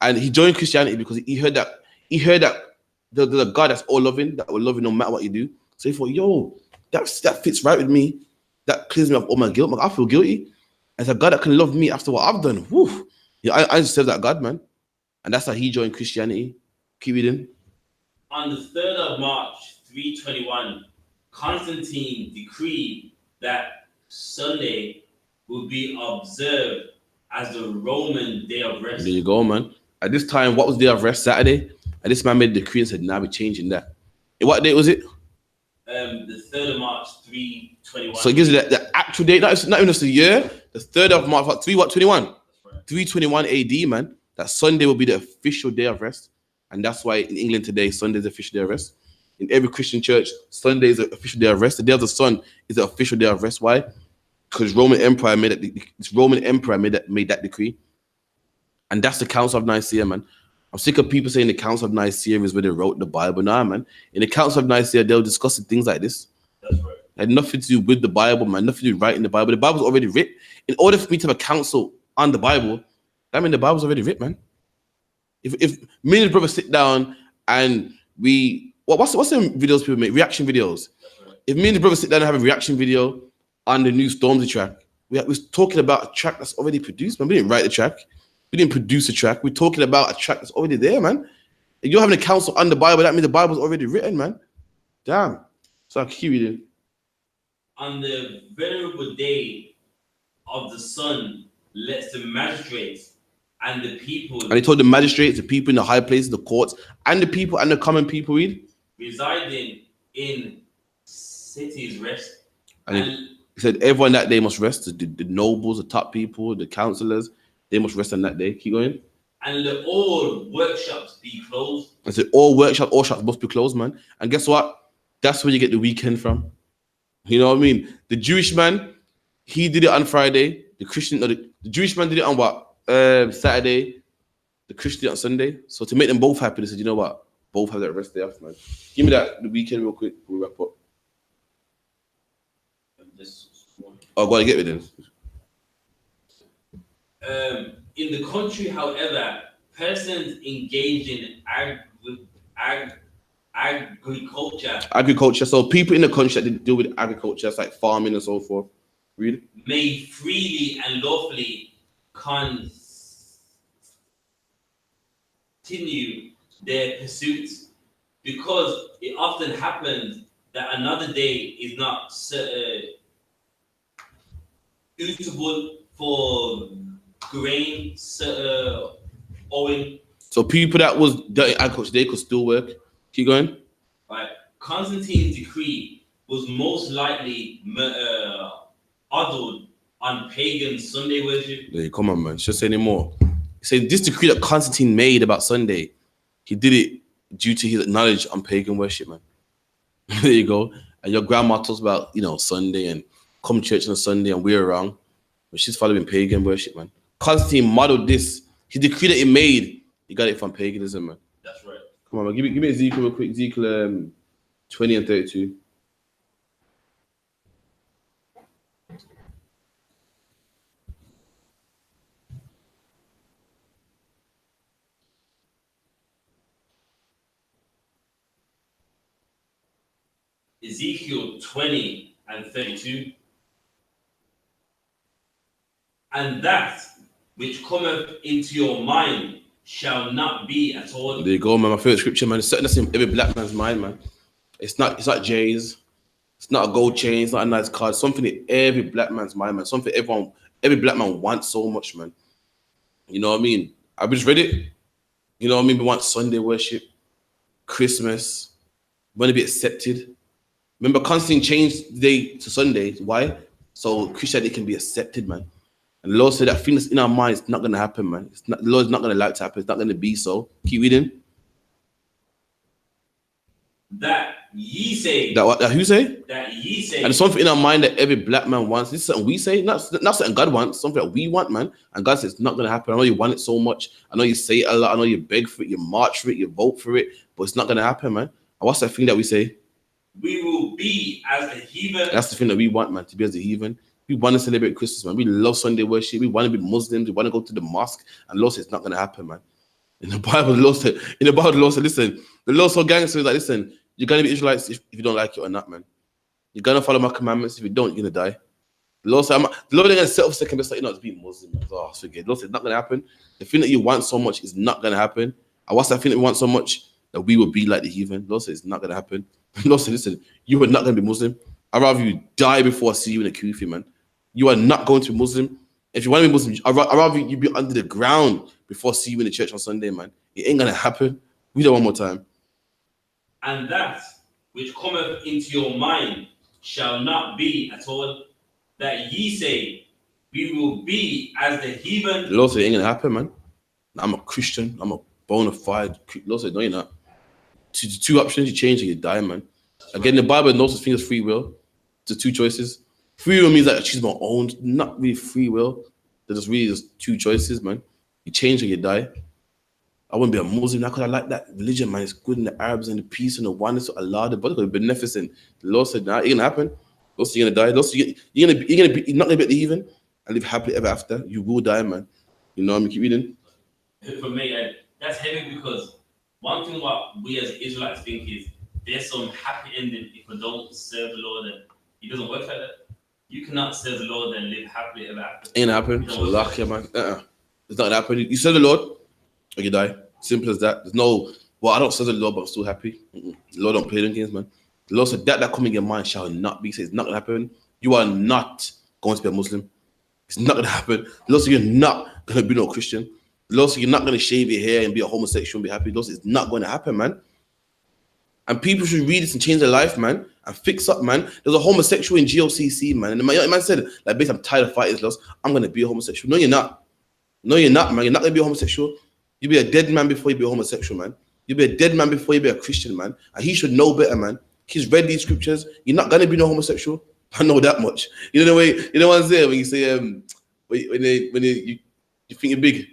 And he joined Christianity because he heard that there's a God that's all loving, that will love you no matter what you do. So he thought, yo, that fits right with me. That clears me of all my guilt. I feel guilty. As a God that can love me after what I've done. Woo. Yeah, I just serve that God, man. And that's how he joined Christianity. Keep reading. On the 3rd of March, 321, Constantine decreed that Sunday will be observed as the Roman day of rest. There you go, man. At this time, what was the day of rest? Saturday. And this man made the decree and said, nah, we're changing that. What date was it? The 3rd of March, 321. So it gives you the actual date, not even just the year. The 3rd of March, 21? Right. 321 AD, man. That Sunday will be the official day of rest. And that's why in England today, Sunday is the official day of rest. In every Christian church, Sunday is the official day of rest. The day of the sun is the official day of rest. Why? Because Roman Empire made that decree. And that's the Council of Nicaea, man. I'm sick of people saying the Council of Nicaea is where they wrote the Bible. Nah, man. In the Council of Nicaea, they were discussing things like this. That's right. It had nothing to do with the Bible, man. Nothing to do with writing the Bible. The Bible's already written. In order for me to have a council on the Bible, that means the Bible's already written, man. If me and the brother sit down and what's the videos people make? Reaction videos. Right. If me and the brother sit down and have a reaction video on the new Stormzy track, we're talking about a track that's already produced, man. We didn't write the track. We didn't produce a track. We're talking about a track that's already there, man. If you're having a council on the Bible, that means the Bible's already written, man. Damn. So I'll keep reading. On the venerable day of the sun, let the magistrates and the people. And he told the magistrates, the people in the high places, the courts, and the people and the common people residing in cities rest. And he said everyone that day must rest. The nobles, the top people, the councillors, they must rest on that day. Keep going. And let all workshops be closed. I said all shops must be closed, man. And guess what? That's where you get the weekend from. You know what I mean? The Jewish man, he did it on Friday. The Jewish man did it on what? Saturday. The Christian did it on Sunday. So to make them both happy, they said, you know what? Both have that rest day off, man. Give me the weekend real quick. We'll wrap up. Oh, go on, get me then. In the country, however, persons engaged in agriculture. So people in the country that deal with agriculture, that's like farming and so forth. Read. May freely and lawfully continue their pursuits, because it often happens that another day is not suitable for grain, owing. So people that was dirty agriculture, they could still work. Keep going. Right. Constantine's decree was most likely modeled on pagan Sunday worship. Yeah, come on, man. Just say any more. He said this decree that Constantine made about Sunday, he did it due to his knowledge on pagan worship, man. There you go. And your grandma talks about, Sunday and come church on a Sunday and we're wrong. But she's following pagan worship, man. Constantine modeled this. He decreed it, he made. He got it from paganism, man. That's right. Come on, man. Give me Ezekiel real quick. Ezekiel 20 and 32. Ezekiel 20 and 32. And that which cometh into your mind shall not be at all. There you go, man. My favorite scripture, man. It's something that's in every black man's mind, man. It's not Jay's. It's not a gold chain. It's not a nice card. Something in every black man's mind, man. Something every black man wants so much, man. You know what I mean? I just read it. You know what I mean? We want Sunday worship, Christmas, we want to be accepted. Remember, Constantine changed the day to Sunday. Why? So Christianity can be accepted, man. And the Lord said that thing that's in our minds is not going to happen, man. The Lord's not going to like to happen. It's not going to be so. Keep reading. That ye say. That who say? That ye say. And it's something in our mind that every black man wants. This is something we say, not something God wants, something that we want, man. And God says it's not going to happen. I know you want it so much. I know you say it a lot. I know you beg for it, you march for it, you vote for it, but it's not going to happen, man. And what's that thing that we say? We will be as the heathen. That's the thing that we want, man, to be as the heathen. We want to celebrate Christmas, man. We love Sunday worship. We want to be Muslims. We want to go to the mosque. And the Lord says it's not going to happen, man. In the Bible, the Lord said, listen, the Lord so gangster is like, listen, you're going to be Israelites if you don't like it or not, man. You're going to follow my commandments. If you don't, you're going to die. The Lord said, the Lord ain't going to set up second best, like, it's being Muslim. Man. Oh, forget. The Lord said it's not going to happen. The thing that you want so much is not going to happen. And what's that thing that we want so much? That we will be like the heathen. The Lord said it's not going to happen. The Lord said, listen, you are not going to be Muslim. I'd rather you die before I see you in a kufi, man. You are not going to be Muslim. If you want to be Muslim, I'd rather you be under the ground before I see you in the church on Sunday, man. It ain't going to happen. Read it one more time. And that which cometh into your mind shall not be at all. That ye say, we will be as the heathen. The Lord said it ain't going to happen, man. I'm a Christian. I'm a bona fide. The Lord said, no, you're not. Two options, you change or you die, man. Again, the Bible knows such thing as free will. The two choices. Free will means that I choose my own, not really free will. There's just two choices, man. You change or you die. I wouldn't be a Muslim now because I like that religion, man. It's good in the Arabs and the peace and the oneness of Allah. The body is beneficent. The Lord said, nah, it ain't gonna happen. The Lord said you're gonna die. You're not gonna be at the heathen and live happily ever after. You will die, man. You know what I mean? Keep reading. For me, that's heavy because one thing what we as Israelites think is there's some happy ending if we don't serve the Lord, and it doesn't work like that. You cannot serve the Lord and live happily ever after. Ain't happen. So luck, yeah, man. It's not gonna happen. You serve the Lord or you die. Simple as that. There's no, well, I don't serve the Lord, but I'm still happy. The Lord don't play them games, man. The Lord said that come in your mind shall not be. He says it's not gonna happen. You are not going to be a Muslim. It's not gonna happen. The Lord said you're not gonna be no Christian. The Lord said you're not gonna shave your hair and be a homosexual and be happy. The Lord said it's not going to happen, man. And people should read this and change their life, man, and fix up, man. There's a homosexual in GOCC, man. And the man said, like, basically, I'm tired of fighting lost. I'm going to be a homosexual. No, you're not. No, you're not, man. You're not going to be a homosexual. You'll be a dead man before you be a homosexual, man. You'll be a dead man before you be a Christian, man. And he should know better, man. He's read these scriptures. You're not going to be no homosexual. I know that much. You know the way, you know what I'm saying? When you say, when you think you're big.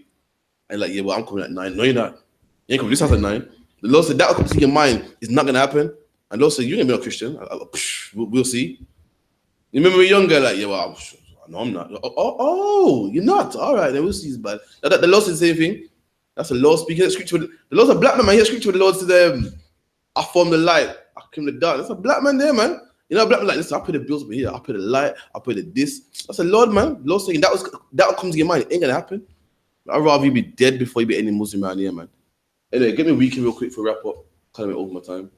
And like, yeah, well, I'm coming at 9. No, you're not. You ain't coming this house at 9. The Lord said that will come to your mind. It's not going to happen. And the Lord said, you're going to be a Christian. We'll see. You remember when you're younger, like, yeah, well, no, I'm not. Oh, you're not. All right, then we'll see. But the Lord said the same thing. That's the Lord speaking. Scripture. The Lord's a black man. He has scripture with the Lord said, I form the light. I came the dark. That's a black man there, man. You know, a black man like, listen, I put the bills over here. I put the light. I put the this. That's a Lord, man. The Lord saying that will come to your mind. It ain't going to happen. I'd rather you be dead before you be any Muslim around here, man. Anyway, give me a weekend real quick for wrap up. Kind of over my time.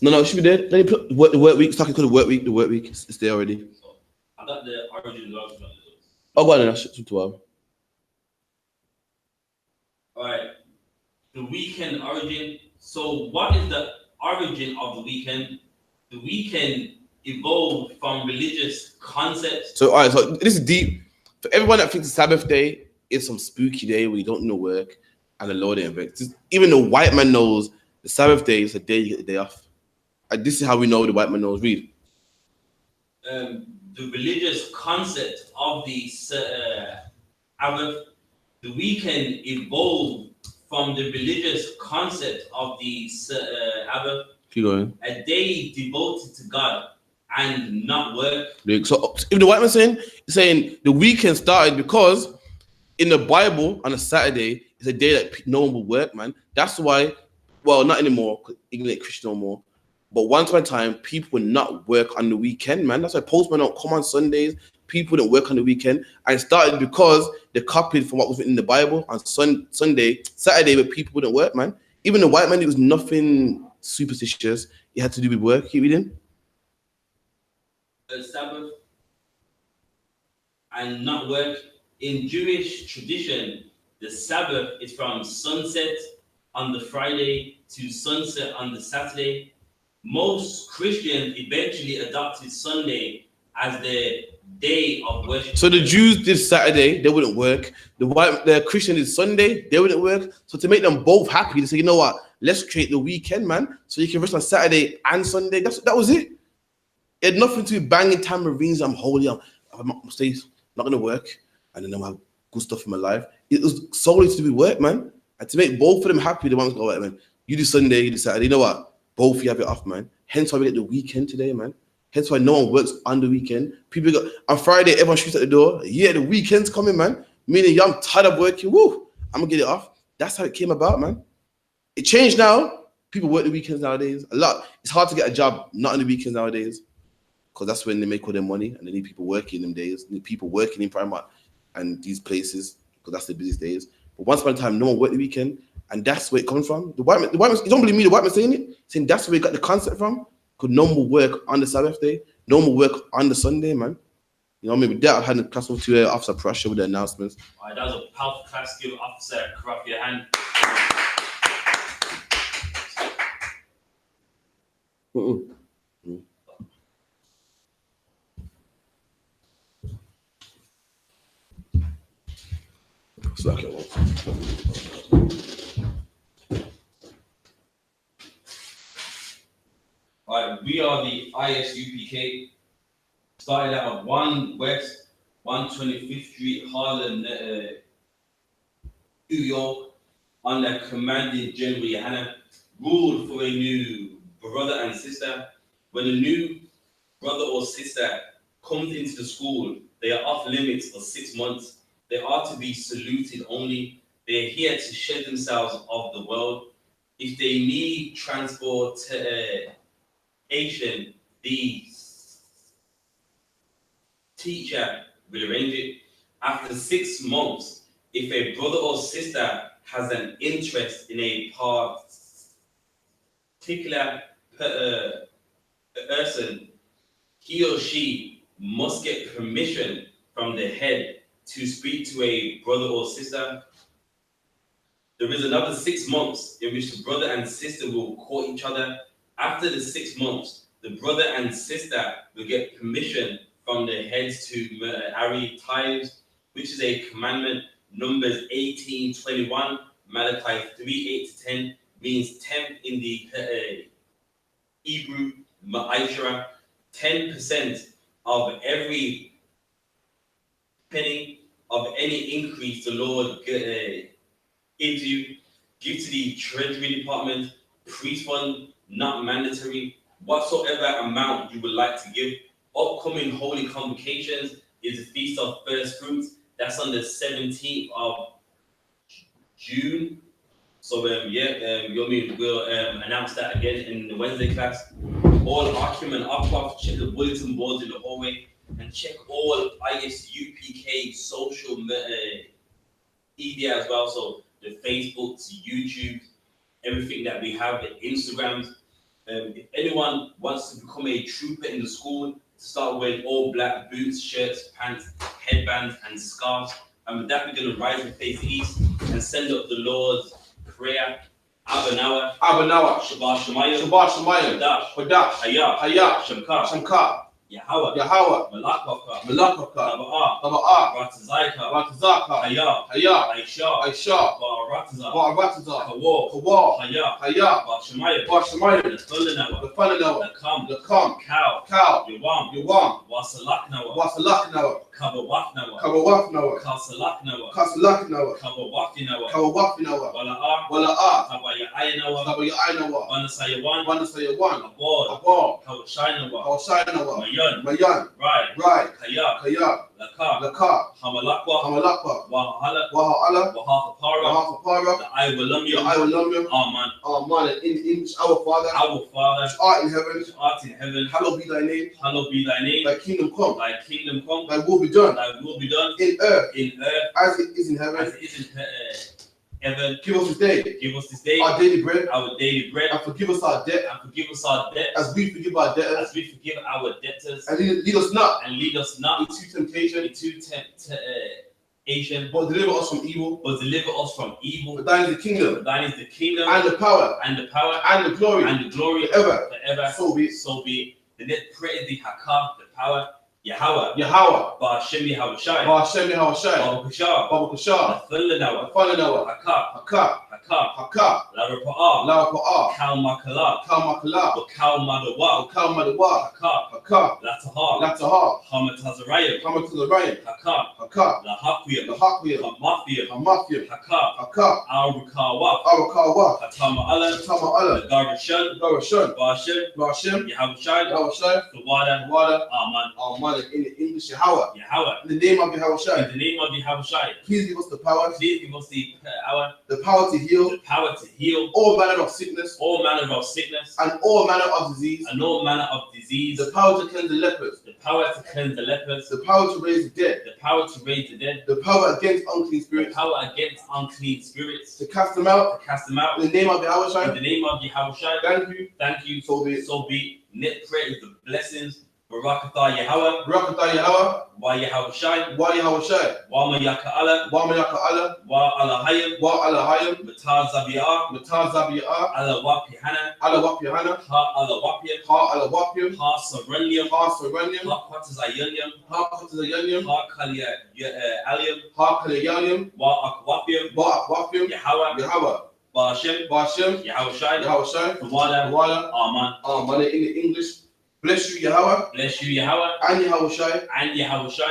No, it should be there. Let me put the work week. Talking to the work week. The work week. It's there already. So, I got the origin of the Oh, go on then. That's 12. All right. The weekend origin. So, what is the origin of the weekend? The weekend evolved from religious concepts. So, all right, so this is deep. For everyone that thinks the Sabbath day is some spooky day where you don't know work and the Lord invent. Even the white man knows the Sabbath day is a day you get the day off. And this is how we know the white man knows. Read. The religious concept of the Sabbath, the weekend evolved from the religious concept of the Sabbath, Keep going. a day devoted to God and not work. So if the white man saying the weekend started because in the Bible on a Saturday is a day that no one will work, man. That's why, well, not anymore, England ain't Christian no more. But once upon a time, people would not work on the weekend, man. That's why postmen don't come on Sundays. People don't work on the weekend. And it started because they copied from what was written in the Bible on Saturday, where people wouldn't work, man. Even the white man, it was nothing superstitious. It had to do with work. Keep reading. Sabbath and not work. In Jewish tradition, the Sabbath is from sunset on the Friday to sunset on the Saturday. Most Christians eventually adopted Sunday as their day of worship. So the Jews did Saturday, they wouldn't work. The Christian did Sunday, they wouldn't work. So to make them both happy, they say, you know what? Let's create the weekend, man. So you can rest on Saturday and Sunday. That was it. It had nothing to do with banging tambourines. I'm holy. I'm not going to work. And then I'll have good stuff in my life. It was solely to do with work, man. And to make both of them happy, the ones go, right, man. You do Sunday, you do Saturday. You know what? Both of you have it off, man. Hence why we get the weekend today, man. Hence why no one works on the weekend. People go on Friday, everyone shoots at the door. Yeah, the weekend's coming, man. Meaning, yeah, I'm tired of working. Woo, I'm gonna get it off. That's how it came about, man. It changed now. People work the weekends nowadays. A lot. It's hard to get a job not on the weekends nowadays, because that's when they make all their money, and they need people working them days. They need people working in Primark and these places, because that's the busiest days. But once upon a time, no one worked the weekend, and that's where it comes from. The white man, you don't believe me, the white man saying it, saying that's where he got the concept from. Because no more work on the Sabbath day, no more work on the Sunday, man. You know, maybe that I had a class of 2 Officer Prussia with the announcements. All right, that was a powerful class. Give Officer Crop your hand. All right, we are the I.S.U.P.K. Started out of 1 West, 125th Street, Harlem, New York, under commanding GEN.YAHANNA, ruled for a new brother and sister. When a new brother or sister comes into the school, they are off limits for 6 months. They are to be saluted only. They are here to shed themselves of the world. If they need transportation, the teacher will arrange it. After 6 months, if a brother or sister has an interest in a particular person, he or she must get permission from the head to speak to a brother or sister. There is another 6 months in which the brother and sister will court each other. After the 6 months, the brother and sister will get permission from the heads to marry. Tithes, which is a commandment. Numbers 18:21, Malachi 3:8-10, means 10th in the Hebrew Ma'ashra. 10% of every penny of any increase the Lord gives you, give to the Treasury Department. Priest fund, not mandatory. Whatsoever amount you would like to give. Upcoming holy convocations is the Feast of First Fruits. That's on the 17th of June. So we'll announce that again in the Wednesday class. All Arkham and Arcloth, check the bulletin boards in the hallway, and check all ISUPK social media as well. So the Facebooks, YouTube, everything that we have, the Instagrams. If anyone wants to become a trooper in the school, start wearing all black boots, shirts, pants, headbands, and scarves. And with that, we're going to rise and face east and send up the Lord's Prayer. Abanawa, Abanawa, Shabbat Shemayim, Shabbat Shemayim, Dash, Hadash, Hayah, Hayah, Shamka, Shamka, Yahweh, Yahweh, Malakaka, Malakaka, Taba'ah, Taba'ah, Ratazaka, Ratazaka, Hayah, Hayah, I.S.U.P.K, I.S.U.P.K, Ba'arataza, Ba'arataza, Kawar, Kawar, Hayah, Hayah, Bashamayim, Bashamayim, the Thulanawa, the Fananawa, Lakam, the Kam, Cow, Cow, Yawam, Yawam, Wasalaknawa, Wasalaknawa, Kabawafnawa, Kawawafnawa, Kasalaknawa, Kasalaknawa, Kabawafinawa, Kawawafnawa, Wala'ah, Wala'ah, Tabaya'aynawa, Tabaya'aynawa, Banasayawan, Wanasayawan, Abod, Abor, Kawashaynawa, Hawashaynawa, Mayan, Mayan, Rai, Rai, Kaya, Kaya, Laka, Laka, Hamalakwa, Hamalakwa, Wahala, Waha'ala, Wahafapara, Wahafapara, the the Iwalumium, Iwalumium, Aman, Amen. In English, our Father, our Father, which art in heaven, which art in heaven, hallowed be thy name. hallowed be thy name, Thy kingdom come, thy kingdom come, thy will be done thy will be done in earth in earth as it is in heaven. as it is in heaven. Give us this day Give us this day our daily bread, our daily bread, and forgive us our debt and forgive us our debt as we forgive our debtors. as we forgive our debtors, And lead us not and lead us not into temptation, into temptation, but deliver us from evil. but deliver us from evil. For thine is the For kingdom, thine is the kingdom, and the power, and the power, and the glory, and the glory forever. forever. So be it. So be it. The net praise the Hakah, the power, Yahweh, Yahweh, Ba'ashem Yahawashi, Ba'ashem Yahawashi, Ba'akushah, Baba Kushah, Thulanawa, Fananawa, Hakah, Hakah, Hakah, Hakah, Larapa'ah, Lawapa'ah, Kalmakala, Kalmakala, Kalmadawa, Kalmadawa, Hakah, Hakah, Latahah, Latahah, Hamatazarayim, Hamatazarayim, Hakah, Hakah, Lahakuyam, Lahakuyam, Hamafiyam, Hamafiyam, Hakah, Hakah, Arukawa, Arakawa, Hatama'ala, Tama'ala, Garashan, Garashan, Ba'ashem, Ba'ashem, Yahawashi, Yahawashi, Tawada, Wada, Aman, Amen. In English, Yahweh. Yahweh. In the name of In Yahawashi, the name of Yahawashi, please give us the power, please give us the to heal the power to heal all manner of sickness all manner of sickness and all manner of disease, and all manner of disease, the power to cleanse the lepers, the power to cleanse the lepers, the power to raise the dead, the power to raise the dead, the power against unclean the spirits, power against unclean spirits, to cast them out. to cast them out. In the name of In Yahawashi, the name of Yahawashi, thank you. thank you. So be it. So be net praise the blessings. Barakatah Yahweh, Barakatah Yahweh, wa Yahawashi, Wa Yahawashi, wa Mayaka'ala, Wa Mayaka'ala, wa Alahayim, Wa Alahayim, Mataz Zabiyah, Mataz Zabiyah, Ala Wapihana, Alawapyahana, Ha Ala Wapia, Ha Alawapyam, Ha Saranium, Ha Saranyam, Ha Quatazayanium, Ha Kutazayanyam, Ha Kalia Alium, Ha Kalayanyam, Wa Akwapium, Ba Akwapyam, Yahweh, Yahweh, Ba'ashem, Ba'ashem, Yahawashi, Yahawashi, Tawada, Wala, Aman. Amen. In the English, bless you, Yahweh, Bless you, Yahweh, and Yahawashi, and Yahawashi,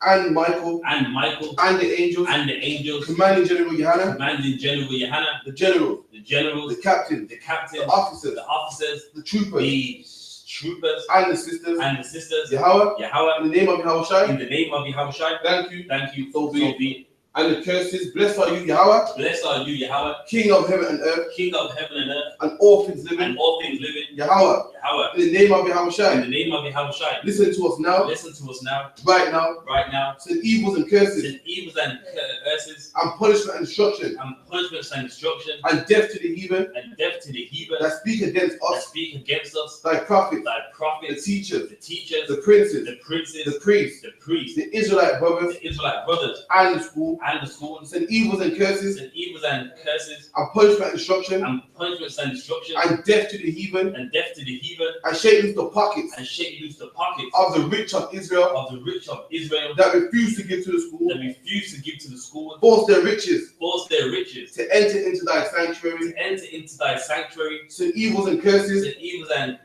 and Michael, and Michael, and the angels, and the angels, commanding General Yohanna, commanding General Yohanna, the general, the generals, the captain, the captains, the officers, the officers, the troopers, the troopers, and the sisters, and the sisters, Yahweh, Yahweh, in the name of in Yahawashi, the name of Yahawashi, thank you. thank you. So So be it. be. And the curses, blessed are you, Yahweh, Blessed are you, Yahweh, King of heaven and earth, King of heaven and earth, and all things living, and all things living, Yahweh, Yahweh, in the name of in Yahawashi, the name of Yahawashi. listen to us now, Listen to us now, right now, right now. send evils and curses, Send evils and curses, and punishment and destruction, and punishments and destruction, and death to the heathen and death to the heathen that speak against that us, speak against us, thy prophets, thy the prophets, teachers, the teachers, the princes, the princes, the priests, the priests, the Israelite brothers, the Israelite brothers, and the school, and the schools, send evils and curses, and evils and curses, and punishment and destruction, and punishments and destruction, and death to the heathen, and death to the heathen, and shake loose the pockets and shake loose the pockets of the rich of Israel of the rich of Israel that refuse to give to the school, that refuse to give to the school, force their riches force their riches to enter into thy sanctuary, to enter into thy sanctuary, send evils and curses, and evils and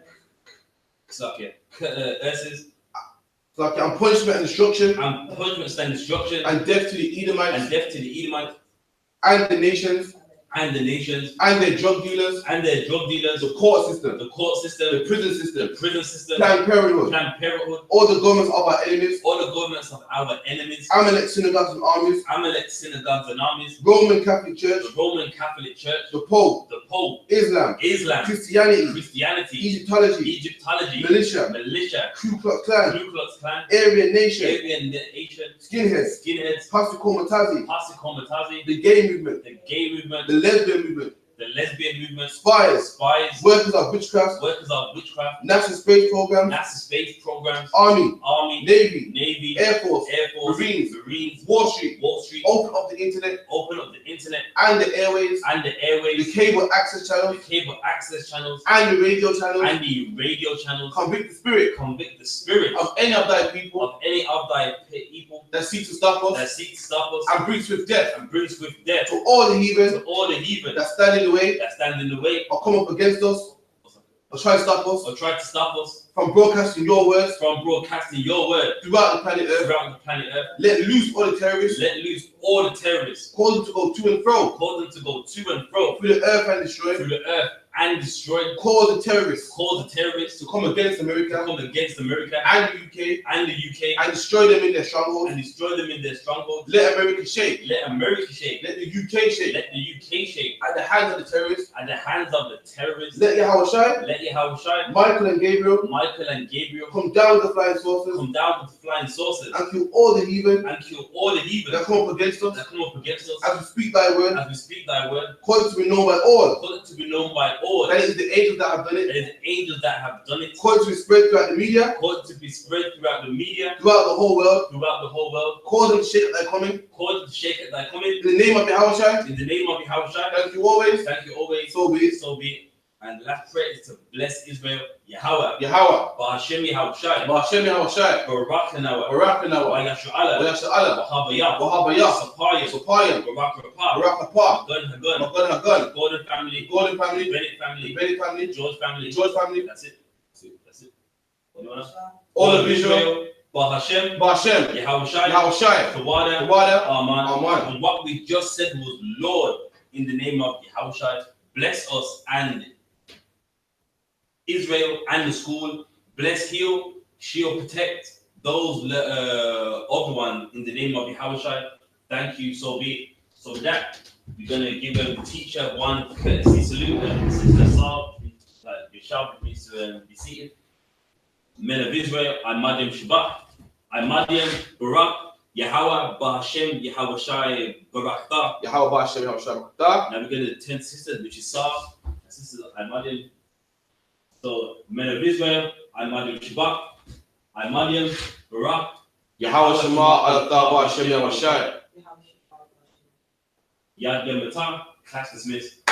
curses, and punishment and destruction, and punishments and destruction, and death to the Edomites, and death to the Edomites, and the nations, and the nations, and their drug dealers, and their drug dealers, the court system, the court the system, prison the system, prison system, Planned Parenthood, Planned Parenthood, all the governments of our enemies, all the governments of our enemies, Amalek synagogues and armies, Amalek synagogues and armies, Roman Catholic Church, the Roman Catholic Church, the Pope, the Pope, Islam, Islam, Christianity, Christianity, Egyptology, Egyptology, militia, militia, Ku Klux Klan, Ku Klux Klan, Aryan Nation, Aryan Nation, Skinheads, Skinheads, Pastor Komatazi, Pastor Komatazi, the gay movement, the gay movement, the lesbian movement, the lesbian movement, spies, spies, workers of witchcraft, NASA space programs, Army, Navy, Air Force, Marines, Wall Street, open up the internet, and the airways, the cable access channels, and the radio channels, convict the spirit of any of thy people that seek to stop us, and bring swift death to all the heathen that stand in the way or come up against us or try to stop us from broadcasting your words throughout the planet Earth. Let loose all the terrorists. Call them to go to and fro through the earth and destroy. Call the terrorists to come against America and the UK and destroy them in their strongholds. Let America shake. Let the UK shake at the hands of the terrorists. Let Yahawashi, Michael and Gabriel come down with the flying saucers and kill all the heathen that come up against us as we speak thy word. Cause it to be known by all. That is the angels that have done it. Cause it to be spread throughout the media. Throughout the whole world. Cause them to shake at thy coming. In the name of Yahawashi. Thank you always. So be it. And the last prayer is to bless Israel, Yahweh, Ba'Hashem Yahawashi, Barak Hanawa, Wayashu'ala, Wahabaya, Sapaya, Barak Rapah, Magan, Gordon family, Bennett family, George family. That's it. All of Israel, Ba'Hashem, Yahawashi, Tawada, Aman. And what we just said was, Lord, in the name of Yahawashi, bless us and Israel and the school. Bless, heal, shield, protect those of one in the name of Yahawashi. Thank you. So be it. So with that, we're gonna give the teacher one courtesy salute. Sister Saab, your shout needs to be seated. Men of Israel, I Madiam Shabbat, I Madiam Barak, Yahweh, Ba'Hashem, Yahawashi, Barakta. Yahweh, Ba'Hashem, Yahawashi, Barakta. Now we're going to the 10th sister, which is Saab. Sisters, I Madiam. So, men of Israel, I Madiam Shabbat, I Madiam Barak, Yahweh Shema, Alata, Ba'Hashem, Yahawashi. Yad Yom Class dismissed.